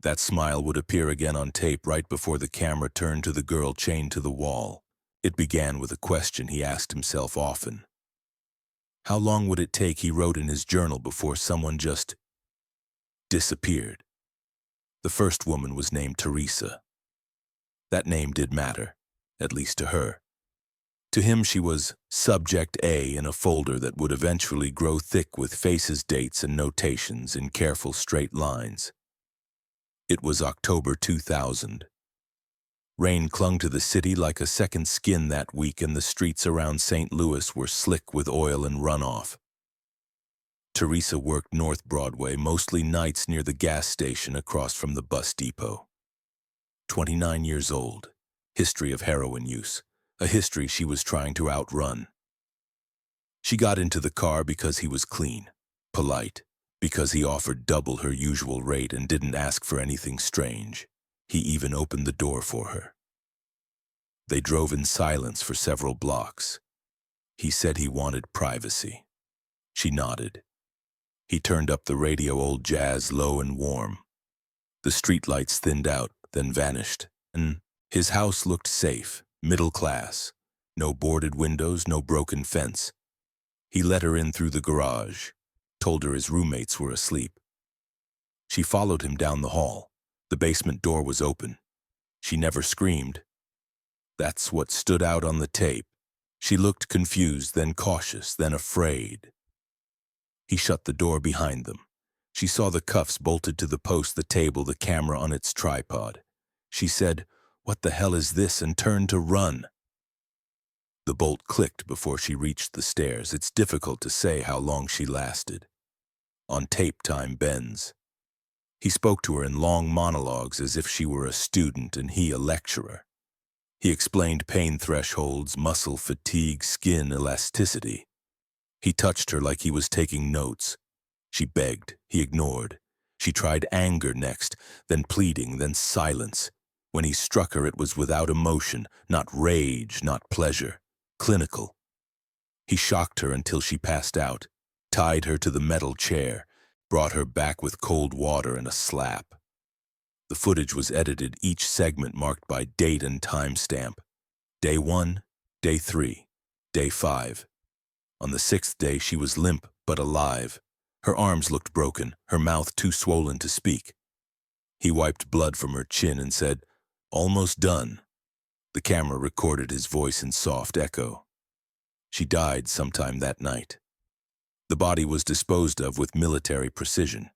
That smile would appear again on tape right before the camera turned to the girl chained to the wall. It began with a question he asked himself often. How long would it take, he wrote in his journal, before someone just disappeared? The first woman was named Teresa. That name did matter, at least to her. To him, she was Subject A in a folder that would eventually grow thick with faces, dates, and notations in careful straight lines. It was October 2000. Rain clung to the city like a second skin that week, and the streets around St. Louis were slick with oil and runoff. Teresa worked North Broadway, mostly nights near the gas station across from the bus depot. 29 years old, history of heroin use, a history she was trying to outrun. She got into the car because he was clean, polite, because he offered double her usual rate and didn't ask for anything strange. He even opened the door for her. They drove in silence for several blocks. He said he wanted privacy. She nodded. He turned up the radio, old jazz, low and warm. The streetlights thinned out, then vanished, and his house looked safe, middle class. No boarded windows, no broken fence. He let her in through the garage, told her his roommates were asleep. She followed him down the hall. The basement door was open. She never screamed. That's what stood out on the tape. She looked confused, then cautious, then afraid. He shut the door behind them. She saw the cuffs bolted to the post, the table, the camera on its tripod. She said, "What the hell is this?" and turned to run. The bolt clicked before she reached the stairs. It's difficult to say how long she lasted. On tape, time bends. He spoke to her in long monologues as if she were a student and he a lecturer. He explained pain thresholds, muscle fatigue, skin elasticity. He touched her like he was taking notes. She begged. He ignored. She tried anger next, then pleading, then silence. When he struck her, it was without emotion, not rage, not pleasure. Clinical. He shocked her until she passed out, tied her to the metal chair, brought her back with cold water and a slap. The footage was edited, each segment marked by date and timestamp. Day 1, Day 3, Day 5. On the 6th day, she was limp but alive. Her arms looked broken, her mouth too swollen to speak. He wiped blood from her chin and said, "Almost done." The camera recorded his voice in soft echo. She died sometime that night. The body was disposed of with military precision.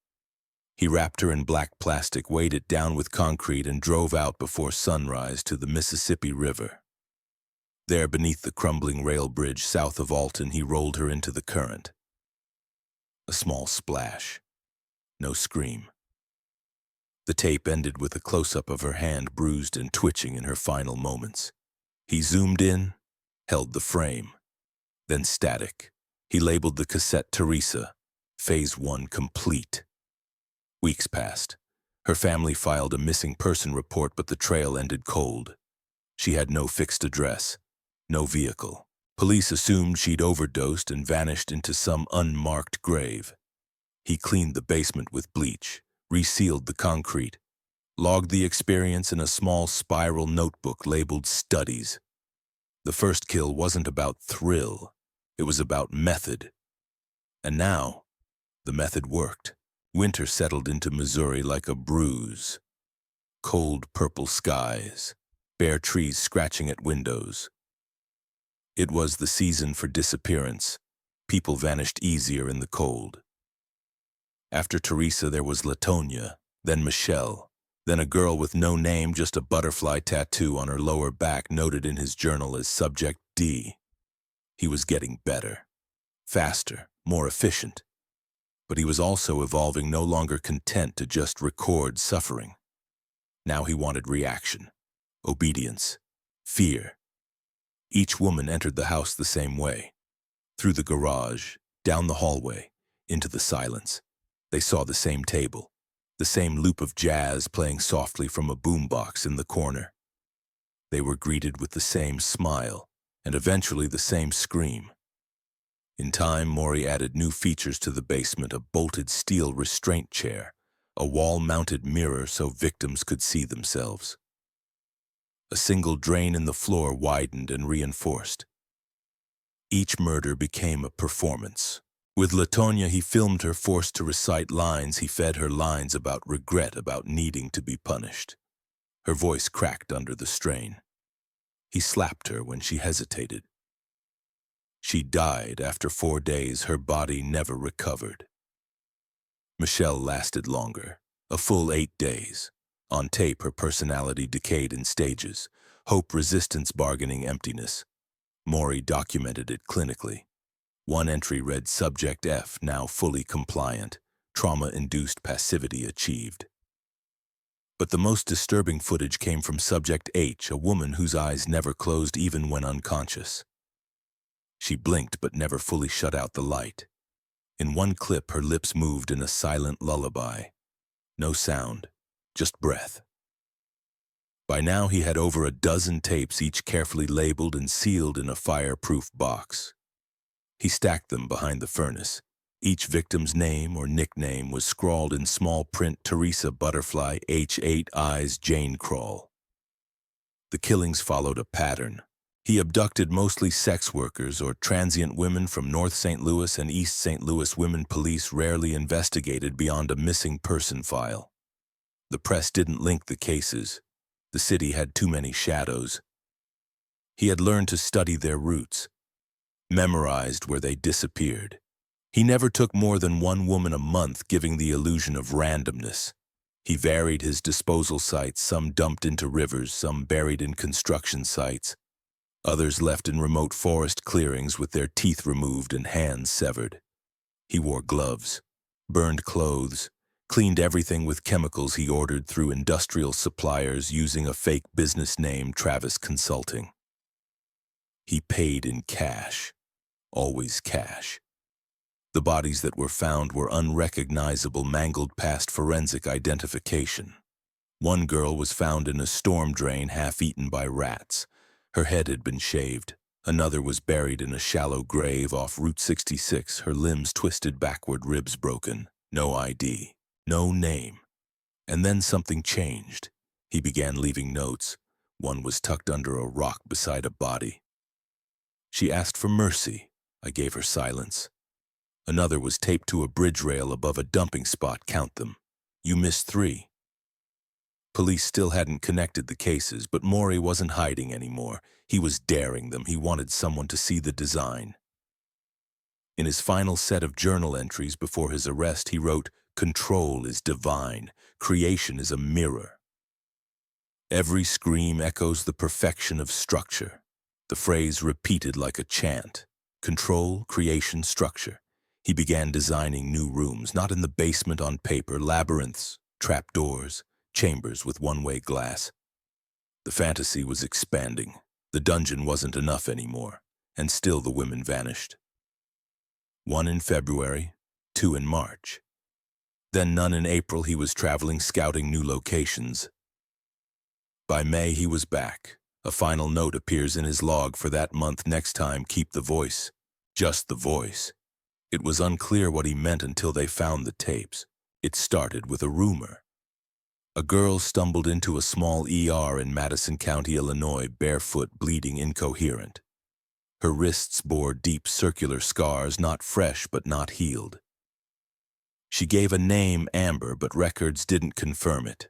He wrapped her in black plastic, weighed it down with concrete, and drove out before sunrise to the Mississippi River. There, beneath the crumbling rail bridge south of Alton, he rolled her into the current. A small splash. No scream. The tape ended with a close-up of her hand, bruised and twitching in her final moments. He zoomed in, held the frame. Then static. He labeled the cassette Teresa, Phase 1 complete. Weeks passed. Her family filed a missing person report, but the trail ended cold. She had no fixed address, no vehicle. Police assumed she'd overdosed and vanished into some unmarked grave. He cleaned the basement with bleach, resealed the concrete, logged the experience in a small spiral notebook labeled Studies. The first kill wasn't about thrill, it was about method. And now, the method worked. Winter settled into Missouri like a bruise. Cold purple skies, bare trees scratching at windows. It was the season for disappearance. People vanished easier in the cold. After Teresa, there was Latonia, then Michelle, then a girl with no name, just a butterfly tattoo on her lower back noted in his journal as Subject D. He was getting better, faster, more efficient. But he was also evolving, no longer content to just record suffering. Now he wanted reaction, obedience, fear. Each woman entered the house the same way. Through the garage, down the hallway, into the silence. They saw the same table, the same loop of jazz playing softly from a boombox in the corner. They were greeted with the same smile, and eventually the same scream. In time, Mory added new features to the basement: a bolted steel restraint chair, a wall-mounted mirror so victims could see themselves. A single drain in the floor widened and reinforced. Each murder became a performance. With Latonia, he filmed her forced to recite lines. He fed her lines about regret, about needing to be punished. Her voice cracked under the strain. He slapped her when she hesitated. She died after 4 days. Her body never recovered. Michelle lasted longer, a full 8 days. On tape, her personality decayed in stages: hope, resistance, bargaining, emptiness. Mory documented it clinically. One entry read Subject F, now fully compliant, trauma-induced passivity achieved. But the most disturbing footage came from Subject H, a woman whose eyes never closed even when unconscious. She blinked but never fully shut out the light. In one clip, her lips moved in a silent lullaby. No sound, just breath. By now, he had over a dozen tapes, each carefully labeled and sealed in a fireproof box. He stacked them behind the furnace. Each victim's name or nickname was scrawled in small print: Teresa Butterfly, H8 Eyes, Jane Crawl. The killings followed a pattern. He abducted mostly sex workers or transient women from North St. Louis and East St. Louis. Women police rarely investigated beyond a missing person file. The press didn't link the cases. The city had too many shadows. He had learned to study their roots, memorized where they disappeared. He never took more than one woman a month, giving the illusion of randomness. He varied his disposal sites, some dumped into rivers, some buried in construction sites, others left in remote forest clearings with their teeth removed and hands severed. He wore gloves, burned clothes, cleaned everything with chemicals he ordered through industrial suppliers using a fake business name, Travis Consulting. He paid in cash, always cash. The bodies that were found were unrecognizable, mangled past forensic identification. One girl was found in a storm drain, half-eaten by rats. Her head had been shaved. Another was buried in a shallow grave off Route 66, her limbs twisted backward, ribs broken. No ID, no name. And then something changed. He began leaving notes. One was tucked under a rock beside a body. She asked for mercy. I gave her silence. Another was taped to a bridge rail above a dumping spot. Count them. You missed 3. Police still hadn't connected the cases, but Mory wasn't hiding anymore. He was daring them. He wanted someone to see the design. In his final set of journal entries before his arrest, he wrote, "Control is divine. Creation is a mirror. Every scream echoes the perfection of structure." The phrase repeated like a chant. Control, creation, structure. He began designing new rooms, not in the basement on paper, labyrinths, trapdoors, chambers with one-way glass. The fantasy was expanding. The dungeon wasn't enough anymore, and still the women vanished. 1 in February, 2 in March. Then none in April. He was traveling, scouting new locations. By May, he was back. A final note appears in his log for that month. Next time, keep the voice. Just the voice. It was unclear what he meant until they found the tapes. It started with a rumor. A girl stumbled into a small ER in Madison County, Illinois, barefoot, bleeding, incoherent. Her wrists bore deep circular scars, not fresh but not healed. She gave a name, Amber, but records didn't confirm it.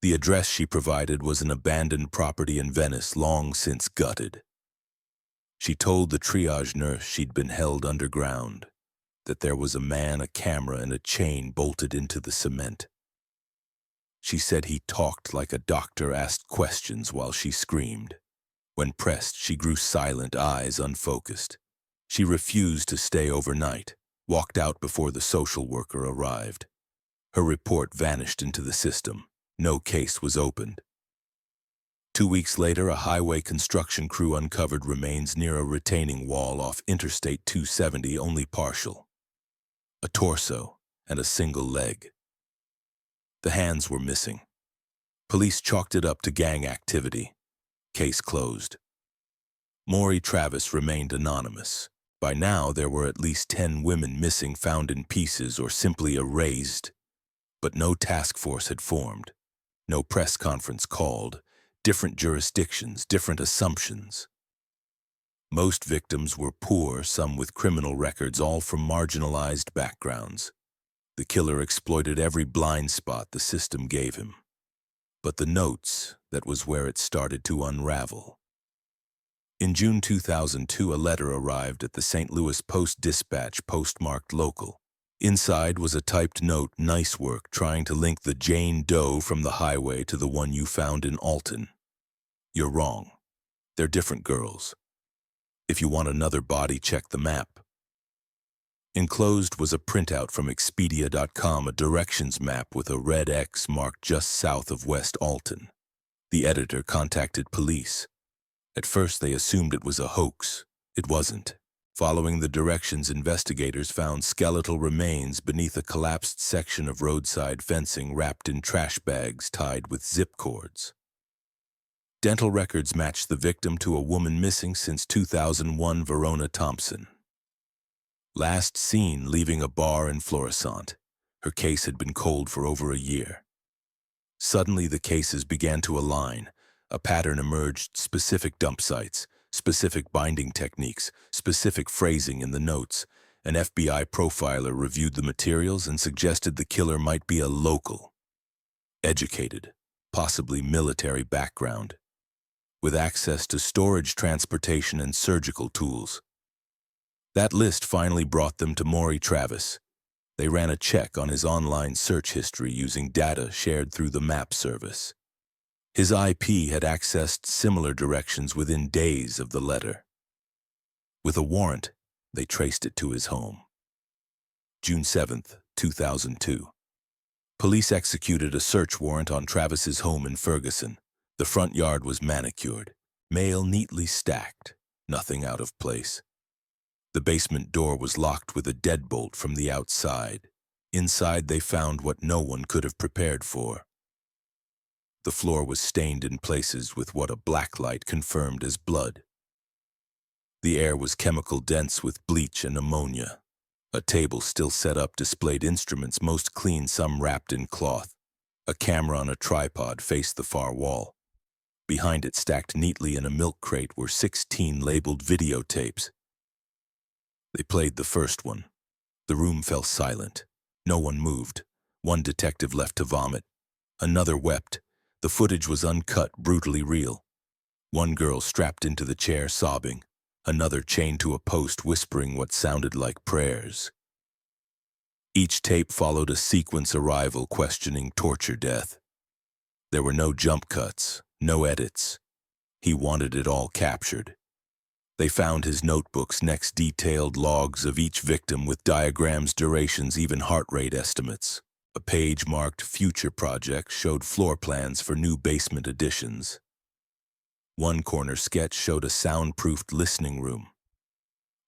The address she provided was an abandoned property in Venice, long since gutted. She told the triage nurse she'd been held underground, that there was a man, a camera, and a chain bolted into the cement. She said he talked like a doctor, asked questions while she screamed. When pressed, she grew silent, eyes unfocused. She refused to stay overnight, walked out before the social worker arrived. Her report vanished into the system. No case was opened. 2 weeks later, a highway construction crew uncovered remains near a retaining wall off Interstate 270, only partial. A torso and a single leg. The hands were missing. Police chalked it up to gang activity. Case closed. Mory Travis remained anonymous. By now, there were at least 10 women missing, found in pieces or simply erased. But no task force had formed. No press conference called. Different jurisdictions, different assumptions. Most victims were poor, some with criminal records, all from marginalized backgrounds. The killer exploited every blind spot the system gave him. But the notes, that was where it started to unravel. In June 2002, a letter arrived at the St. Louis Post-Dispatch, postmarked local. Inside was a typed note, "Nice work trying to link the Jane Doe from the highway to the one you found in Alton. You're wrong. They're different girls. If you want another body, check the map." Enclosed was a printout from Expedia.com, a directions map with a red X marked just south of West Alton. The editor contacted police. At first, they assumed it was a hoax. It wasn't. Following the directions, investigators found skeletal remains beneath a collapsed section of roadside fencing, wrapped in trash bags tied with zip cords. Dental records matched the victim to a woman missing since 2001, Verona Thompson. Last seen leaving a bar in Florissant. Her case had been cold for over a year. Suddenly, the cases began to align. A pattern emerged: specific dump sites, specific binding techniques, specific phrasing in the notes. An FBI profiler reviewed the materials and suggested the killer might be a local. Educated, possibly military background, with access to storage, transportation, and surgical tools. That list finally brought them to Mory Travis. They ran a check on his online search history using data shared through the map service. His IP had accessed similar directions within days of the letter. With a warrant, they traced it to his home. June 7th, 2002. Police executed a search warrant on Travis's home in Ferguson. The front yard was manicured, mail neatly stacked, nothing out of place. The basement door was locked with a deadbolt from the outside. Inside, they found what no one could have prepared for. The floor was stained in places with what a blacklight confirmed as blood. The air was chemical dense with bleach and ammonia. A table still set up displayed instruments, most clean, some wrapped in cloth. A camera on a tripod faced the far wall. Behind it, stacked neatly in a milk crate, were 16 labeled videotapes. They played the first one. The room fell silent. No one moved. One detective left to vomit. Another wept. The footage was uncut, brutally real. One girl strapped into the chair, sobbing. Another chained to a post, whispering what sounded like prayers. Each tape followed a sequence: arrival, questioning, torture, death. There were no jump cuts, no edits. He wanted it all captured. They found his notebooks next, detailed logs of each victim with diagrams, durations, even heart rate estimates. A page marked "Future Projects" showed floor plans for new basement additions. One corner sketch showed a soundproofed listening room.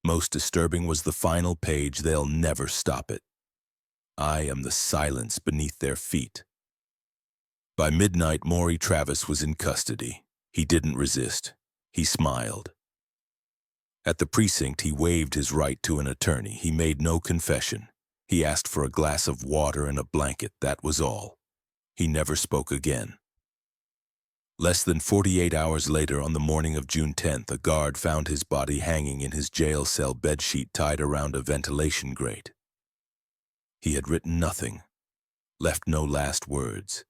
Most disturbing was the final page: "They'll never stop it." I am the silence beneath their feet. By midnight, Mory Travis was in custody. He didn't resist. He smiled. At the precinct, he waived his right to an attorney. He made no confession. He asked for a glass of water and a blanket, that was all. He never spoke again. Less than 48 hours later, on the morning of June 10th, a guard found his body hanging in his jail cell bedsheet tied around a ventilation grate. He had written nothing, left no last words,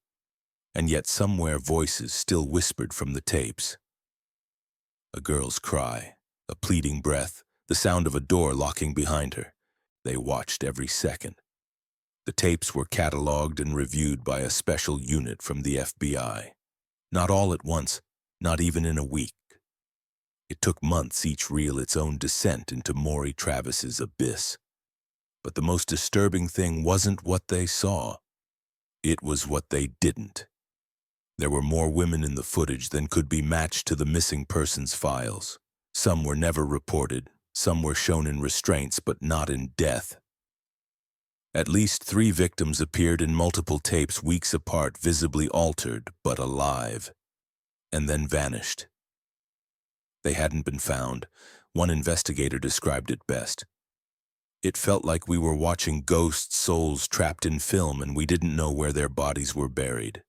and yet somewhere voices still whispered from the tapes. A girl's cry, a pleading breath, the sound of a door locking behind her. They watched every second. The tapes were cataloged and reviewed by a special unit from the FBI. Not all at once, not even in a week. It took months, each reel its own descent into Mory Travis's abyss. But the most disturbing thing wasn't what they saw. It was what they didn't. There were more women in the footage than could be matched to the missing persons files. Some were never reported, some were shown in restraints, but not in death. At least 3 victims appeared in multiple tapes weeks apart, visibly altered, but alive, and then vanished. They hadn't been found. One investigator described it best. It felt like we were watching ghost souls trapped in film and we didn't know where their bodies were buried.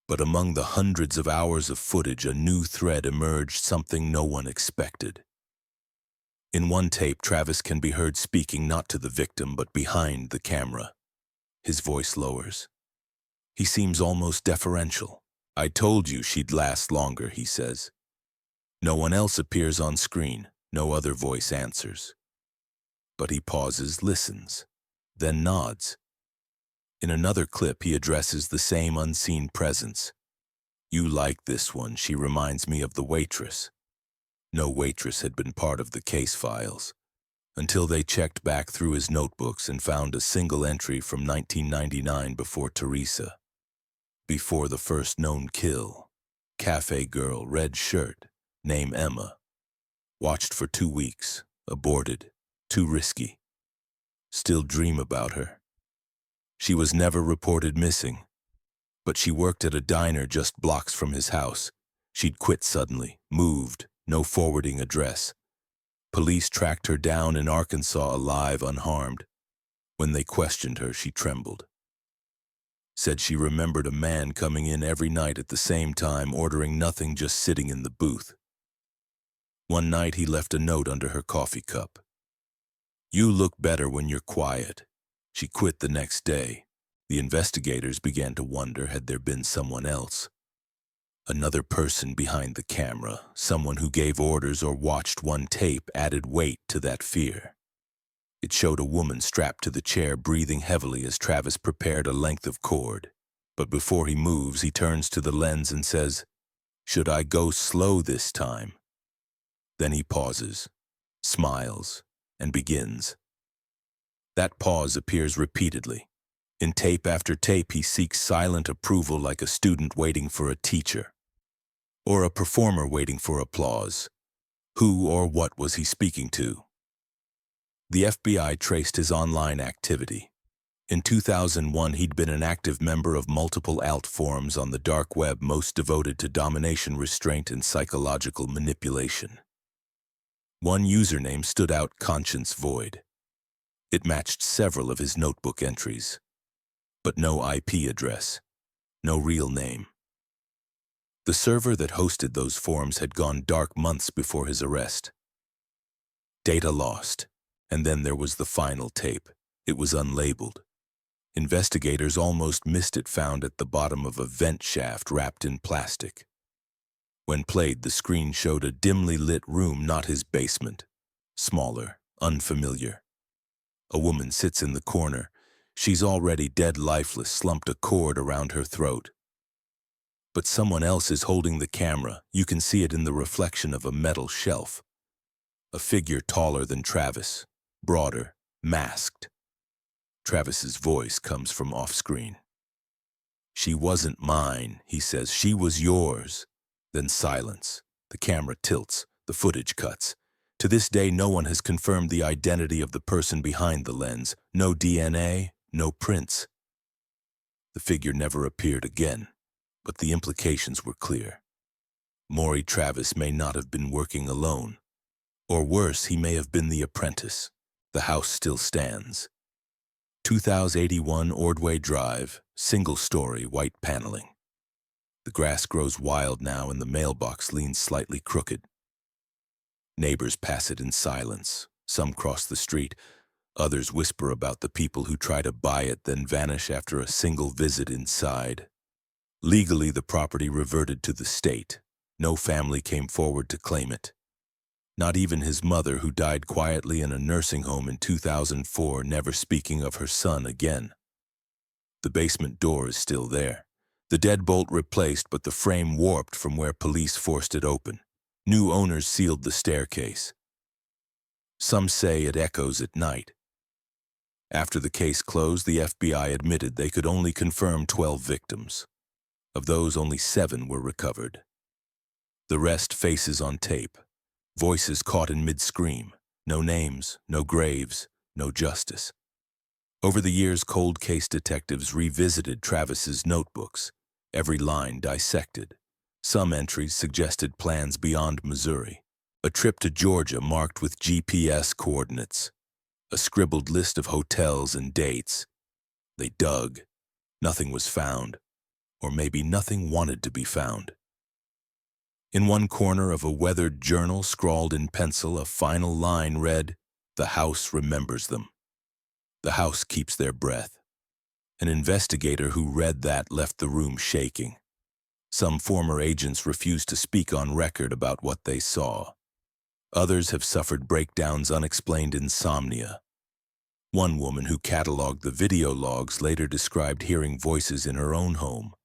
But among the hundreds of hours of footage, a new thread emerged, something no one expected. In one tape, Travis can be heard speaking not to the victim, but behind the camera. His voice lowers. He seems almost deferential. "I told you she'd last longer," he says. No one else appears on screen. No other voice answers. But he pauses, listens, then nods. In another clip, he addresses the same unseen presence. "You like this one, she reminds me of the waitress." No waitress had been part of the case files, until they checked back through his notebooks and found a single entry from 1999 before Teresa. Before the first known kill. Cafe girl, red shirt, name Emma. Watched for 2 weeks, aborted, too risky. Still dream about her. She was never reported missing, but she worked at a diner just blocks from his house. She'd quit suddenly, moved, no forwarding address. Police tracked her down in Arkansas alive, unharmed. When they questioned her, she trembled. Said she remembered a man coming in every night at the same time, ordering nothing, just sitting in the booth. One night he left a note under her coffee cup. "You look better when you're quiet." She quit the next day. The investigators began to wonder, had there been someone else? Another person behind the camera, someone who gave orders or watched one tape, added weight to that fear. It showed a woman strapped to the chair, breathing heavily as Travis prepared a length of cord. But before he moves, he turns to the lens and says, "Should I go slow this time?" Then he pauses, smiles, and begins. That pause appears repeatedly. In tape after tape, he seeks silent approval, like a student waiting for a teacher, or a performer waiting for applause. Who or what was he speaking to? The FBI traced his online activity. In 2001, he'd been an active member of multiple alt forums on the dark web, most devoted to domination, restraint, and psychological manipulation. One username stood out, Conscience Void. It matched several of his notebook entries, but no IP address, no real name. The server that hosted those forums had gone dark months before his arrest. Data lost, and then there was the final tape. It was unlabeled. Investigators almost missed it, found at the bottom of a vent shaft wrapped in plastic. When played, the screen showed a dimly lit room, not his basement. Smaller, unfamiliar. A woman sits in the corner. She's already dead, lifeless, slumped, a cord around her throat. But someone else is holding the camera. You can see it in the reflection of a metal shelf. A figure taller than Travis, broader, masked. Travis's voice comes from off-screen. "She wasn't mine," he says. "She was yours." Then silence. The camera tilts. The footage cuts. To this day, no one has confirmed the identity of the person behind the lens. No DNA, no prints. The figure never appeared again, but the implications were clear. Mory Travis may not have been working alone. Or worse, he may have been the apprentice. The house still stands. 2081 Ordway Drive, single-story, white paneling. The grass grows wild now and the mailbox leans slightly crooked. Neighbors pass it in silence. Some cross the street. Others whisper about the people who try to buy it then vanish after a single visit inside. Legally, the property reverted to the state. No family came forward to claim it. Not even his mother, who died quietly in a nursing home in 2004, never speaking of her son again. The basement door is still there. The deadbolt replaced, but the frame warped from where police forced it open. New owners sealed the staircase. Some say it echoes at night. After the case closed, the FBI admitted they could only confirm 12 victims. Of those, only 7 were recovered. The rest faces on tape. Voices caught in mid-scream. No names, no graves, no justice. Over the years, cold case detectives revisited Travis's notebooks, every line dissected. Some entries suggested plans beyond Missouri. A trip to Georgia marked with GPS coordinates. A scribbled list of hotels and dates. They dug. Nothing was found. Or maybe nothing wanted to be found. In one corner of a weathered journal, scrawled in pencil, a final line read, "The house remembers them. The house keeps their breath." An investigator who read that left the room shaking. Some former agents refused to speak on record about what they saw. Others have suffered breakdowns, unexplained insomnia. One woman who cataloged the video logs later described hearing voices in her own home,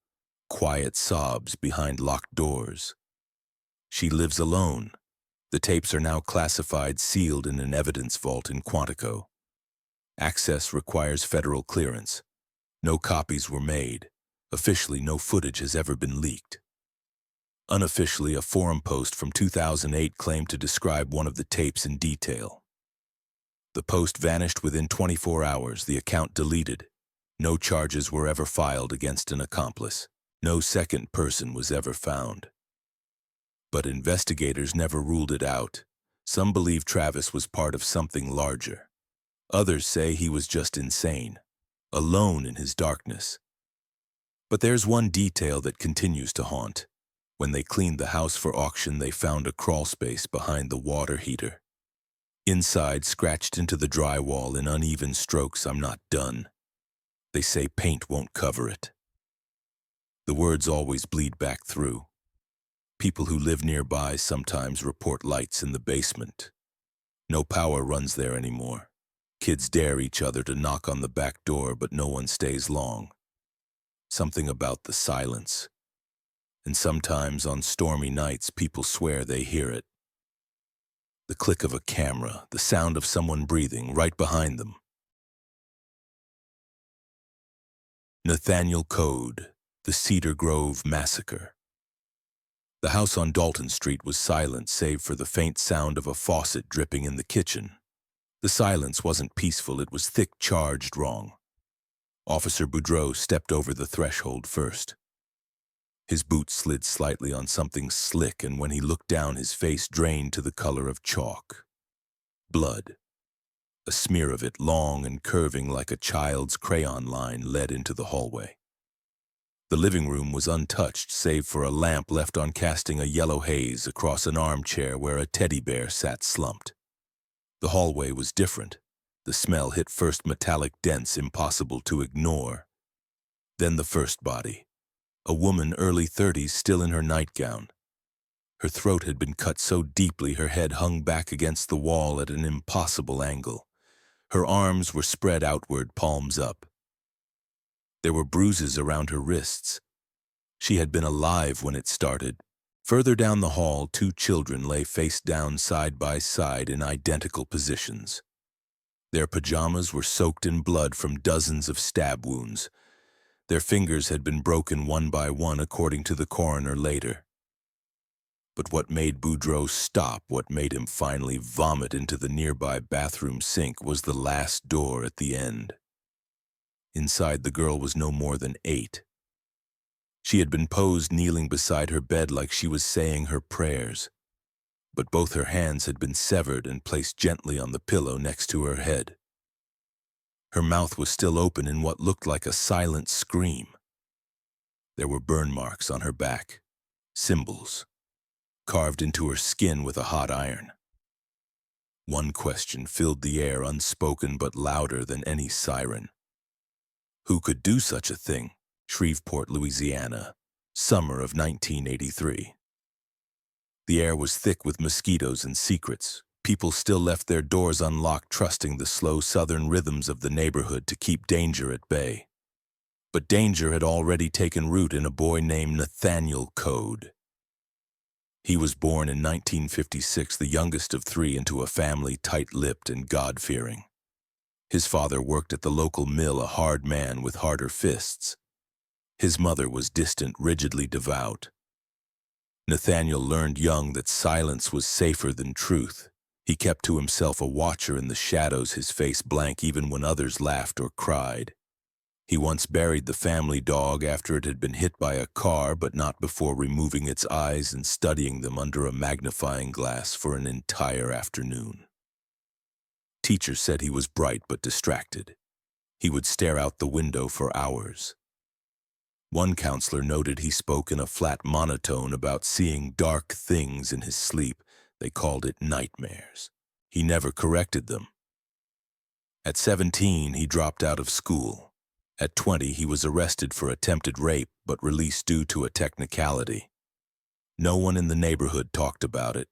quiet sobs behind locked doors. She lives alone. The tapes are now classified, sealed in an evidence vault in Quantico. Access requires federal clearance. No copies were made. Officially, no footage has ever been leaked. Unofficially, a forum post from 2008 claimed to describe one of the tapes in detail. The post vanished within 24 hours, the account deleted. No charges were ever filed against an accomplice. No second person was ever found. But investigators never ruled it out. Some believe Travis was part of something larger. Others say he was just insane, alone in his darkness. But there's one detail that continues to haunt. When they cleaned the house for auction, they found a crawlspace behind the water heater. Inside, scratched into the drywall in uneven strokes, "I'm not done." They say paint won't cover it. The words always bleed back through. People who live nearby sometimes report lights in the basement. No power runs there anymore. Kids dare each other to knock on the back door, but no one stays long. Something about the silence. And sometimes on stormy nights, people swear they hear it. The click of a camera, the sound of someone breathing right behind them. Nathaniel Code, the Cedar Grove Massacre. The house on Dalton Street was silent save for the faint sound of a faucet dripping in the kitchen. The silence wasn't peaceful, it was thick, charged wrong. Officer Boudreau stepped over the threshold first. His boots slid slightly on something slick, and when he looked down, his face drained to the color of chalk. Blood. A smear of it, long and curving like a child's crayon line, led into the hallway. The living room was untouched, save for a lamp left on casting a yellow haze across an armchair where a teddy bear sat slumped. The hallway was different. The smell hit first, metallic, dense, impossible to ignore. Then the first body. A woman, early 30s, still in her nightgown. Her throat had been cut so deeply her head hung back against the wall at an impossible angle. Her arms were spread outward, palms up. There were bruises around her wrists. She had been alive when it started. Further down the hall, 2 children lay face down side by side in identical positions. Their pajamas were soaked in blood from dozens of stab wounds. Their fingers had been broken one by one, according to the coroner later. But what made Boudreau stop, what made him finally vomit into the nearby bathroom sink, was the last door at the end. Inside, the girl was no more than 8. She had been posed kneeling beside her bed like she was saying her prayers, but both her hands had been severed and placed gently on the pillow next to her head. Her mouth was still open in what looked like a silent scream. There were burn marks on her back, symbols, carved into her skin with a hot iron. One question filled the air, unspoken but louder than any siren. Who could do such a thing? Shreveport, Louisiana, summer of 1983. The air was thick with mosquitoes and secrets. People still left their doors unlocked, trusting the slow southern rhythms of the neighborhood to keep danger at bay. But danger had already taken root in a boy named Nathaniel Code. He was born in 1956, the youngest of 3, into a family tight-lipped and God-fearing. His father worked at the local mill, a hard man with harder fists. His mother was distant, rigidly devout. Nathaniel learned young that silence was safer than truth. He kept to himself, a watcher in the shadows, his face blank even when others laughed or cried. He once buried the family dog after it had been hit by a car, but not before removing its eyes and studying them under a magnifying glass for an entire afternoon. Teachers said he was bright but distracted. He would stare out the window for hours. One counselor noted he spoke in a flat monotone about seeing dark things in his sleep. They called it nightmares. He never corrected them. At 17, he dropped out of school. At 20, he was arrested for attempted rape, but released due to a technicality. No one in the neighborhood talked about it.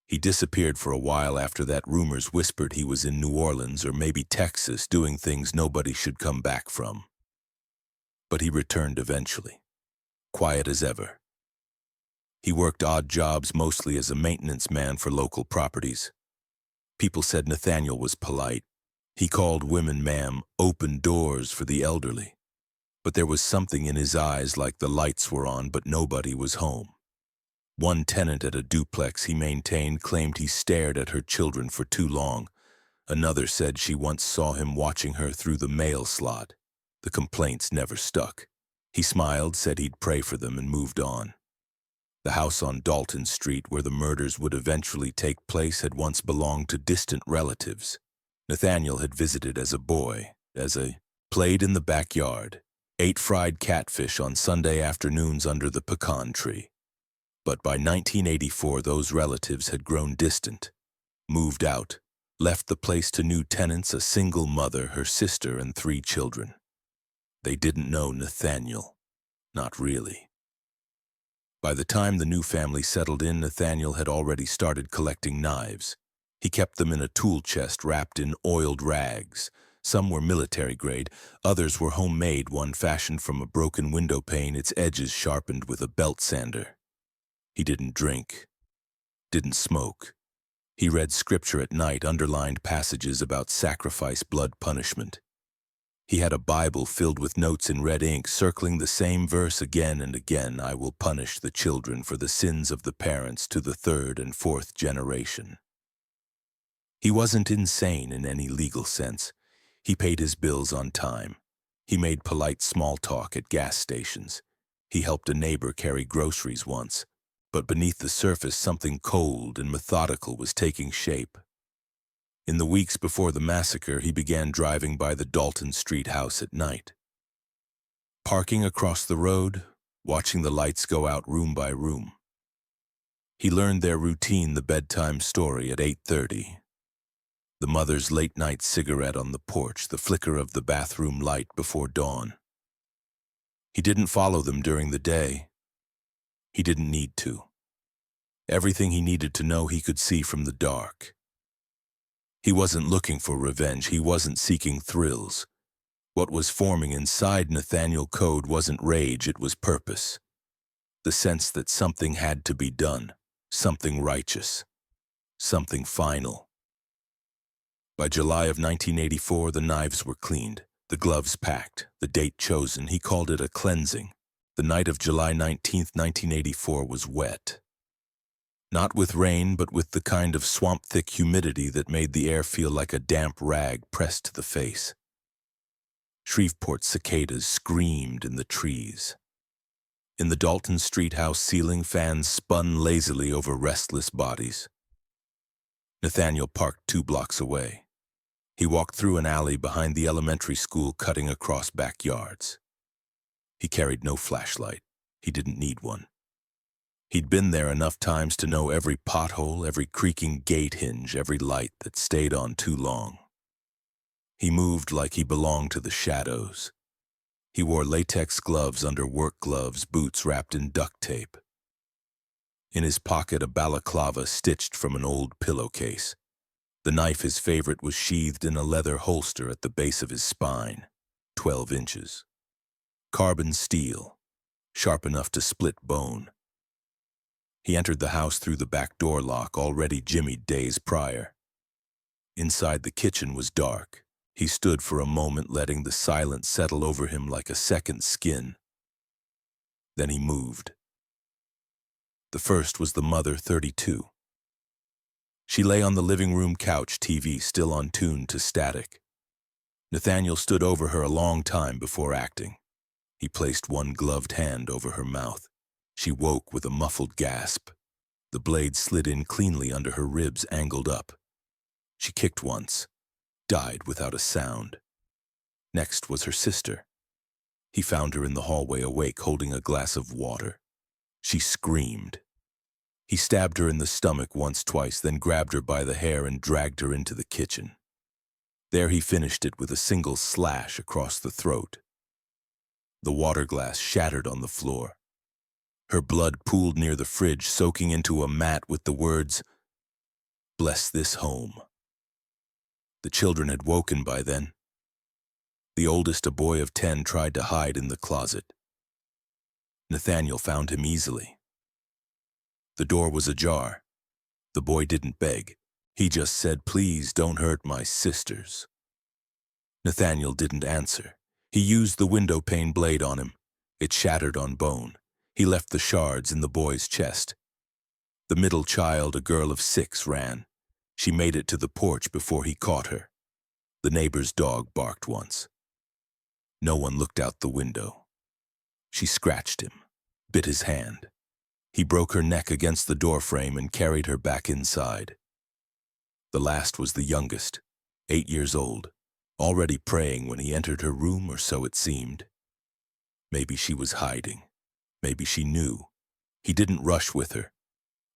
He disappeared for a while after that. Rumors whispered he was in New Orleans or maybe Texas doing things nobody should come back from. But he returned eventually, quiet as ever. He worked odd jobs, mostly as a maintenance man for local properties. People said Nathaniel was polite. He called women ma'am, open doors for the elderly. But there was something in his eyes, like the lights were on but nobody was home. One tenant at a duplex he maintained claimed he stared at her children for too long. Another said she once saw him watching her through the mail slot. The complaints never stuck. He smiled, said he'd pray for them, and moved on. The house on Dalton Street where the murders would eventually take place had once belonged to distant relatives. Nathaniel had visited as a boy, played in the backyard, ate fried catfish on Sunday afternoons under the pecan tree. But by 1984, those relatives had grown distant, moved out, left the place to new tenants, a single mother, her sister, and 3 children. They didn't know Nathaniel. Not really. By the time the new family settled in, Nathaniel had already started collecting knives. He kept them in a tool chest wrapped in oiled rags. Some were military grade, others were homemade, one fashioned from a broken window pane, its edges sharpened with a belt sander. He didn't drink, didn't smoke. He read scripture at night, underlined passages about sacrifice, blood punishment. He had a Bible filled with notes in red ink, circling the same verse again and again: I will punish the children for the sins of the parents to the 3rd and 4th generation. He wasn't insane in any legal sense. He paid his bills on time. He made polite small talk at gas stations. He helped a neighbor carry groceries once. But beneath the surface, something cold and methodical was taking shape. In the weeks before the massacre, he began driving by the Dalton Street house at night. Parking across the road, watching the lights go out room by room. He learned their routine, the bedtime story at 8:30. The mother's late-night cigarette on the porch, the flicker of the bathroom light before dawn. He didn't follow them during the day. He didn't need to. Everything he needed to know he could see from the dark. He wasn't looking for revenge. He wasn't seeking thrills. What was forming inside Nathaniel Code wasn't rage, it was purpose. The sense that something had to be done, something righteous, something final. By July of 1984, the knives were cleaned, the gloves packed, the date chosen. He called it a cleansing. The night of July 19, 1984 was wet. Not with rain, but with the kind of swamp-thick humidity that made the air feel like a damp rag pressed to the face. Shreveport cicadas screamed in the trees. In the Dalton Street house ceiling, fans spun lazily over restless bodies. Nathaniel parked 2 blocks away. He walked through an alley behind the elementary school, cutting across backyards. He carried no flashlight. He didn't need one. He'd been there enough times to know every pothole, every creaking gate hinge, every light that stayed on too long. He moved like he belonged to the shadows. He wore latex gloves under work gloves, boots wrapped in duct tape. In his pocket, a balaclava stitched from an old pillowcase. The knife, his favorite, was sheathed in a leather holster at the base of his spine, 12 inches. Carbon steel, sharp enough to split bone. He entered the house through the back door lock, already jimmied days prior. Inside, the kitchen was dark. He stood for a moment, letting the silence settle over him like a second skin. Then he moved. The first was the mother, 32. She lay on the living room couch, TV still on tune to static. Nathaniel stood over her a long time before acting. He placed one gloved hand over her mouth. She woke with a muffled gasp. The blade slid in cleanly under her ribs, angled up. She kicked once, died without a sound. Next was her sister. He found her in the hallway, awake, holding a glass of water. She screamed. He stabbed her in the stomach once, twice, then grabbed her by the hair and dragged her into the kitchen. There he finished it with a single slash across the throat. The water glass shattered on the floor. Her blood pooled near the fridge, soaking into a mat with the words, "Bless this home." The children had woken by then. The oldest, a boy of 10, tried to hide in the closet. Nathaniel found him easily. The door was ajar. The boy didn't beg. He just said, "Please don't hurt my sisters." Nathaniel didn't answer. He used the window pane blade on him. It shattered on bone. He left the shards in the boy's chest. The middle child, a girl of 6, ran. She made it to the porch before he caught her. The neighbor's dog barked once. No one looked out the window. She scratched him, bit his hand. He broke her neck against the doorframe and carried her back inside. The last was the youngest, 8 years old, already praying when he entered her room, or so it seemed. Maybe she was hiding. Maybe she knew. He didn't rush with her.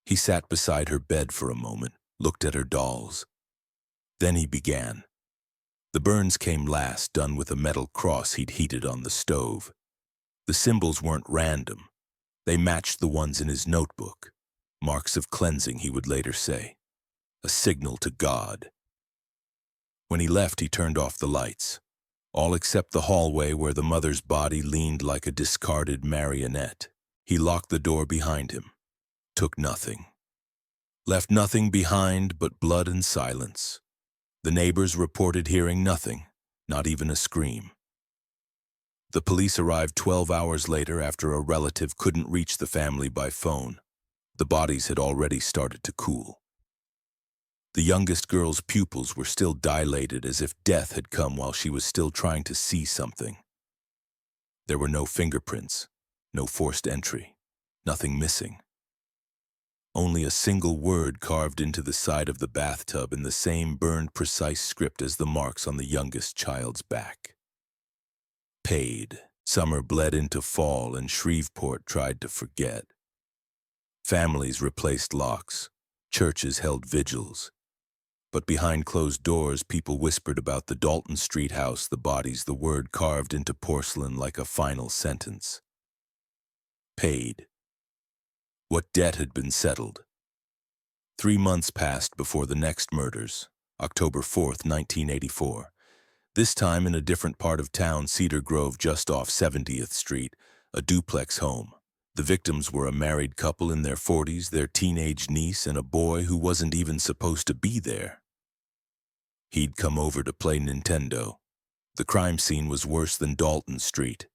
He sat beside her bed for a moment, looked at her dolls. Then he began. The burns came last, done with a metal cross he'd heated on the stove. The symbols weren't random. They matched the ones in his notebook. Marks of cleansing, he would later say. A signal to God. When he left, he turned off the lights, all except the hallway where the mother's body leaned like a discarded marionette. He locked the door behind him, took nothing. Left nothing behind but blood and silence. The neighbors reported hearing nothing, not even a scream. The police arrived 12 hours later after a relative couldn't reach the family by phone. The bodies had already started to cool. The youngest girl's pupils were still dilated, as if death had come while she was still trying to see something. There were no fingerprints, no forced entry, nothing missing. Only a single word carved into the side of the bathtub in the same burned precise script as the marks on the youngest child's back. Paid. Summer bled into fall and Shreveport tried to forget. Families replaced locks. Churches held vigils. But behind closed doors, people whispered about the Dalton Street house, the bodies, the word carved into porcelain like a final sentence. Paid. What debt had been settled? 3 months passed before the next murders, October 4th, 1984. This time in a different part of town, Cedar Grove, just off 70th Street, a duplex home. The victims were a married couple in their 40s, their teenage niece, and a boy who wasn't even supposed to be there. He'd come over to play Nintendo. The crime scene was worse than Dalton Street.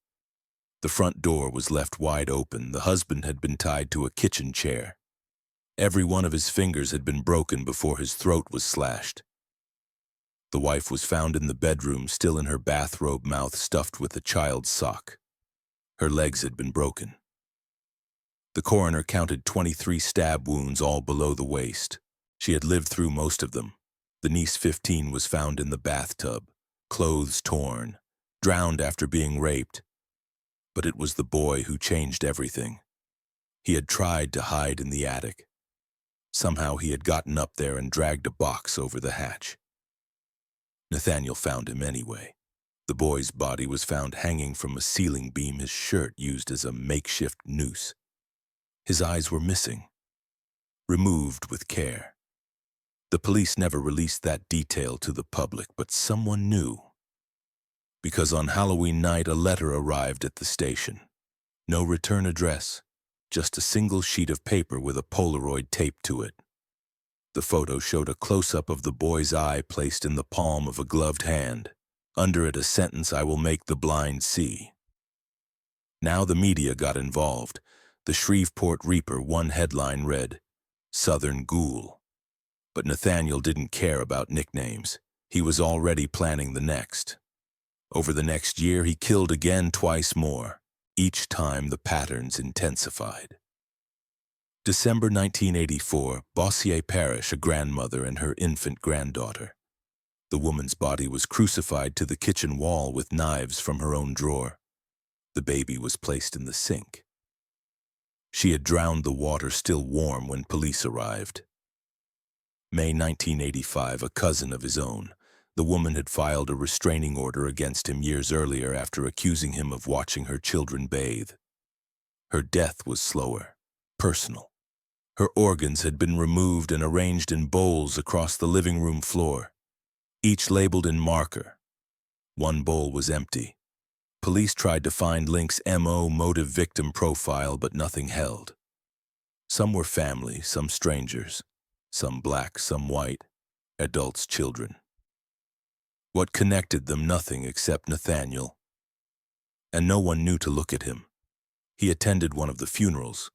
The front door was left wide open. The husband had been tied to a kitchen chair. Every one of his fingers had been broken before his throat was slashed. The wife was found in the bedroom, still in her bathrobe, mouth stuffed with a child's sock. Her legs had been broken. The coroner counted 23 stab wounds, all below the waist. She had lived through most of them. The niece, 15, was found in the bathtub, clothes torn, drowned after being raped. But it was the boy who changed everything. He had tried to hide in the attic. Somehow he had gotten up there and dragged a box over the hatch. Nathaniel found him anyway. The boy's body was found hanging from a ceiling beam, his shirt used as a makeshift noose. His eyes were missing, removed with care. The police never released that detail to the public, but someone knew. Because on Halloween night, a letter arrived at the station. No return address, just a single sheet of paper with a Polaroid taped to it. The photo showed a close-up of the boy's eye placed in the palm of a gloved hand. Under it, a sentence, "I will make the blind see." Now the media got involved. The Shreveport Reaper, one headline read, "Southern Ghoul." But Nathaniel didn't care about nicknames. He was already planning the next. Over the next year, he killed again, twice more. Each time, the patterns intensified. December 1984, Bossier Parish, a grandmother and her infant granddaughter. The woman's body was crucified to the kitchen wall with knives from her own drawer. The baby was placed in the sink. She had drowned, the water still warm when police arrived. May 1985, a cousin of his own. The woman had filed a restraining order against him years earlier after accusing him of watching her children bathe. Her death was slower, personal. Her organs had been removed and arranged in bowls across the living room floor, each labeled in marker. One bowl was empty. Police tried to find links, MO, motive, victim profile, but nothing held. Some were family, some strangers, some black, some white, adults, children. What connected them? Nothing except Nathaniel. And no one knew to look at him. He attended one of the funerals,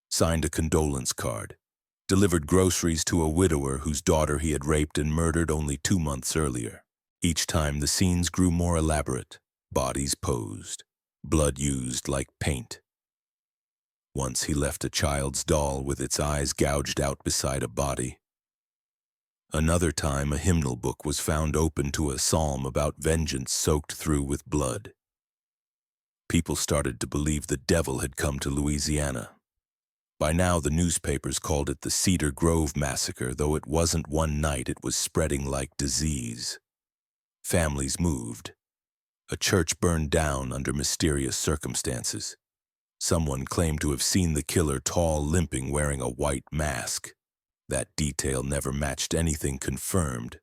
signed a condolence card, delivered groceries to a widower whose daughter he had raped and murdered only 2 months earlier. Each time the scenes grew more elaborate, bodies posed, blood used like paint. Once he left a child's doll with its eyes gouged out beside a body. Another time, a hymnal book was found open to a psalm about vengeance soaked through with blood. People started to believe the devil had come to Louisiana. By now, the newspapers called it the Cedar Grove Massacre, though it wasn't one night, it was spreading like disease. Families moved. A church burned down under mysterious circumstances. Someone claimed to have seen the killer, tall, limping, wearing a white mask. That detail never matched anything confirmed.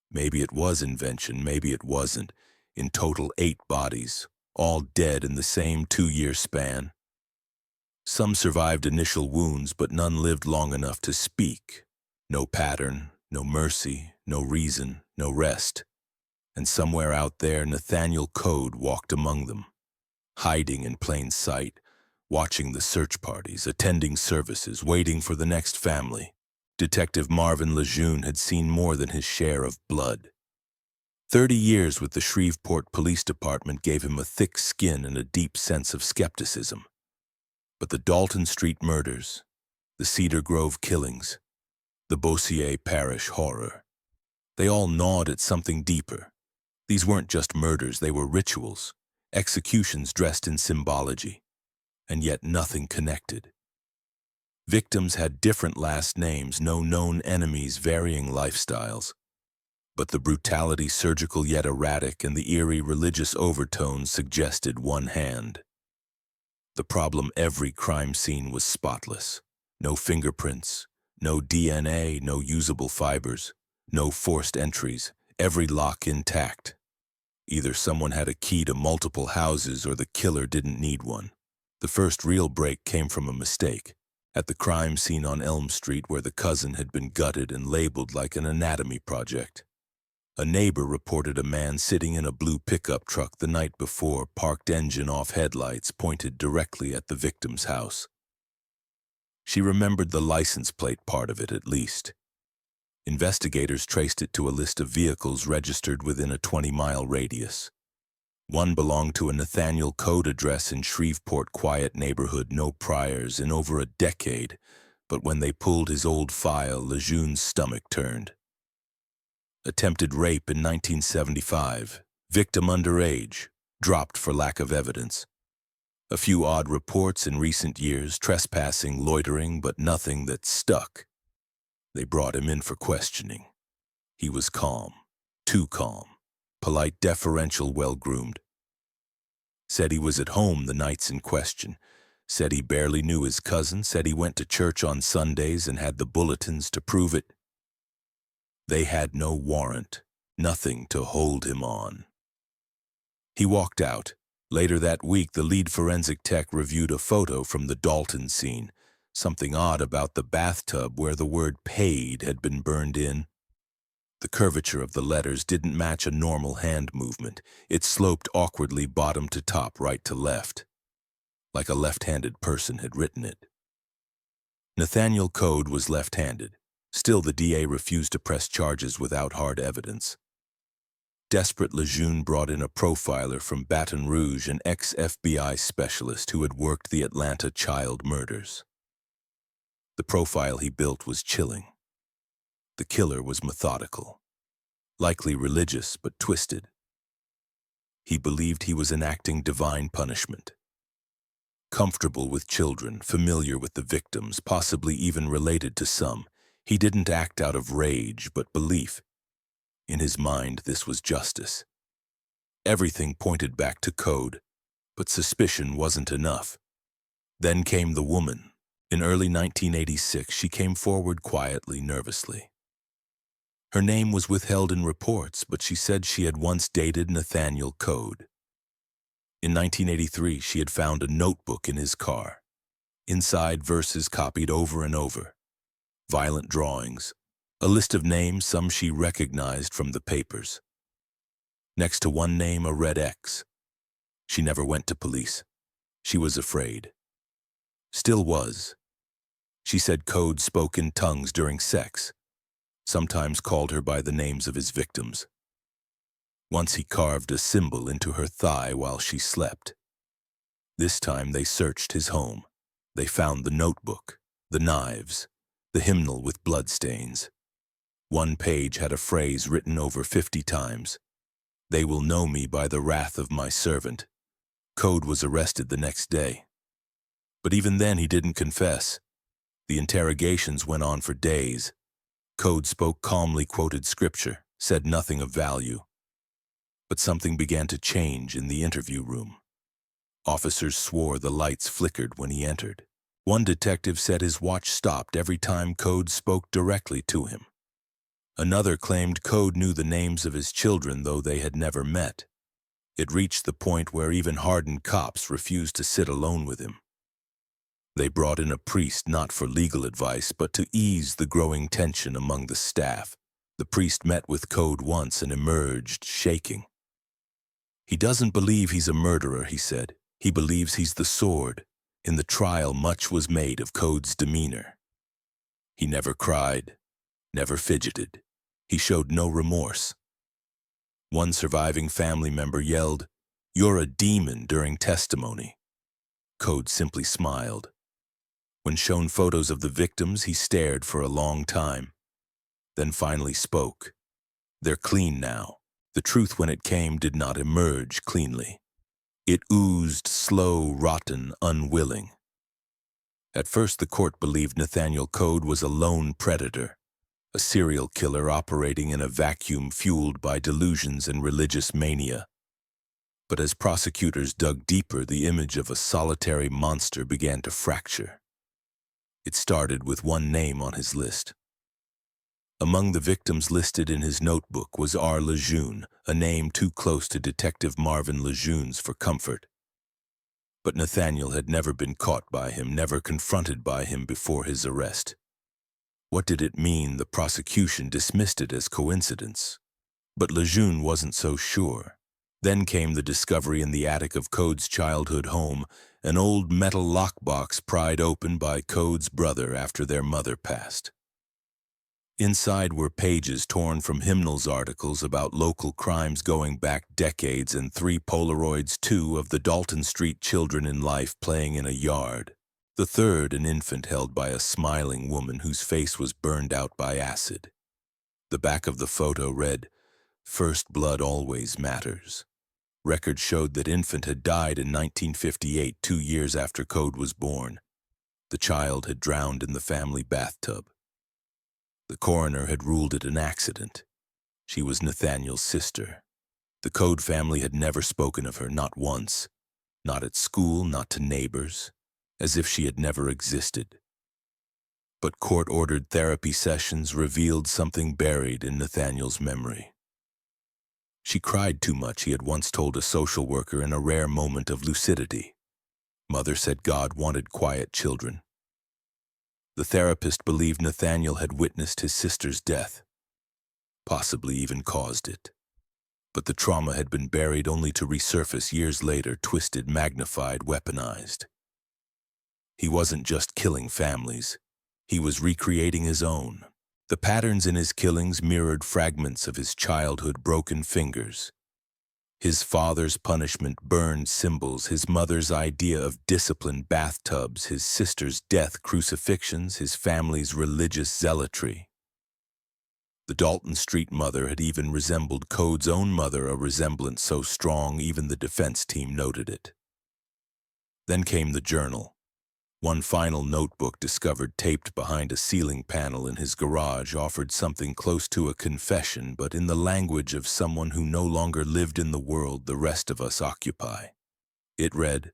Maybe it was invention, maybe it wasn't. In total, 8 bodies, all dead in the same 2-year span. Some survived initial wounds, but none lived long enough to speak. No pattern, no mercy, no reason, no rest. And somewhere out there, Nathaniel Code walked among them, hiding in plain sight, watching the search parties, attending services, waiting for the next family. Detective Marvin Lejeune had seen more than his share of blood. 30 years with the Shreveport Police Department gave him a thick skin and a deep sense of skepticism. But the Dalton Street murders, the Cedar Grove killings, the Bossier Parish horror, they all gnawed at something deeper. These weren't just murders, they were rituals, executions dressed in symbology. And yet nothing connected. Victims had different last names, no known enemies, varying lifestyles. But the brutality, surgical yet erratic, and the eerie religious overtones suggested one hand. The problem: every crime scene was spotless. No fingerprints, no DNA, no usable fibers, no forced entries, every lock intact. Either someone had a key to multiple houses or the killer didn't need one. The first real break came from a mistake. At the crime scene on Elm Street, where the cousin had been gutted and labeled like an anatomy project. A neighbor reported a man sitting in a blue pickup truck the night before, parked, engine off, headlights pointed directly at the victim's house. She remembered the license plate part of it, at least. Investigators traced it to a list of vehicles registered within a 20-mile radius. One belonged to a Nathaniel code address in Shreveport quiet neighborhood, no priors in over a decade, but when they pulled his old file, Lejeune's stomach turned. Attempted rape in 1975, victim underage, dropped for lack of evidence. A few odd reports in recent years, trespassing, loitering, but nothing that stuck. They brought him in for questioning. He was calm, too calm, polite, deferential, well-groomed. Said he was at home the nights in question. Said he barely knew his cousin. Said he went to church on Sundays and had the bulletins to prove it. They had no warrant, nothing to hold him on. He walked out. Later that week, the lead forensic tech reviewed a photo from the Dalton scene. Something odd about the bathtub where the word paid had been burned in. The curvature of the letters didn't match a normal hand movement. It sloped awkwardly bottom to top, right to left, like a left-handed person had written it. Nathaniel Code was left-handed. Still, the DA refused to press charges without hard evidence. Desperate, Lejeune brought in a profiler from Baton Rouge, an ex-FBI specialist who had worked the Atlanta child murders. The profile he built was chilling. The killer was methodical, likely religious but twisted. He believed he was enacting divine punishment. Comfortable with children, familiar with the victims, possibly even related to some, he didn't act out of rage but belief. In his mind, this was justice. Everything pointed back to Code, but suspicion wasn't enough. Then came the woman. In early 1986, she came forward quietly, nervously. Her name was withheld in reports, but she said she had once dated Nathaniel Code. In 1983, she had found a notebook in his car. Inside, verses copied over and over. Violent drawings. A list of names, some she recognized from the papers. Next to one name, a red X. She never went to police. She was afraid. Still was. She said Code spoke in tongues during sex, sometimes called her by the names of his victims. Once he carved a symbol into her thigh while she slept. This time they searched his home. They found the notebook, the knives, the hymnal with bloodstains. One page had a phrase written over 50 times. "They will know me by the wrath of my servant." Code was arrested the next day. But even then he didn't confess. The interrogations went on for days. Code spoke calmly, quoted scripture, said nothing of value. But something began to change in the interview room. Officers swore the lights flickered when he entered. One detective said his watch stopped every time Code spoke directly to him. Another claimed Code knew the names of his children, though they had never met. It reached the point where even hardened cops refused to sit alone with him. They brought in a priest not for legal advice, but to ease the growing tension among the staff. The priest met with Code once and emerged shaking. "He doesn't believe he's a murderer," he said. "He believes he's the sword." In the trial, much was made of Code's demeanor. He never cried, never fidgeted. He showed no remorse. One surviving family member yelled, "You're a demon," during testimony. Code simply smiled. When shown photos of the victims, he stared for a long time, then finally spoke. "They're clean now." The truth, when it came, did not emerge cleanly. It oozed slow, rotten, unwilling. At first, the court believed Nathaniel Code was a lone predator, a serial killer operating in a vacuum fueled by delusions and religious mania. But as prosecutors dug deeper, the image of a solitary monster began to fracture. It started with one name on his list. Among the victims listed in his notebook was R. Lejeune, a name too close to Detective Marvin Lejeune's for comfort. But Nathaniel had never been caught by him, never confronted by him before his arrest. What did it mean? The prosecution dismissed it as coincidence. But Lejeune wasn't so sure. Then came the discovery in the attic of Code's childhood home, an old metal lockbox pried open by Code's brother after their mother passed. Inside were pages torn from hymnals articles about local crimes going back decades and 3 Polaroids, 2 of the Dalton Street children in life playing in a yard. The third, an infant held by a smiling woman whose face was burned out by acid. The back of the photo read, "First blood always matters." Records showed that infant had died in 1958, 2 years after Code was born. The child had drowned in the family bathtub. The coroner had ruled it an accident. She was Nathaniel's sister. The Code family had never spoken of her, not once. Not at school, not to neighbors, as if she had never existed. But court-ordered therapy sessions revealed something buried in Nathaniel's memory. She cried too much, he had once told a social worker in a rare moment of lucidity. Mother said God wanted quiet children. The therapist believed Nathaniel had witnessed his sister's death, possibly even caused it. But the trauma had been buried only to resurface years later, twisted, magnified, weaponized. He wasn't just killing families. He was recreating his own. The patterns in his killings mirrored fragments of his childhood, broken fingers. His father's punishment, burned symbols, his mother's idea of discipline, bathtubs, his sister's death, crucifixions, his family's religious zealotry. The Dalton Street mother had even resembled Code's own mother, a resemblance so strong even the defense team noted it. Then came the journal. One final notebook discovered taped behind a ceiling panel in his garage offered something close to a confession, but in the language of someone who no longer lived in the world the rest of us occupy. It read,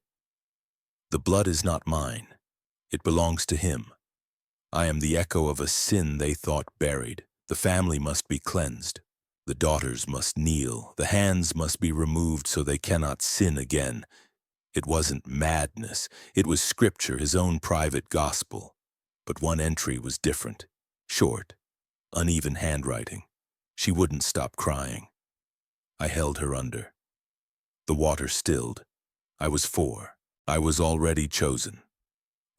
"The blood is not mine. It belongs to him. I am the echo of a sin they thought buried. The family must be cleansed. The daughters must kneel. The hands must be removed so they cannot sin again." It wasn't madness. It was scripture, his own private gospel. But one entry was different. Short, uneven handwriting. She wouldn't stop crying. I held her under. The water stilled. I was 4. I was already chosen.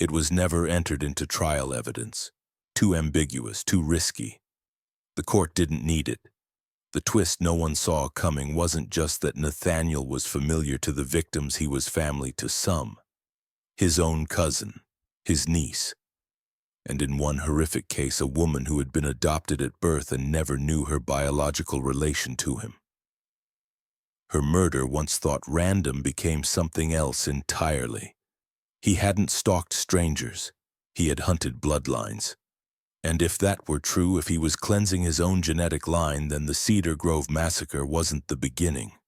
It was never entered into trial evidence. Too ambiguous, too risky. The court didn't need it. The twist no one saw coming wasn't just that Nathaniel was familiar to the victims, he was family to some. His own cousin, his niece, and in one horrific case, a woman who had been adopted at birth and never knew her biological relation to him. Her murder, once thought random, became something else entirely. He hadn't stalked strangers. He had hunted bloodlines. And if that were true, if he was cleansing his own genetic line, then the Cedar Grove massacre wasn't the beginning.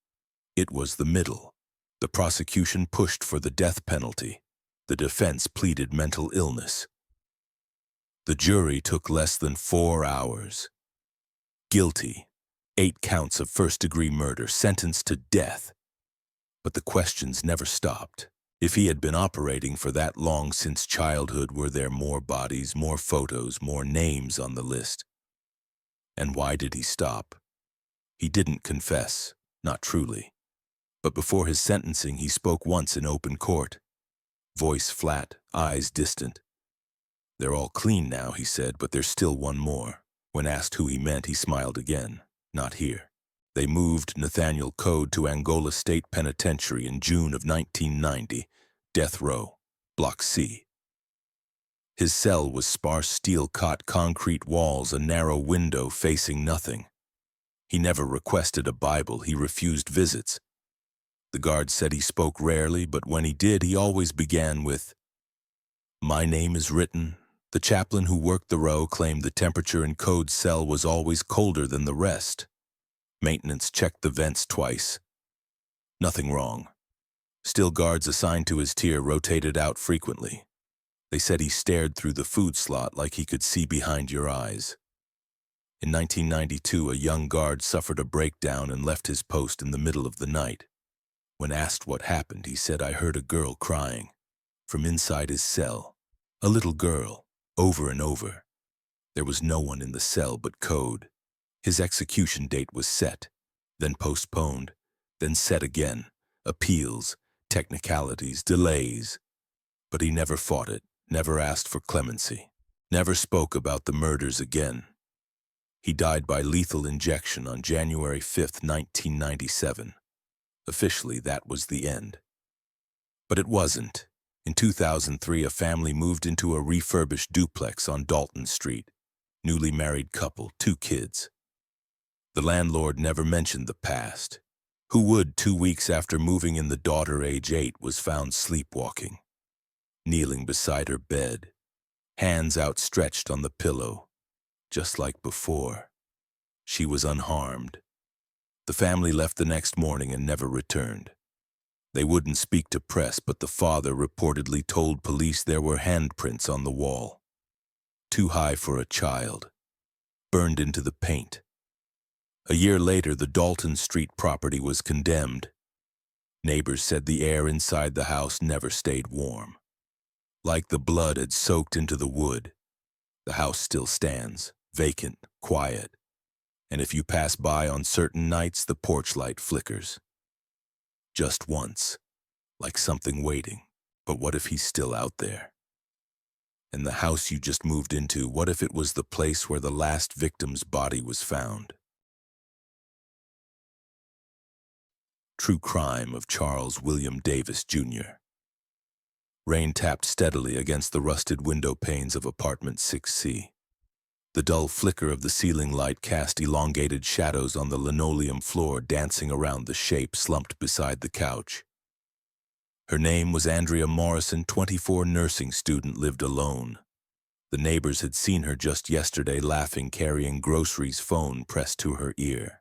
It was the middle. The prosecution pushed for the death penalty. The defense pleaded mental illness. The jury took less than 4 hours. Guilty. 8 counts of first-degree murder, sentenced to death. But the questions never stopped. If he had been operating for that long since childhood, were there more bodies, more photos, more names on the list? And why did he stop? He didn't confess, not truly. But before his sentencing, he spoke once in open court. Voice flat, eyes distant. "They're all clean now," he said, "but there's still one more." When asked who he meant, he smiled again. "Not here." They moved Nathaniel Code to Angola State Penitentiary in June of 1990, Death Row, Block C. His cell was sparse steel-cot concrete walls, a narrow window facing nothing. He never requested a Bible, he refused visits. The guard said he spoke rarely, but when he did, he always began with, "My name is written." The chaplain who worked the row claimed the temperature in Code's cell was always colder than the rest. Maintenance checked the vents twice. Nothing wrong. Still, guards assigned to his tier rotated out frequently. They said he stared through the food slot like he could see behind your eyes. In 1992, a young guard suffered a breakdown and left his post in the middle of the night. When asked what happened, he said, "I heard a girl crying from inside his cell. A little girl, over and over. There was no one in the cell but Code. His execution date was set, then postponed, then set again. Appeals, technicalities, delays. But he never fought it, never asked for clemency, never spoke about the murders again. He died by lethal injection on January 5, 1997. Officially, that was the end. But it wasn't. In 2003, a family moved into a refurbished duplex on Dalton Street. Newly married couple, 2 kids. The landlord never mentioned the past. Who would, 2 weeks after moving in, the daughter, age 8, was found sleepwalking, kneeling beside her bed, hands outstretched on the pillow, just like before. She was unharmed. The family left the next morning and never returned. They wouldn't speak to press, but the father reportedly told police there were handprints on the wall. Too high for a child. Burned into the paint. A year later, the Dalton Street property was condemned. Neighbors said the air inside the house never stayed warm. Like the blood had soaked into the wood. The house still stands, vacant, quiet. And if you pass by on certain nights, the porch light flickers. Just once, like something waiting. But what if he's still out there? And the house you just moved into, what if it was the place where the last victim's body was found? True Crime of Charles William Davis, Jr. Rain tapped steadily against the rusted window panes of apartment 6C. The dull flicker of the ceiling light cast elongated shadows on the linoleum floor, dancing around the shape slumped beside the couch. Her name was Andrea Morrison, 24, nursing student, lived alone. The neighbors had seen her just yesterday laughing, carrying groceries, phone pressed to her ear.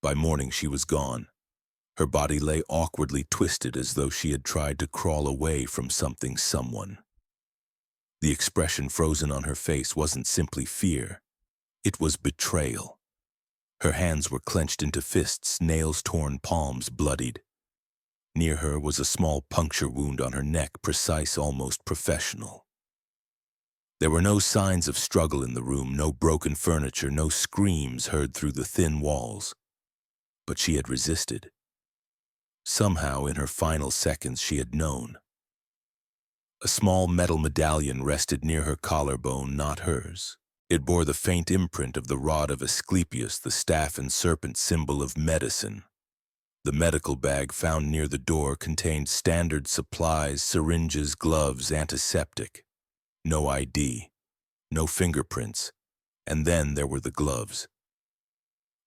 By morning she was gone. Her body lay awkwardly twisted as though she had tried to crawl away from something, someone. The expression frozen on her face wasn't simply fear. It was betrayal. Her hands were clenched into fists, nails torn, palms bloodied. Near her was a small puncture wound on her neck, precise, almost professional. There were no signs of struggle in the room, no broken furniture, no screams heard through the thin walls. But she had resisted. Somehow, in her final seconds, she had known. A small metal medallion rested near her collarbone, not hers. It bore the faint imprint of the rod of Asclepius, the staff and serpent symbol of medicine. The medical bag found near the door contained standard supplies, syringes, gloves, antiseptic. No ID, no fingerprints, and then there were the gloves.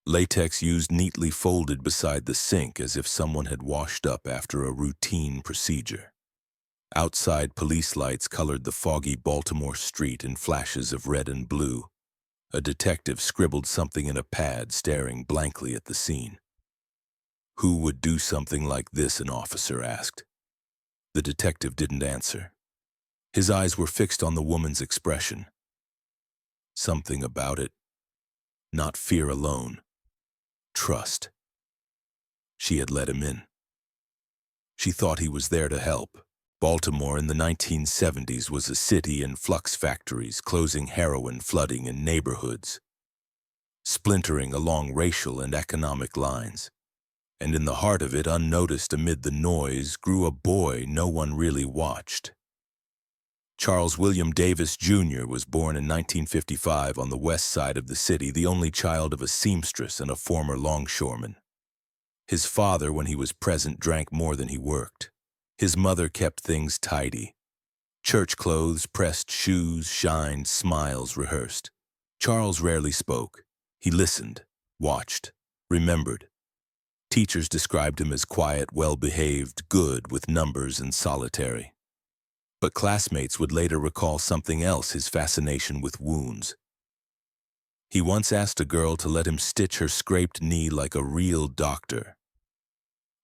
Latex used neatly folded beside the sink as if someone had washed up after a routine procedure. Outside, police lights colored the foggy Baltimore street in flashes of red and blue. A detective scribbled something in a pad, staring blankly at the scene. Who would do something like this, an officer asked. The detective didn't answer. His eyes were fixed on the woman's expression. Something about it. Not fear alone. Trust. She had let him in. She thought he was there to help. Baltimore in the 1970s was a city in flux, factories closing, heroin flooding in neighborhoods, splintering along racial and economic lines. And in the heart of it, unnoticed amid the noise, grew a boy no one really watched. Charles William Davis, Jr. was born in 1955 on the west side of the city, the only child of a seamstress and a former longshoreman. His father, when he was present, drank more than he worked. His mother kept things tidy. Church clothes, pressed shoes, shined, smiles rehearsed. Charles rarely spoke. He listened, watched, remembered. Teachers described him as quiet, well-behaved, good with numbers, and solitary. But classmates would later recall something else, his fascination with wounds. He once asked a girl to let him stitch her scraped knee like a real doctor.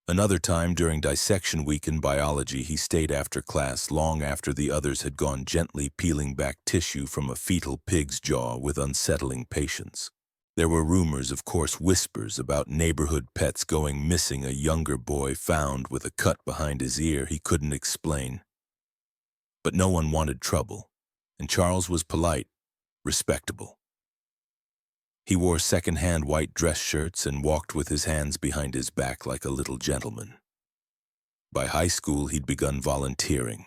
Another time, during dissection week in biology, he stayed after class long after the others had gone, gently peeling back tissue from a fetal pig's jaw with unsettling patience. There were rumors, of course, whispers about neighborhood pets going missing, a younger boy found with a cut behind his ear he couldn't explain. But no one wanted trouble, and Charles was polite, respectable. He wore second-hand white dress shirts and walked with his hands behind his back like a little gentleman. By high school, he'd begun volunteering,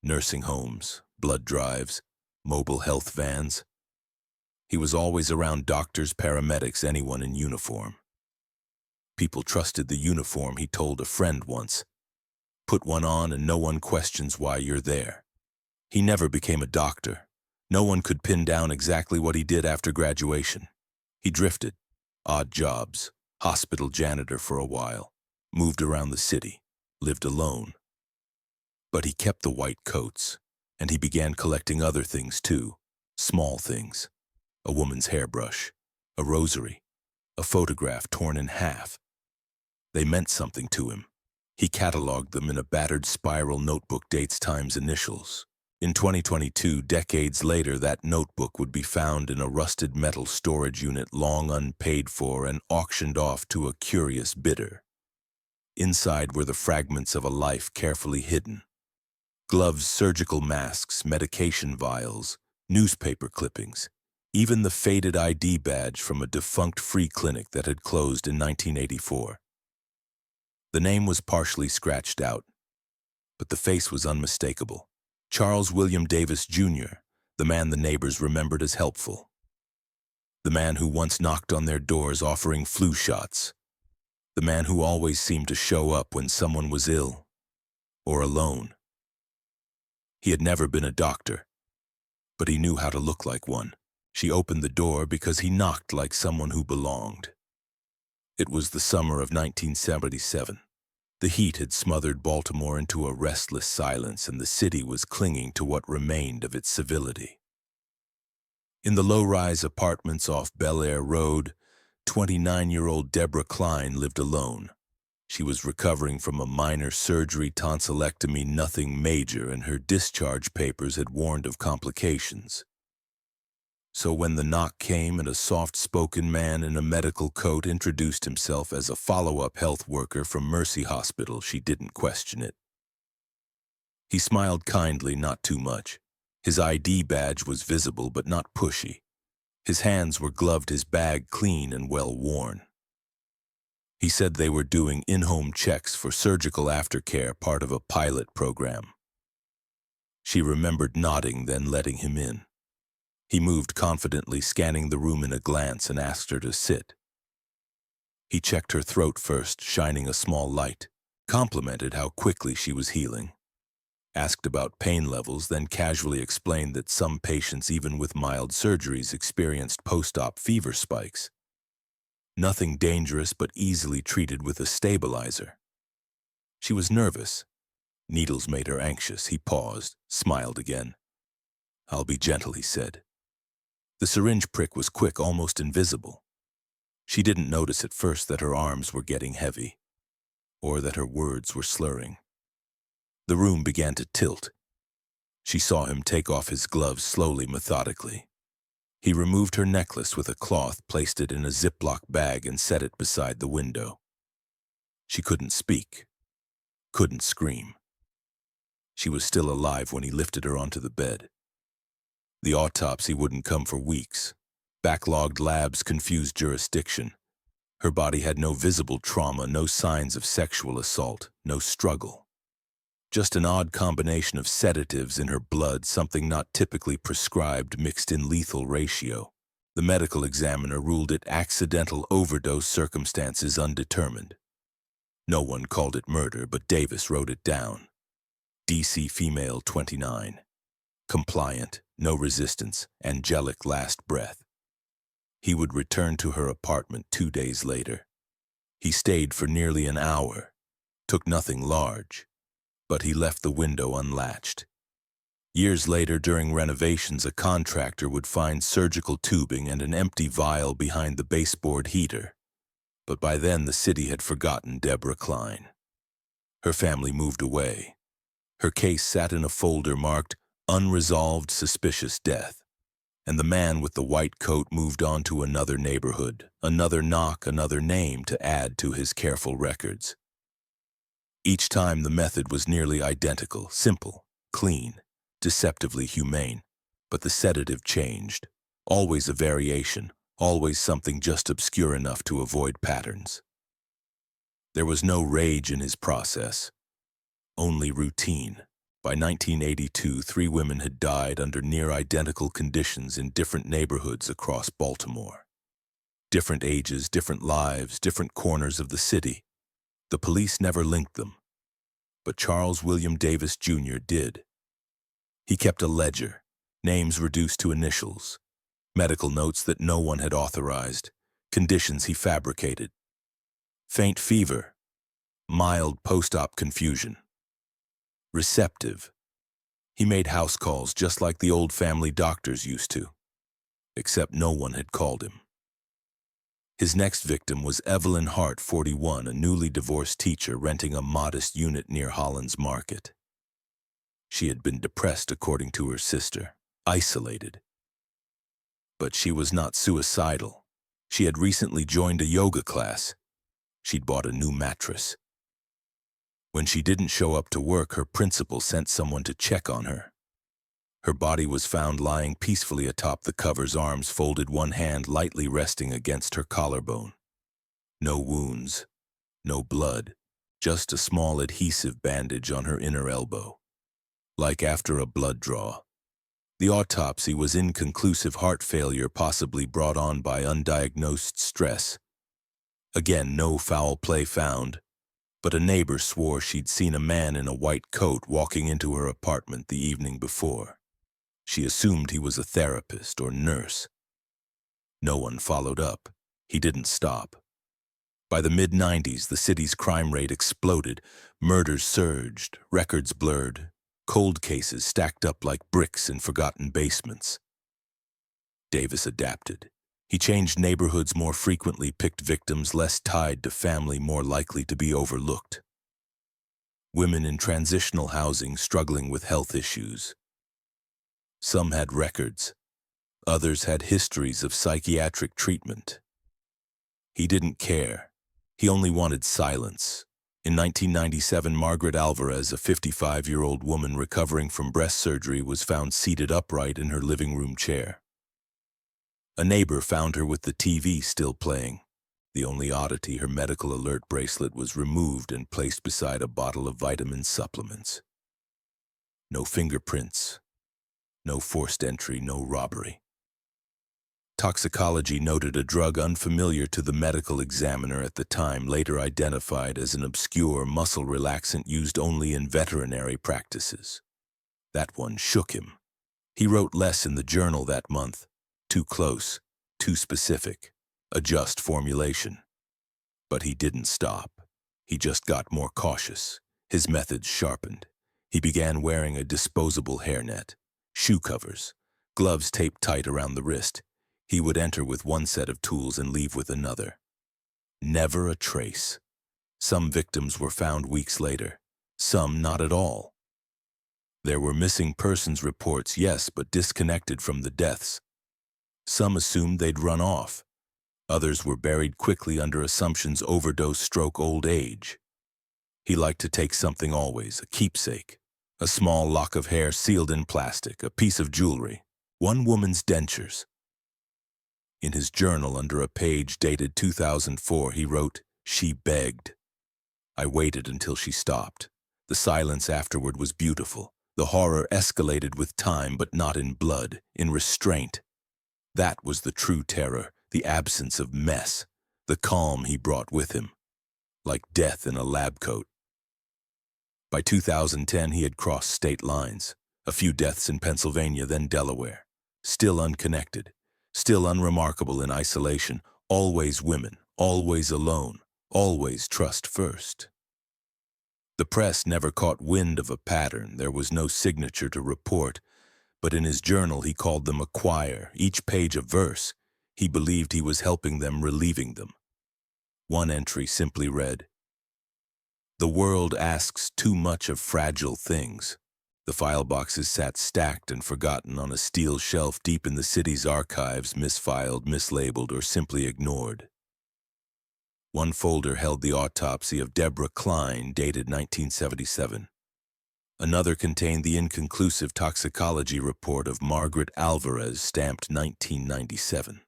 nursing homes, blood drives, mobile health vans. He was always around doctors, paramedics, anyone in uniform. People trusted the uniform, he told a friend once. Put one on and no one questions why you're there. He never became a doctor. No one could pin down exactly what he did after graduation. He drifted, odd jobs, hospital janitor for a while, moved around the city, lived alone. But he kept the white coats, and he began collecting other things too, small things. A woman's hairbrush, a rosary, a photograph torn in half. They meant something to him. He cataloged them in a battered spiral notebook, dates times initials. In 2022, decades later, that notebook would be found in a rusted metal storage unit long unpaid for and auctioned off to a curious bidder. Inside were the fragments of a life carefully hidden. Gloves, surgical masks, medication vials, newspaper clippings, even the faded ID badge from a defunct free clinic that had closed in 1984. The name was partially scratched out, but the face was unmistakable. Charles William Davis, Jr., the man the neighbors remembered as helpful. The man who once knocked on their doors offering flu shots. The man who always seemed to show up when someone was ill or alone. He had never been a doctor, but he knew how to look like one. She opened the door because he knocked like someone who belonged. It was the summer of 1977. The heat had smothered Baltimore into a restless silence, and the city was clinging to what remained of its civility. In the low-rise apartments off Bel Air Road, 29-year-old Deborah Klein lived alone. She was recovering from a minor surgery, tonsillectomy, nothing major, and her discharge papers had warned of complications. So when the knock came and a soft-spoken man in a medical coat introduced himself as a follow-up health worker from Mercy Hospital, she didn't question it. He smiled kindly, not too much. His ID badge was visible but not pushy. His hands were gloved, his bag clean and well-worn. He said they were doing in-home checks for surgical aftercare, part of a pilot program. She remembered nodding, then letting him in. He moved confidently, scanning the room in a glance, and asked her to sit. He checked her throat first, shining a small light, complimented how quickly she was healing. Asked about pain levels, then casually explained that some patients, even with mild surgeries, experienced post-op fever spikes. Nothing dangerous, but easily treated with a stabilizer. She was nervous. Needles made her anxious. He paused, smiled again. "I'll be gentle," he said. The syringe prick was quick, almost invisible. She didn't notice at first that her arms were getting heavy, or that her words were slurring. The room began to tilt. She saw him take off his gloves slowly, methodically. He removed her necklace with a cloth, placed it in a Ziploc bag, and set it beside the window. She couldn't speak, couldn't scream. She was still alive when he lifted her onto the bed. The autopsy wouldn't come for weeks. Backlogged labs, confused jurisdiction. Her body had no visible trauma, no signs of sexual assault, no struggle. Just an odd combination of sedatives in her blood, something not typically prescribed, mixed in lethal ratio. The medical examiner ruled it accidental overdose, circumstances undetermined. No one called it murder, but Davis wrote it down. DC female, 29. Compliant, no resistance, angelic last breath. He would return to her apartment 2 days later. He stayed for nearly an hour, took nothing large, but he left the window unlatched. Years later, during renovations, a contractor would find surgical tubing and an empty vial behind the baseboard heater. But by then, the city had forgotten Deborah Klein. Her family moved away. Her case sat in a folder marked "Unresolved Suspicious Death," and the man with the white coat moved on to another neighborhood, another knock, another name to add to his careful records. Each time the method was nearly identical, simple, clean, deceptively humane, but the sedative changed. Always a variation, always something just obscure enough to avoid patterns. There was no rage in his process, only routine, By 1982, 3 women had died under near-identical conditions in different neighborhoods across Baltimore. Different ages, different lives, different corners of the city. The police never linked them, but Charles William Davis Jr. did. He kept a ledger, names reduced to initials, medical notes that no one had authorized, conditions he fabricated. Faint fever, mild post-op confusion. Receptive. He made house calls just like the old family doctors used to, except no one had called him. His next victim was Evelyn Hart, 41, a newly divorced teacher renting a modest unit near Holland's Market. She had been depressed, according to her sister, isolated. But she was not suicidal. She had recently joined a yoga class. She'd bought a new mattress. When she didn't show up to work, her principal sent someone to check on her. Her body was found lying peacefully atop the covers, arms folded, one hand lightly resting against her collarbone. No wounds, no blood, just a small adhesive bandage on her inner elbow. Like after a blood draw. The autopsy was inconclusive: heart failure possibly brought on by undiagnosed stress. Again, no foul play found, but a neighbor swore she'd seen a man in a white coat walking into her apartment the evening before. She assumed he was a therapist or nurse. No one followed up. He didn't stop. By the mid-90s, the city's crime rate exploded. Murders surged, records blurred, cold cases stacked up like bricks in forgotten basements. Davis adapted. He changed neighborhoods more frequently, picked victims less tied to family, more likely to be overlooked. Women in transitional housing struggling with health issues. Some had records. Others had histories of psychiatric treatment. He didn't care. He only wanted silence. In 1997, Margaret Alvarez, a 55-year-old woman recovering from breast surgery, was found seated upright in her living room chair. A neighbor found her with the TV still playing. The only oddity, her medical alert bracelet was removed and placed beside a bottle of vitamin supplements. No fingerprints, no forced entry, no robbery. Toxicology noted a drug unfamiliar to the medical examiner at the time, later identified as an obscure muscle relaxant used only in veterinary practices. That one shook him. He wrote less in the journal that month. Too close, too specific, a just formulation. But he didn't stop. He just got more cautious. His methods sharpened. He began wearing a disposable hairnet, shoe covers, gloves taped tight around the wrist. He would enter with one set of tools and leave with another. Never a trace. Some victims were found weeks later, some not at all. There were missing persons reports, yes, but disconnected from the deaths. Some assumed they'd run off. Others were buried quickly under assumptions: overdose, stroke, old age. He liked to take something always, a keepsake. A small lock of hair sealed in plastic, a piece of jewelry, one woman's dentures. In his journal, under a page dated 2004, he wrote, "She begged. I waited until she stopped. The silence afterward was beautiful. The horror escalated with time, but not in blood, in restraint. That was the true terror, the absence of mess, the calm he brought with him, like death in a lab coat." By 2010, he had crossed state lines. A few deaths in Pennsylvania, then Delaware. Still unconnected, still unremarkable in isolation. Always women, always alone, always trust first. The press never caught wind of a pattern. There was no signature to report, but in his journal he called them a choir, each page a verse. He believed he was helping them, relieving them. One entry simply read, "The world asks too much of fragile things." The file boxes sat stacked and forgotten on a steel shelf deep in the city's archives, misfiled, mislabeled, or simply ignored. One folder held the autopsy of Deborah Klein, dated 1977. Another contained the inconclusive toxicology report of Margaret Alvarez, stamped 1997.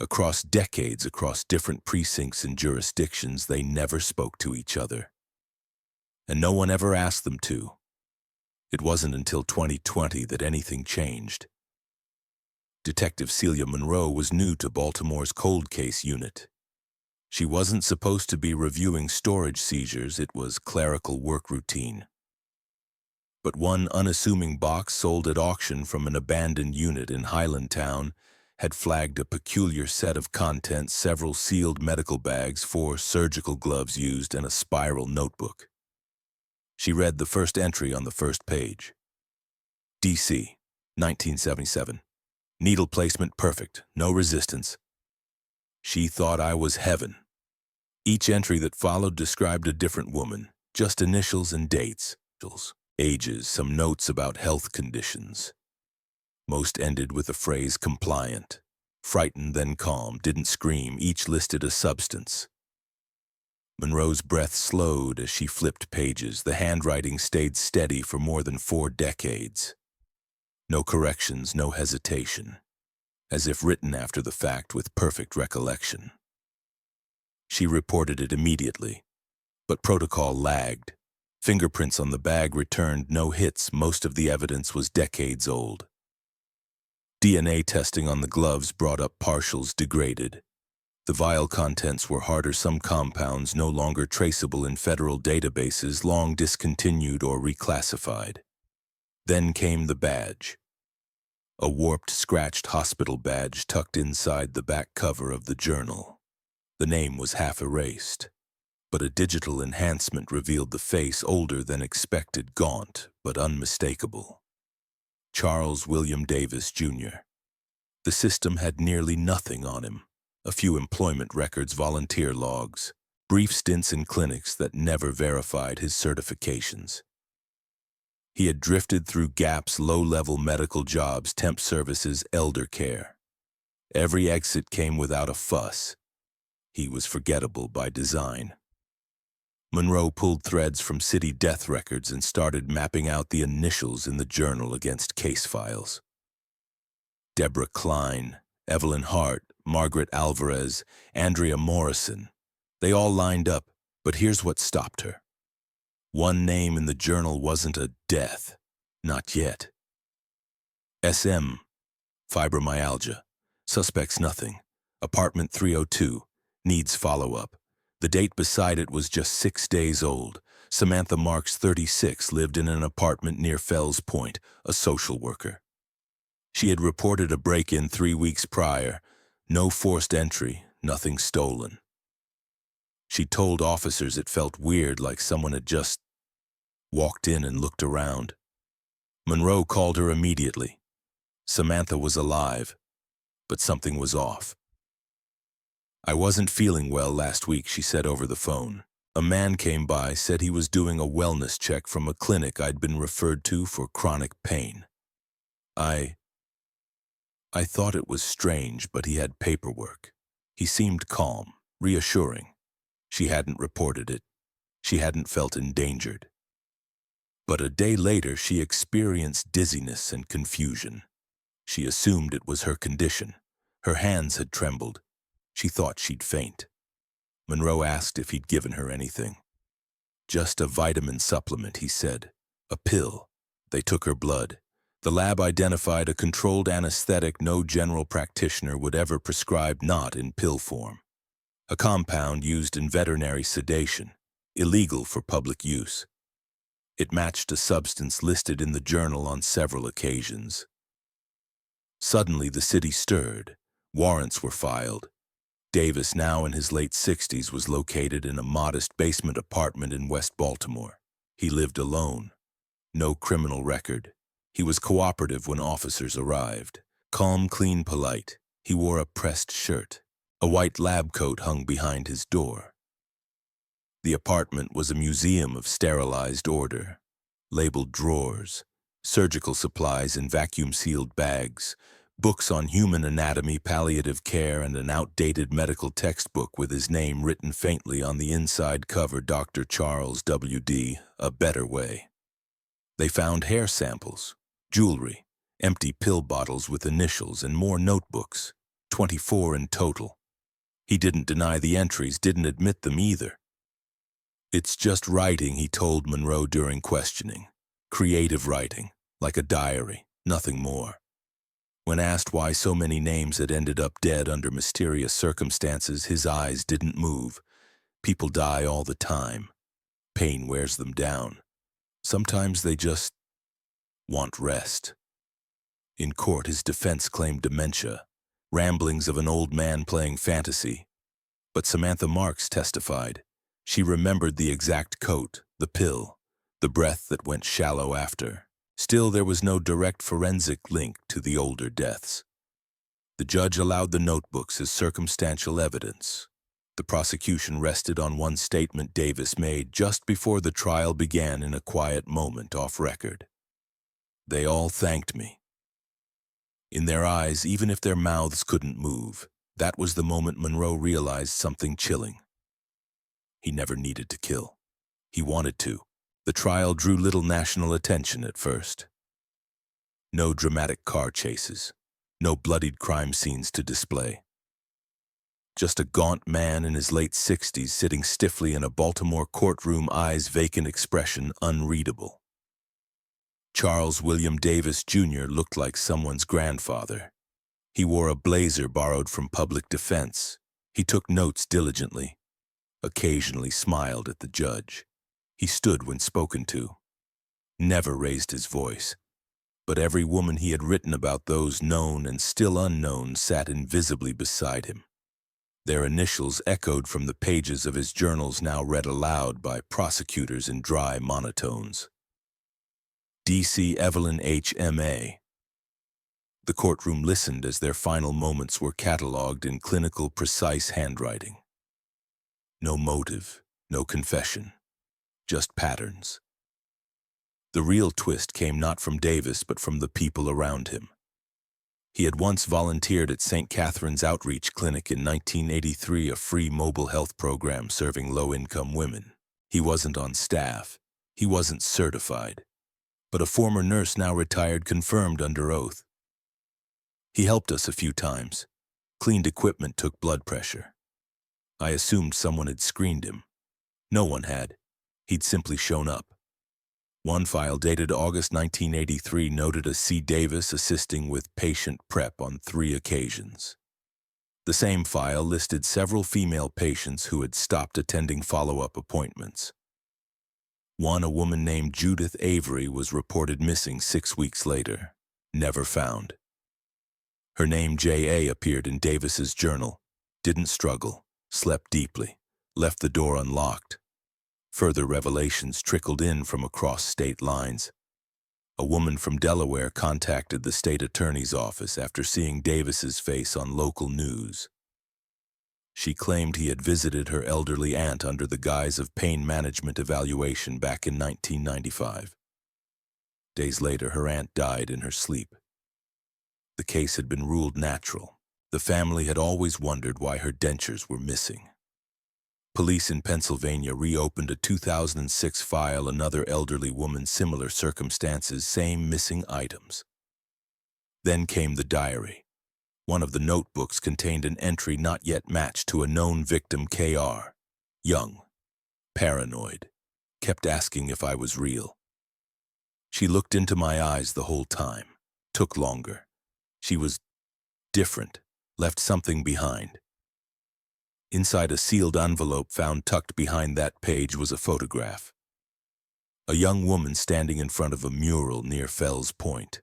Across decades, across different precincts and jurisdictions, they never spoke to each other. And no one ever asked them to. It wasn't until 2020 that anything changed. Detective Celia Monroe was new to Baltimore's cold case unit. She wasn't supposed to be reviewing storage seizures, it was clerical work routine. But one unassuming box sold at auction from an abandoned unit in Highlandtown had flagged a peculiar set of contents: several sealed medical bags, 4 surgical gloves used, and a spiral notebook. She read the first entry on the first page. D.C., 1977. Needle placement perfect, no resistance. She thought I was heaven. Each entry that followed described a different woman, just initials and dates, ages, some notes about health conditions. Most ended with the phrase compliant. Frightened, then calm, didn't scream, each listed a substance. Monroe's breath slowed as she flipped pages. The handwriting stayed steady for more than 4 decades. No corrections, no hesitation, as if written after the fact with perfect recollection. She reported it immediately, but protocol lagged. Fingerprints on the bag returned no hits. Most of the evidence was decades old. DNA testing on the gloves brought up partials degraded. The vial contents were harder, some compounds no longer traceable in federal databases, long discontinued or reclassified. Then came the badge. A warped, scratched hospital badge tucked inside the back cover of the journal. The name was half erased, but a digital enhancement revealed the face, older than expected, gaunt but unmistakable. Charles William Davis, Jr. The system had nearly nothing on him. A few employment records, volunteer logs, brief stints in clinics that never verified his certifications. He had drifted through gaps: low-level medical jobs, temp services, elder care. Every exit came without a fuss. He was forgettable by design. Monroe pulled threads from city death records and started mapping out the initials in the journal against case files. Deborah Klein, Evelyn Hart, Margaret Alvarez, Andrea Morrison. They all lined up, but here's what stopped her. One name in the journal wasn't a death. Not yet. SM. Fibromyalgia. Suspects nothing. Apartment 302. Needs follow-up. The date beside it was just 6 days old. Samantha Marks, 36, lived in an apartment near Fells Point, a social worker. She had reported a break-in 3 weeks prior. No forced entry, nothing stolen. She told officers it felt weird, like someone had just walked in and looked around. Monroe called her immediately. Samantha was alive, but something was off. I wasn't feeling well last week, she said over the phone. A man came by, said he was doing a wellness check from a clinic I'd been referred to for chronic pain. I thought it was strange, but he had paperwork. He seemed calm, reassuring. She hadn't reported it. She hadn't felt endangered. But a day later, she experienced dizziness and confusion. She assumed it was her condition. Her hands had trembled. She thought she'd faint. Monroe asked if he'd given her anything. Just a vitamin supplement, he said. A pill. They took her blood. The lab identified a controlled anesthetic no general practitioner would ever prescribe, not in pill form. A compound used in veterinary sedation, illegal for public use. It matched a substance listed in the journal on several occasions. Suddenly the city stirred. Warrants were filed. Davis, now in his late 60s, was located in a modest basement apartment in West Baltimore. He lived alone. No criminal record. He was cooperative when officers arrived. Calm, clean, polite. He wore a pressed shirt. A white lab coat hung behind his door. The apartment was a museum of sterilized order. Labeled drawers, surgical supplies in vacuum-sealed bags, books on human anatomy, palliative care, and an outdated medical textbook with his name written faintly on the inside cover, Dr. Charles W.D., A Better Way. They found hair samples, jewelry, empty pill bottles with initials, and more notebooks, 24 in total. He didn't deny the entries, didn't admit them either. It's just writing, he told Monroe during questioning. Creative writing, like a diary, nothing more. When asked why so many names had ended up dead under mysterious circumstances, his eyes didn't move. People die all the time. Pain wears them down. Sometimes they just want rest. In court, his defense claimed dementia, ramblings of an old man playing fantasy. But Samantha Marks testified. She remembered the exact coat, the pill, the breath that went shallow after. Still, there was no direct forensic link to the older deaths. The judge allowed the notebooks as circumstantial evidence. The prosecution rested on one statement Davis made just before the trial began in a quiet moment off record. They all thanked me. In their eyes, even if their mouths couldn't move, that was the moment Monroe realized something chilling. He never needed to kill. He wanted to. The trial drew little national attention at first. No dramatic car chases, no bloodied crime scenes to display. Just a gaunt man in his late 60s sitting stiffly in a Baltimore courtroom, eyes vacant, expression unreadable. Charles William Davis, Jr. looked like someone's grandfather. He wore a blazer borrowed from public defense. He took notes diligently, occasionally smiled at the judge. He stood when spoken to, never raised his voice. But every woman he had written about, those known and still unknown, sat invisibly beside him. Their initials echoed from the pages of his journals, now read aloud by prosecutors in dry monotones. D.C. Evelyn H. M.A. The courtroom listened as their final moments were catalogued in clinical, precise handwriting. No motive, no confession, just patterns. The real twist came not from Davis, but from the people around him. He had once volunteered at St. Catherine's Outreach Clinic in 1983, a free mobile health program serving low-income women. He wasn't on staff. He wasn't certified. But a former nurse, now retired, confirmed under oath. He helped us a few times, cleaned equipment, took blood pressure. I assumed someone had screened him. No one had. He'd simply shown up. One file dated August 1983 noted a C. Davis assisting with patient prep on 3 occasions. The same file listed several female patients who had stopped attending follow-up appointments. One, a woman named Judith Avery, was reported missing 6 weeks later, never found. Her name, J.A., appeared in Davis's journal. Didn't struggle, slept deeply, left the door unlocked. Further revelations trickled in from across state lines. A woman from Delaware contacted the state attorney's office after seeing Davis's face on local news. She claimed he had visited her elderly aunt under the guise of pain management evaluation back in 1995. Days later, her aunt died in her sleep. The case had been ruled natural. The family had always wondered why her dentures were missing. Police in Pennsylvania reopened a 2006 file, another elderly woman, similar circumstances, same missing items. Then came the diary. One of the notebooks contained an entry not yet matched to a known victim, K.R. Young, paranoid, kept asking if I was real. She looked into my eyes the whole time. Took longer. She was different, left something behind. Inside a sealed envelope found tucked behind that page was a photograph. A young woman standing in front of a mural near Fells Point.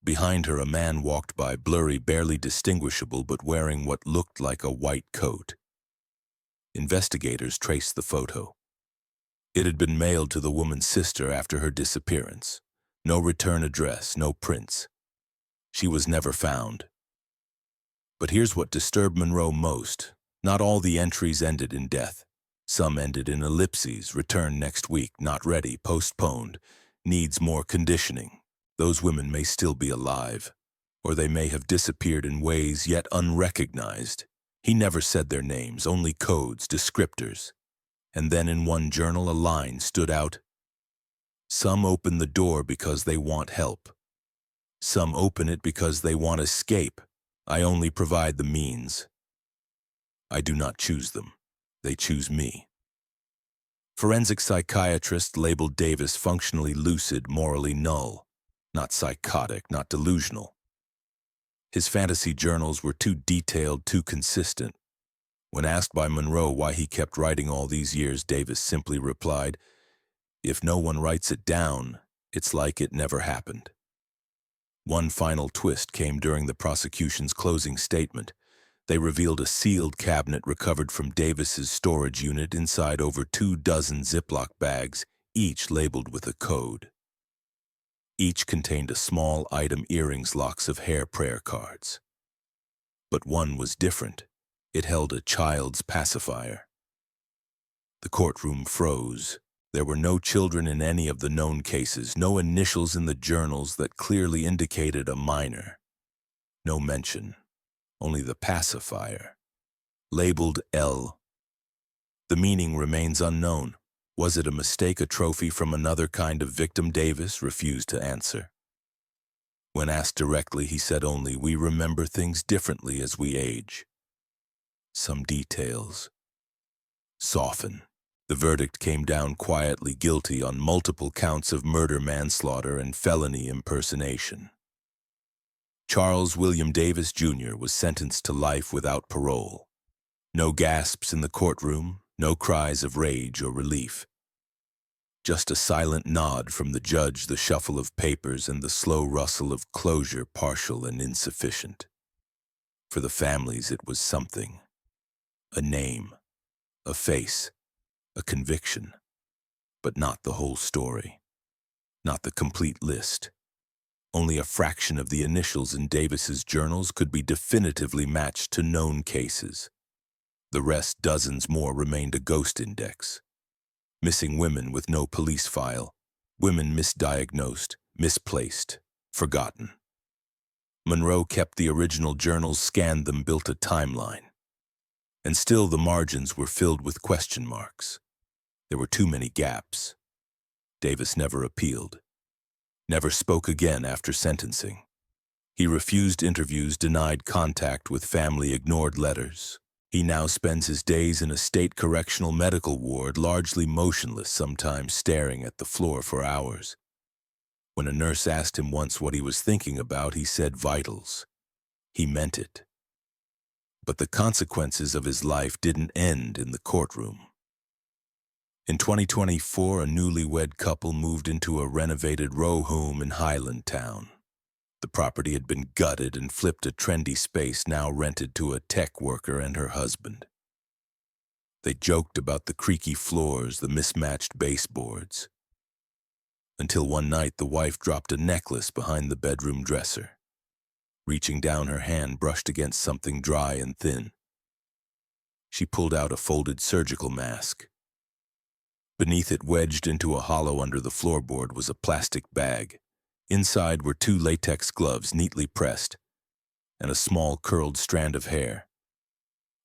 Behind her, a man walked by, blurry, barely distinguishable, but wearing what looked like a white coat. Investigators traced the photo. It had been mailed to the woman's sister after her disappearance. No return address, no prints. She was never found. But here's what disturbed Monroe most. Not all the entries ended in death. Some ended in ellipses: return next week, not ready, postponed, needs more conditioning. Those women may still be alive, or they may have disappeared in ways yet unrecognized. He never said their names, only codes, descriptors. And then in one journal a line stood out. Some open the door because they want help. Some open it because they want escape. I only provide the means. I do not choose them. They choose me. Forensic psychiatrists labeled Davis functionally lucid, morally null. Not psychotic, not delusional. His fantasy journals were too detailed, too consistent. When asked by Monroe why he kept writing all these years, Davis simply replied, "If no one writes it down, it's like it never happened." One final twist came during the prosecution's closing statement. They revealed a sealed cabinet recovered from Davis's storage unit inside over 24 Ziploc bags, each labeled with a code. Each contained a small item: earrings, locks of hair, prayer cards. But one was different. It held a child's pacifier. The courtroom froze. There were no children in any of the known cases, no initials in the journals that clearly indicated a minor. No mention, only the pacifier, labeled L. The meaning remains unknown. Was it a mistake, a trophy from another kind of victim? Davis refused to answer. When asked directly, he said only, "We remember things differently as we age." Some details soften. The verdict came down quietly: guilty on multiple counts of murder, manslaughter, and felony impersonation. Charles William Davis, Jr. was sentenced to life without parole. No gasps in the courtroom, no cries of rage or relief. Just a silent nod from the judge, the shuffle of papers, and the slow rustle of closure, partial and insufficient. For the families, it was something. A name, a face, a conviction. But not the whole story. Not the complete list. Only a fraction of the initials in Davis's journals could be definitively matched to known cases. The rest, dozens more, remained a ghost index. Missing women with no police file, women misdiagnosed, misplaced, forgotten. Monroe kept the original journals, scanned them, built a timeline. And still the margins were filled with question marks. There were too many gaps. Davis never appealed. Never spoke again after sentencing. He refused interviews, denied contact with family, ignored letters. He now spends his days in a state correctional medical ward, largely motionless, sometimes staring at the floor for hours. When a nurse asked him once what he was thinking about, he said vitals. He meant it. But the consequences of his life didn't end in the courtroom. In 2024, a newlywed couple moved into a renovated row home in Highlandtown. The property had been gutted and flipped, a trendy space now rented to a tech worker and her husband. They joked about the creaky floors, the mismatched baseboards. Until one night, the wife dropped a necklace behind the bedroom dresser. Reaching down, her hand brushed against something dry and thin. She pulled out a folded surgical mask. Beneath it, wedged into a hollow under the floorboard, was a plastic bag. Inside were 2 latex gloves, neatly pressed, and a small curled strand of hair.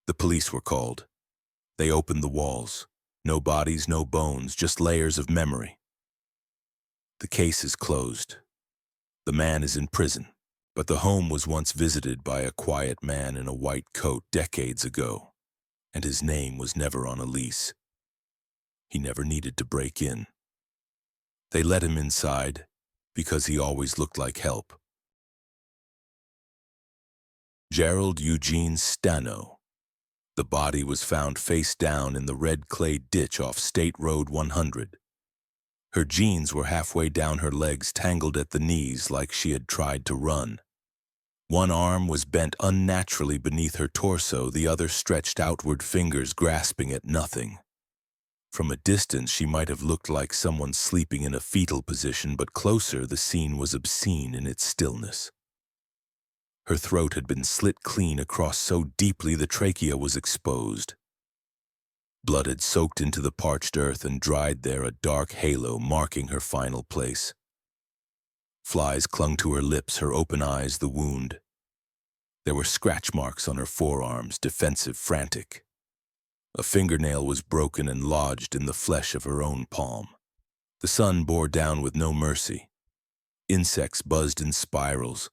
The police were called. They opened the walls. No bodies, no bones, just layers of memory. The case is closed. The man is in prison, but the home was once visited by a quiet man in a white coat decades ago, and his name was never on a lease. He never needed to break in. They let him inside because he always looked like help. Gerald Eugene Stano. The body was found face down in the red clay ditch off State Road 100. Her jeans were halfway down her legs, tangled at the knees like she had tried to run. One arm was bent unnaturally beneath her torso, the other stretched outward, fingers grasping at nothing. From a distance, she might have looked like someone sleeping in a fetal position, but closer, the scene was obscene in its stillness. Her throat had been slit clean across so deeply the trachea was exposed. Blood had soaked into the parched earth and dried there, a dark halo marking her final place. Flies clung to her lips, her open eyes the wound. There were scratch marks on her forearms, defensive, frantic. A fingernail was broken and lodged in the flesh of her own palm. The sun bore down with no mercy. Insects buzzed in spirals.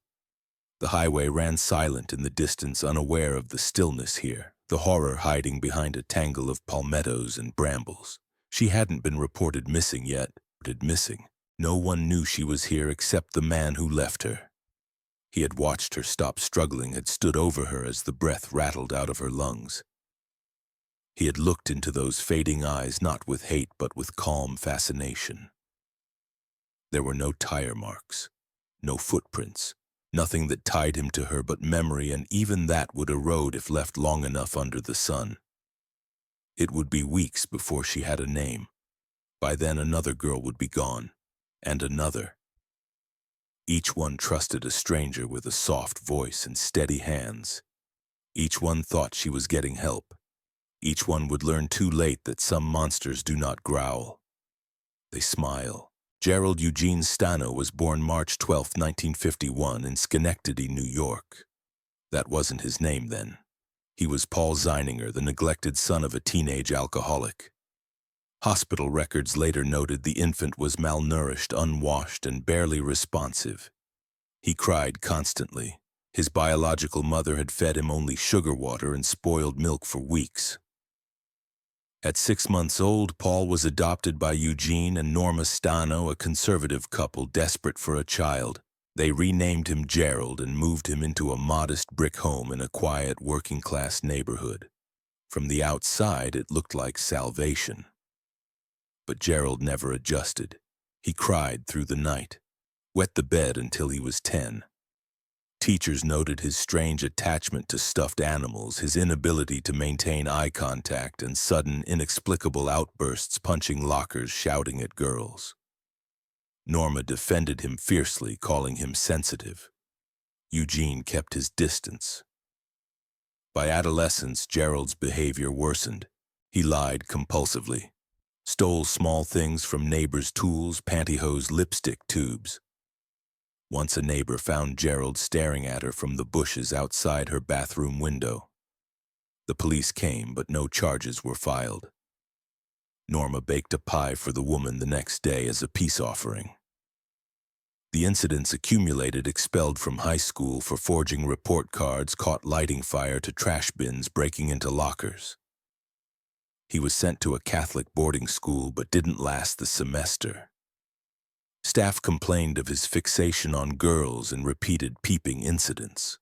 The highway ran silent in the distance, unaware of the stillness here, the horror hiding behind a tangle of palmettos and brambles. She hadn't been reported missing yet. Missing. No one knew she was here except the man who left her. He had watched her stop struggling, had stood over her as the breath rattled out of her lungs. He had looked into those fading eyes not with hate but with calm fascination. There were no tire marks, no footprints, nothing that tied him to her but memory, and even that would erode if left long enough under the sun. It would be weeks before she had a name. By then another girl would be gone, and another. Each one trusted a stranger with a soft voice and steady hands. Each one thought she was getting help. Each one would learn too late that some monsters do not growl. They smile. Gerald Eugene Stano was born March 12, 1951 in Schenectady, New York. That wasn't his name then. He was Paul Zeininger, the neglected son of a teenage alcoholic. Hospital records later noted the infant was malnourished, unwashed, and barely responsive. He cried constantly. His biological mother had fed him only sugar water and spoiled milk for weeks. At 6 months old, Paul was adopted by Eugene and Norma Stano, a conservative couple desperate for a child. They renamed him Gerald and moved him into a modest brick home in a quiet working-class neighborhood. From the outside, it looked like salvation. But Gerald never adjusted. He cried through the night, wet the bed until he was 10. Teachers noted his strange attachment to stuffed animals, his inability to maintain eye contact, and sudden, inexplicable outbursts, punching lockers, shouting at girls. Norma defended him fiercely, calling him sensitive. Eugene kept his distance. By adolescence, Gerald's behavior worsened. He lied compulsively, stole small things from neighbors' tools, pantyhose, lipstick tubes. Once a neighbor found Gerald staring at her from the bushes outside her bathroom window. The police came, but no charges were filed. Norma baked a pie for the woman the next day as a peace offering. The incidents accumulated, expelled from high school for forging report cards, caught lighting fire to trash bins, breaking into lockers. He was sent to a Catholic boarding school but didn't last the semester. Staff complained of his fixation on girls and repeated peeping incidents.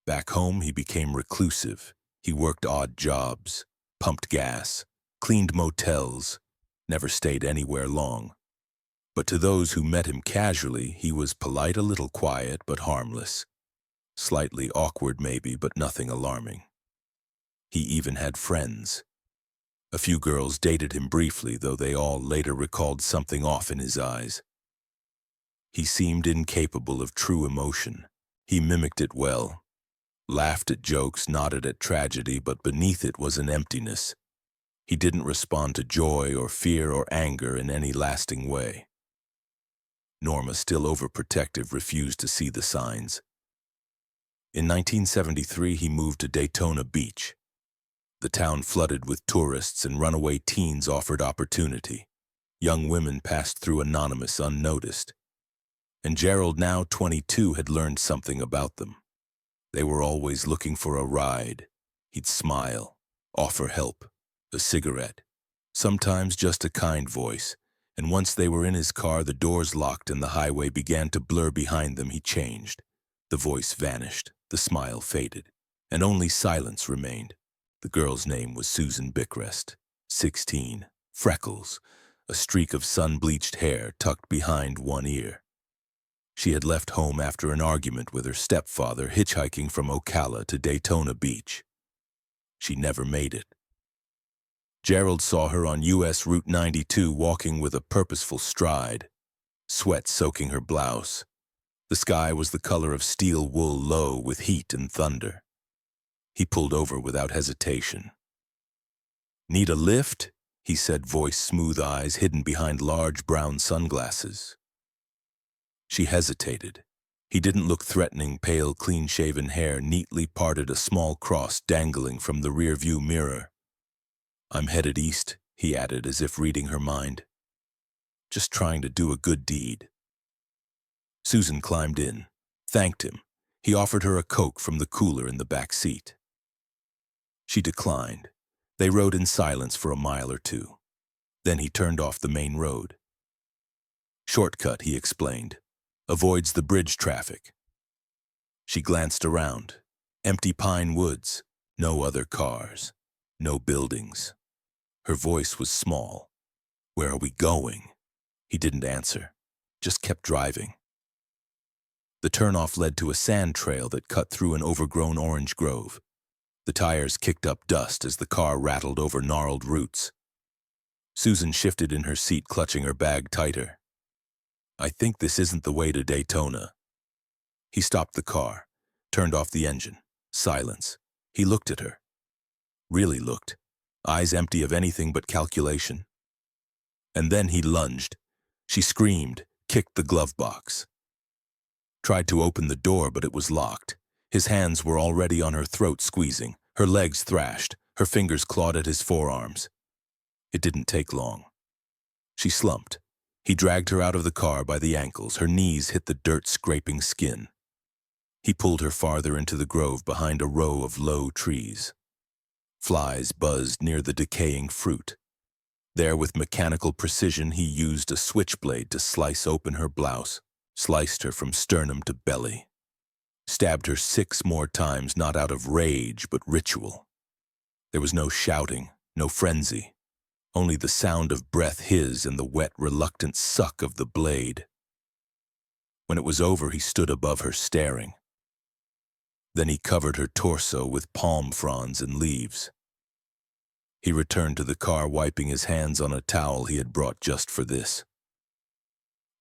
Back home, he became reclusive. He worked odd jobs, pumped gas, cleaned motels, never stayed anywhere long. But to those who met him casually, he was polite, a little quiet, but harmless. Slightly awkward maybe, but nothing alarming. He even had friends. A few girls dated him briefly, though they all later recalled something off in his eyes. He seemed incapable of true emotion. He mimicked it well. Laughed at jokes, nodded at tragedy, but beneath it was an emptiness. He didn't respond to joy or fear or anger in any lasting way. Norma, still overprotective, refused to see the signs. In 1973, he moved to Daytona Beach. The town flooded with tourists, and runaway teens offered opportunity. Young women passed through anonymous, unnoticed. And Gerald, now 22, had learned something about them. They were always looking for a ride. He'd smile, offer help, a cigarette, sometimes just a kind voice. And once they were in his car, the doors locked and the highway began to blur behind them. He changed. The voice vanished, the smile faded, and only silence remained. The girl's name was Susan Bickrest, 16, freckles, a streak of sun-bleached hair tucked behind one ear. She had left home after an argument with her stepfather, hitchhiking from Ocala to Daytona Beach. She never made it. Gerald saw her on U.S. Route 92 walking with a purposeful stride, sweat soaking her blouse. The sky was the color of steel wool, low with heat and thunder. He pulled over without hesitation. "Need a lift?" he said, voice smooth, eyes hidden behind large brown sunglasses. She hesitated. He didn't look threatening, pale, clean-shaven hair neatly parted, a small cross dangling from the rear-view mirror. "I'm headed east," he added, as if reading her mind. "Just trying to do a good deed." Susan climbed in, thanked him. He offered her a Coke from the cooler in the back seat. She declined. They rode in silence for a mile or two. Then he turned off the main road. Shortcut, he explained. Avoids the bridge traffic. She glanced around. Empty pine woods. No other cars. No buildings. Her voice was small. Where are we going? He didn't answer. Just kept driving. The turnoff led to a sand trail that cut through an overgrown orange grove. The tires kicked up dust as the car rattled over gnarled roots. Susan shifted in her seat, clutching her bag tighter. I think this isn't the way to Daytona. He stopped the car, turned off the engine. Silence. He looked at her. Really looked. Eyes empty of anything but calculation. And then he lunged. She screamed, kicked the glove box. Tried to open the door, but it was locked. His hands were already on her throat, squeezing. Her legs thrashed. Her fingers clawed at his forearms. It didn't take long. She slumped. He dragged her out of the car by the ankles. Her knees hit the dirt-scraping skin. He pulled her farther into the grove behind a row of low trees. Flies buzzed near the decaying fruit. There, with mechanical precision, he used a switchblade to slice open her blouse, sliced her from sternum to belly. Stabbed her 6 more times, not out of rage, but ritual. There was no shouting, no frenzy, only the sound of breath, his, and the wet, reluctant suck of the blade. When it was over, he stood above her, staring. Then he covered her torso with palm fronds and leaves. He returned to the car, wiping his hands on a towel he had brought just for this.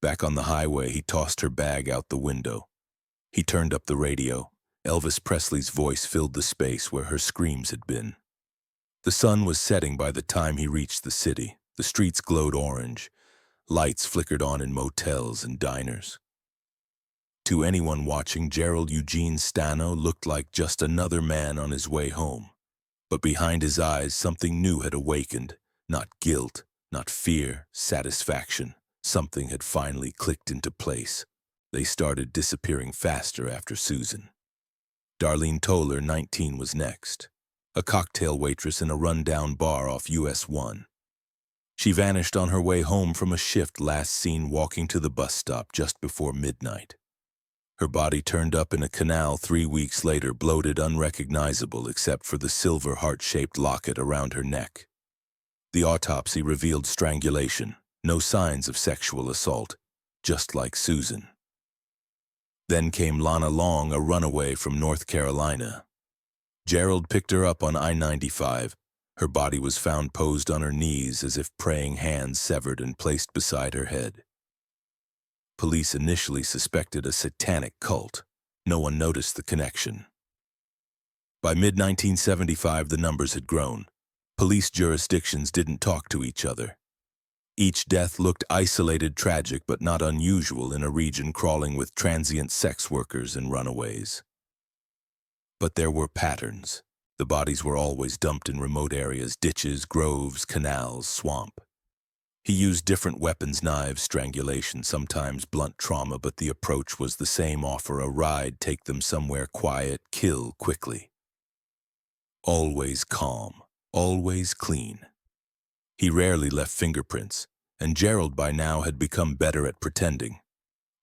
Back on the highway, he tossed her bag out the window. He turned up the radio. Elvis Presley's voice filled the space where her screams had been. The sun was setting by the time he reached the city. The streets glowed orange. Lights flickered on in motels and diners. To anyone watching, Gerald Eugene Stano looked like just another man on his way home. But behind his eyes, something new had awakened. Not guilt, not fear, satisfaction. Something had finally clicked into place. They started disappearing faster after Susan. Darlene Toller, 19, was next. A cocktail waitress in a rundown bar off US 1. She vanished on her way home from a shift, last seen walking to the bus stop just before midnight. Her body turned up in a canal 3 weeks later, bloated, unrecognizable except for the silver heart-shaped locket around her neck. The autopsy revealed strangulation, no signs of sexual assault, just like Susan. Then came Lana Long, a runaway from North Carolina. Gerald picked her up on I-95. Her body was found posed on her knees as if praying hands severed and placed beside her head. Police initially suspected a satanic cult. No one noticed the connection. By mid-1975, the numbers had grown. Police jurisdictions didn't talk to each other. Each death looked isolated, tragic, but not unusual in a region crawling with transient sex workers and runaways. But there were patterns. The bodies were always dumped in remote areas, ditches, groves, canals, swamp. He used different weapons, knives, strangulation, sometimes blunt trauma, but the approach was the same: offer a ride, take them somewhere quiet, kill quickly. Always calm, always clean. He rarely left fingerprints, and Gerald by now had become better at pretending.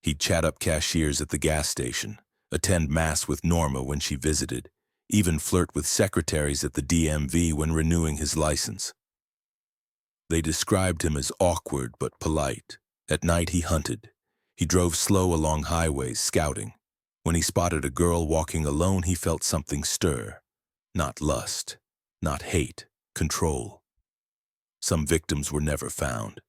He'd chat up cashiers at the gas station, attend mass with Norma when she visited, even flirt with secretaries at the DMV when renewing his license. They described him as awkward but polite. At night he hunted. He drove slow along highways, scouting. When he spotted a girl walking alone, he felt something stir. Not lust, not hate, control. Some victims were never found.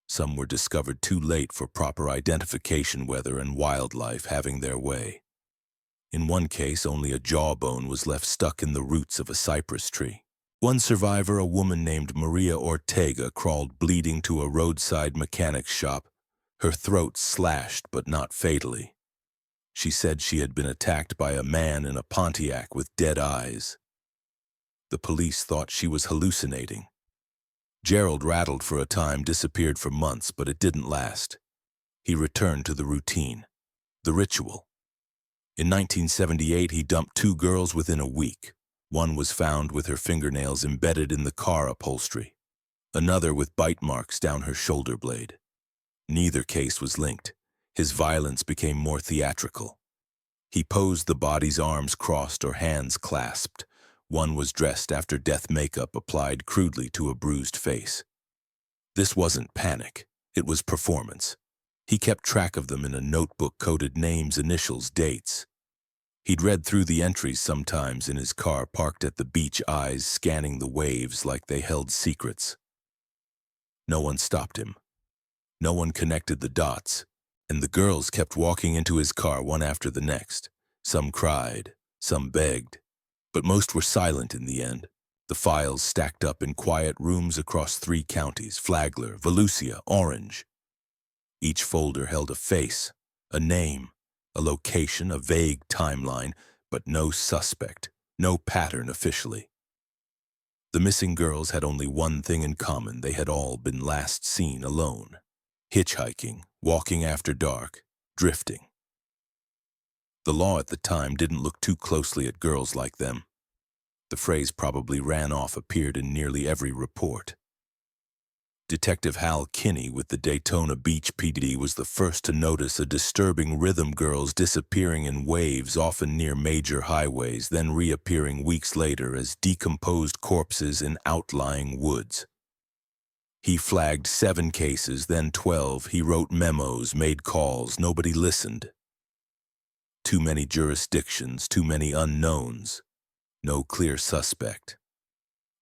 Some were discovered too late for proper identification, weather and wildlife having their way. In one case, only a jawbone was left stuck in the roots of a cypress tree. One survivor, a woman named Maria Ortega, crawled bleeding to a roadside mechanic's shop, her throat slashed but not fatally. She said she had been attacked by a man in a Pontiac with dead eyes. The police thought she was hallucinating. Gerald rattled for a time, disappeared for months, but it didn't last. He returned to the routine, the ritual. In 1978, he dumped 2 girls within a week. One was found with her fingernails embedded in the car upholstery. another with bite marks down her shoulder blade. Neither case was linked. His violence became more theatrical. He posed the body's arms crossed or hands clasped. One was dressed after death makeup applied crudely to a bruised face. This wasn't panic, it was performance. He kept track of them in a notebook coded names, initials, dates. He'd read through the entries sometimes in his car parked at the beach, eyes scanning the waves like they held secrets. No one stopped him. No one connected the dots, and the girls kept walking into his car one after the next. Some cried, some begged, but most were silent in the end. The files stacked up in quiet rooms across 3 counties, Flagler, Volusia, Orange. Each folder held a face, a name, a location, a vague timeline, but no suspect, no pattern officially. The missing girls had only one thing in common: they had all been last seen alone, hitchhiking, walking after dark, drifting. The law at the time didn't look too closely at girls like them. The phrase "probably ran off" appeared in nearly every report. Detective Hal Kearney with the Daytona Beach PD was the first to notice a disturbing rhythm: girls disappearing in waves, often near major highways, then reappearing weeks later as decomposed corpses in outlying woods. He flagged 7 cases, then 12. He wrote memos, made calls. Nobody listened. Too many jurisdictions, too many unknowns. No clear suspect.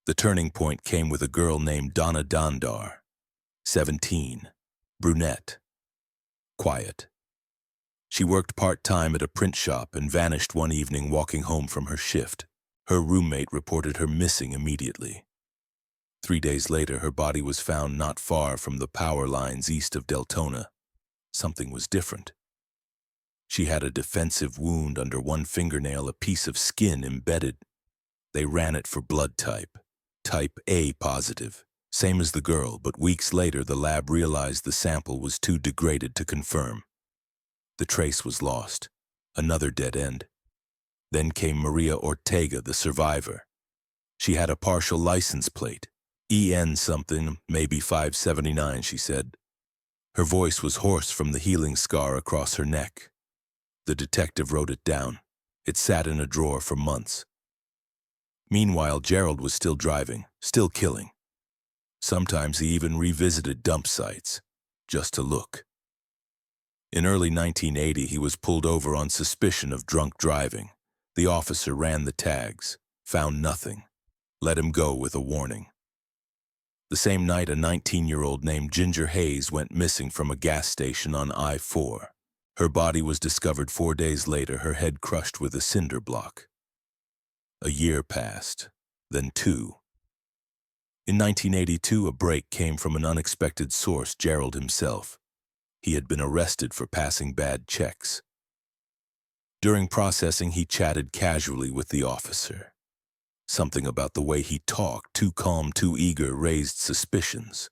The turning point came with a girl named Donna Dondar, 17, brunette, quiet. She worked part-time at a print shop and vanished one evening walking home from her shift. Her roommate reported her missing immediately. 3 days later, her body was found not far from the power lines east of Deltona. Something was different. She had a defensive wound under one fingernail, a piece of skin embedded. They ran it for blood type A positive, same as the girl, but weeks later the lab realized the sample was too degraded to confirm. The trace was lost, another dead end. Then came Maria Ortega, the survivor. She had a partial license plate, EN something, maybe 579, she said. Her voice was hoarse from the healing scar across her neck. The detective wrote it down. It sat in a drawer for months. Meanwhile, Gerald was still driving, still killing. Sometimes he even revisited dump sites, just to look. In early 1980, he was pulled over on suspicion of drunk driving. The officer ran the tags, found nothing, let him go with a warning. The same night, a 19-year-old named Ginger Hayes went missing from a gas station on I-4. Her body was discovered 4 days later, her head crushed with a cinder block. A year passed, then 2. In 1982, a break came from an unexpected source: Gerald himself. He had been arrested for passing bad checks. During processing, he chatted casually with the officer. Something about the way he talked, too calm, too eager, raised suspicions.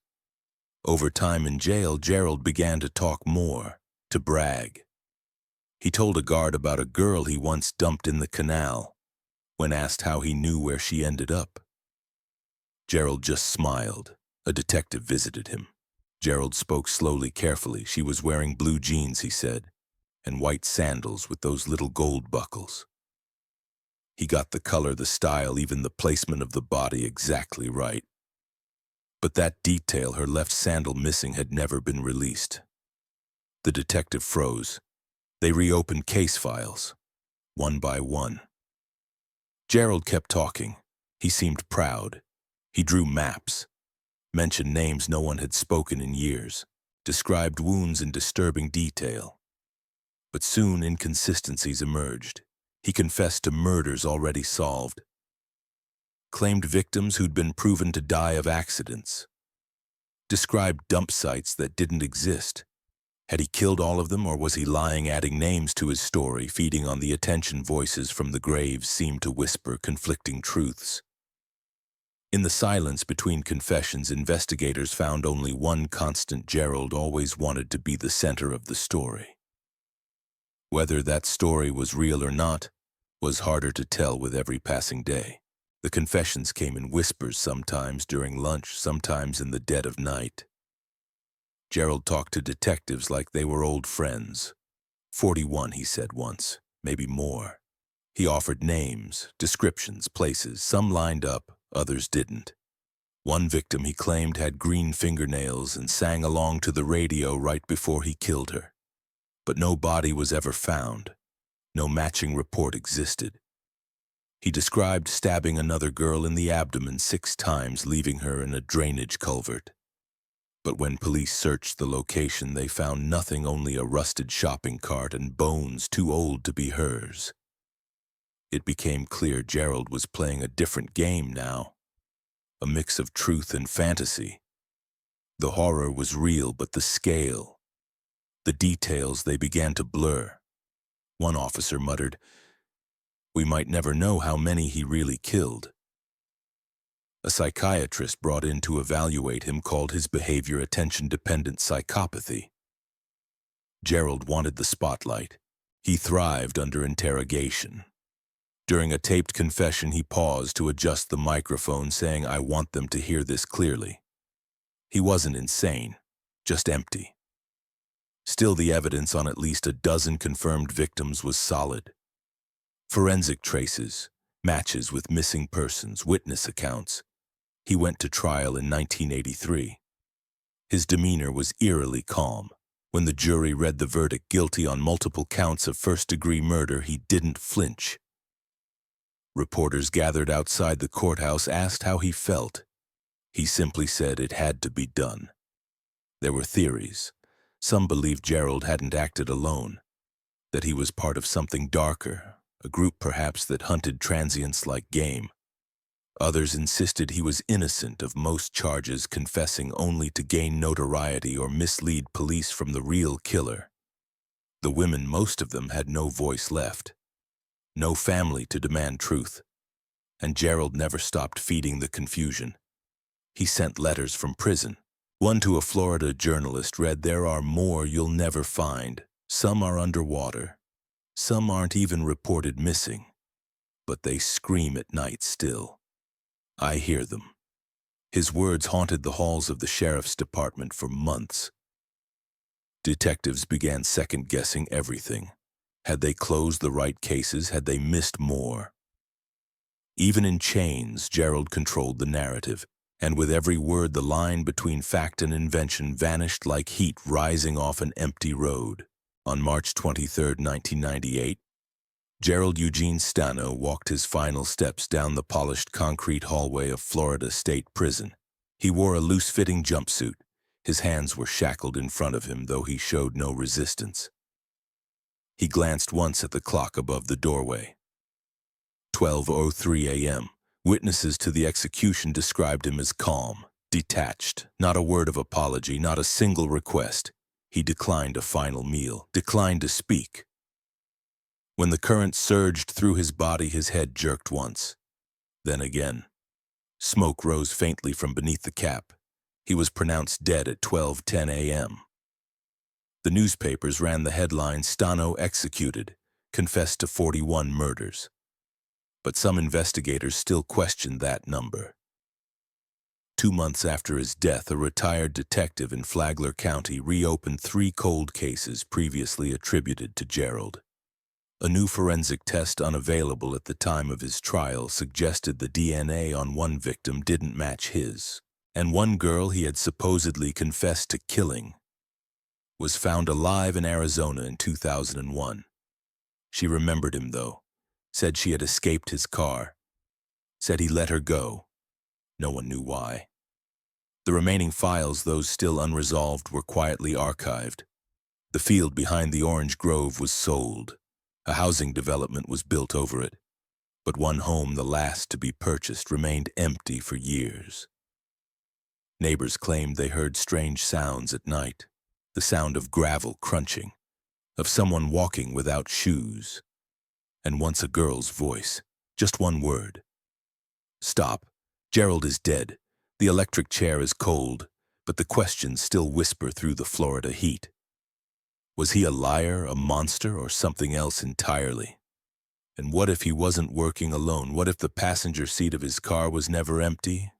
Over time in jail, Gerald began to talk more, to brag. He told a guard about a girl he once dumped in the canal. When asked how he knew where she ended up, Gerald just smiled. A detective visited him. Gerald spoke slowly, carefully. She was wearing blue jeans, he said, and white sandals with those little gold buckles. He got the color, the style, even the placement of the body exactly right. But that detail, her left sandal missing, had never been released. The detective froze. They reopened case files, one by one. Gerald kept talking. He seemed proud. He drew maps, mentioned names no one had spoken in years, described wounds in disturbing detail. But soon inconsistencies emerged. He confessed to murders already solved, claimed victims who'd been proven to die of accidents, described dump sites that didn't exist. Had he killed all of them, or was he lying, adding names to his story, feeding on the attention? Voices from the graves seemed to whisper conflicting truths. In the silence between confessions, investigators found only one constant: Gerald always wanted to be the center of the story. Whether that story was real or not was harder to tell with every passing day. The confessions came in whispers, sometimes during lunch, sometimes in the dead of night. Gerald talked to detectives like they were old friends. 41, he said once, maybe more. He offered names, descriptions, places. Some lined up, others didn't. One victim he claimed had green fingernails and sang along to the radio right before he killed her. But no body was ever found. No matching report existed. He described stabbing another girl in the abdomen 6 times, leaving her in a drainage culvert. But when police searched the location, they found nothing, only a rusted shopping cart and bones too old to be hers. It became clear Gerald was playing a different game now, a mix of truth and fantasy. The horror was real, but the scale, the details, they began to blur. One officer muttered, "We might never know how many he really killed." A psychiatrist brought in to evaluate him called his behavior attention-dependent psychopathy. Gerald wanted the spotlight. He thrived under interrogation. During a taped confession, he paused to adjust the microphone, saying, "I want them to hear this clearly." He wasn't insane, just empty. Still, the evidence on at least a dozen confirmed victims was solid. Forensic traces, matches with missing persons, witness accounts. He went to trial in 1983. His demeanor was eerily calm. When the jury read the verdict, guilty on multiple counts of first-degree murder, he didn't flinch. Reporters gathered outside the courthouse asked how he felt. He simply said it had to be done. There were theories. Some believed Gerald hadn't acted alone, that he was part of something darker, a group perhaps that hunted transients like game. Others insisted he was innocent of most charges, confessing only to gain notoriety or mislead police from the real killer. The women, most of them, had no voice left. No family to demand truth. And Gerald never stopped feeding the confusion. He sent letters from prison. One to a Florida journalist read, "There are more you'll never find. Some are underwater. Some aren't even reported missing. But they scream at night still. I hear them." His words haunted the halls of the sheriff's department for months. Detectives began second-guessing everything. Had they closed the right cases? Had they missed more? Even in chains, Gerald controlled the narrative, and with every word the line between fact and invention vanished like heat rising off an empty road. On March 23, 1998, Gerald Eugene Stano walked his final steps down the polished concrete hallway of Florida State Prison. He wore a loose-fitting jumpsuit. His hands were shackled in front of him, though he showed no resistance. He glanced once at the clock above the doorway. 12:03 a.m. Witnesses to the execution described him as calm, detached, not a word of apology, not a single request. He declined a final meal, declined to speak. When the current surged through his body, his head jerked once, then again. Smoke rose faintly from beneath the cap. He was pronounced dead at 12:10 a.m. The newspapers ran the headline, "Stano executed, confessed to 41 murders." But some investigators still questioned that number. 2 months after his death, a retired detective in Flagler County reopened 3 cold cases previously attributed to Gerald. A new forensic test, unavailable at the time of his trial, suggested the DNA on one victim didn't match his, and one girl he had supposedly confessed to killing was found alive in Arizona in 2001. She remembered him, though, said she had escaped his car, said he let her go. No one knew why. The remaining files, those still unresolved, were quietly archived. The field behind the orange grove was sold. A housing development was built over it. But one home, the last to be purchased, remained empty for years. Neighbors claimed they heard strange sounds at night. The sound of gravel crunching, of someone walking without shoes, and once a girl's voice, just one word. "Stop. Gerald is dead. The electric chair is cold," but the questions still whisper through the Florida heat. Was he a liar, a monster, or something else entirely? And what if he wasn't working alone? What if the passenger seat of his car was never empty?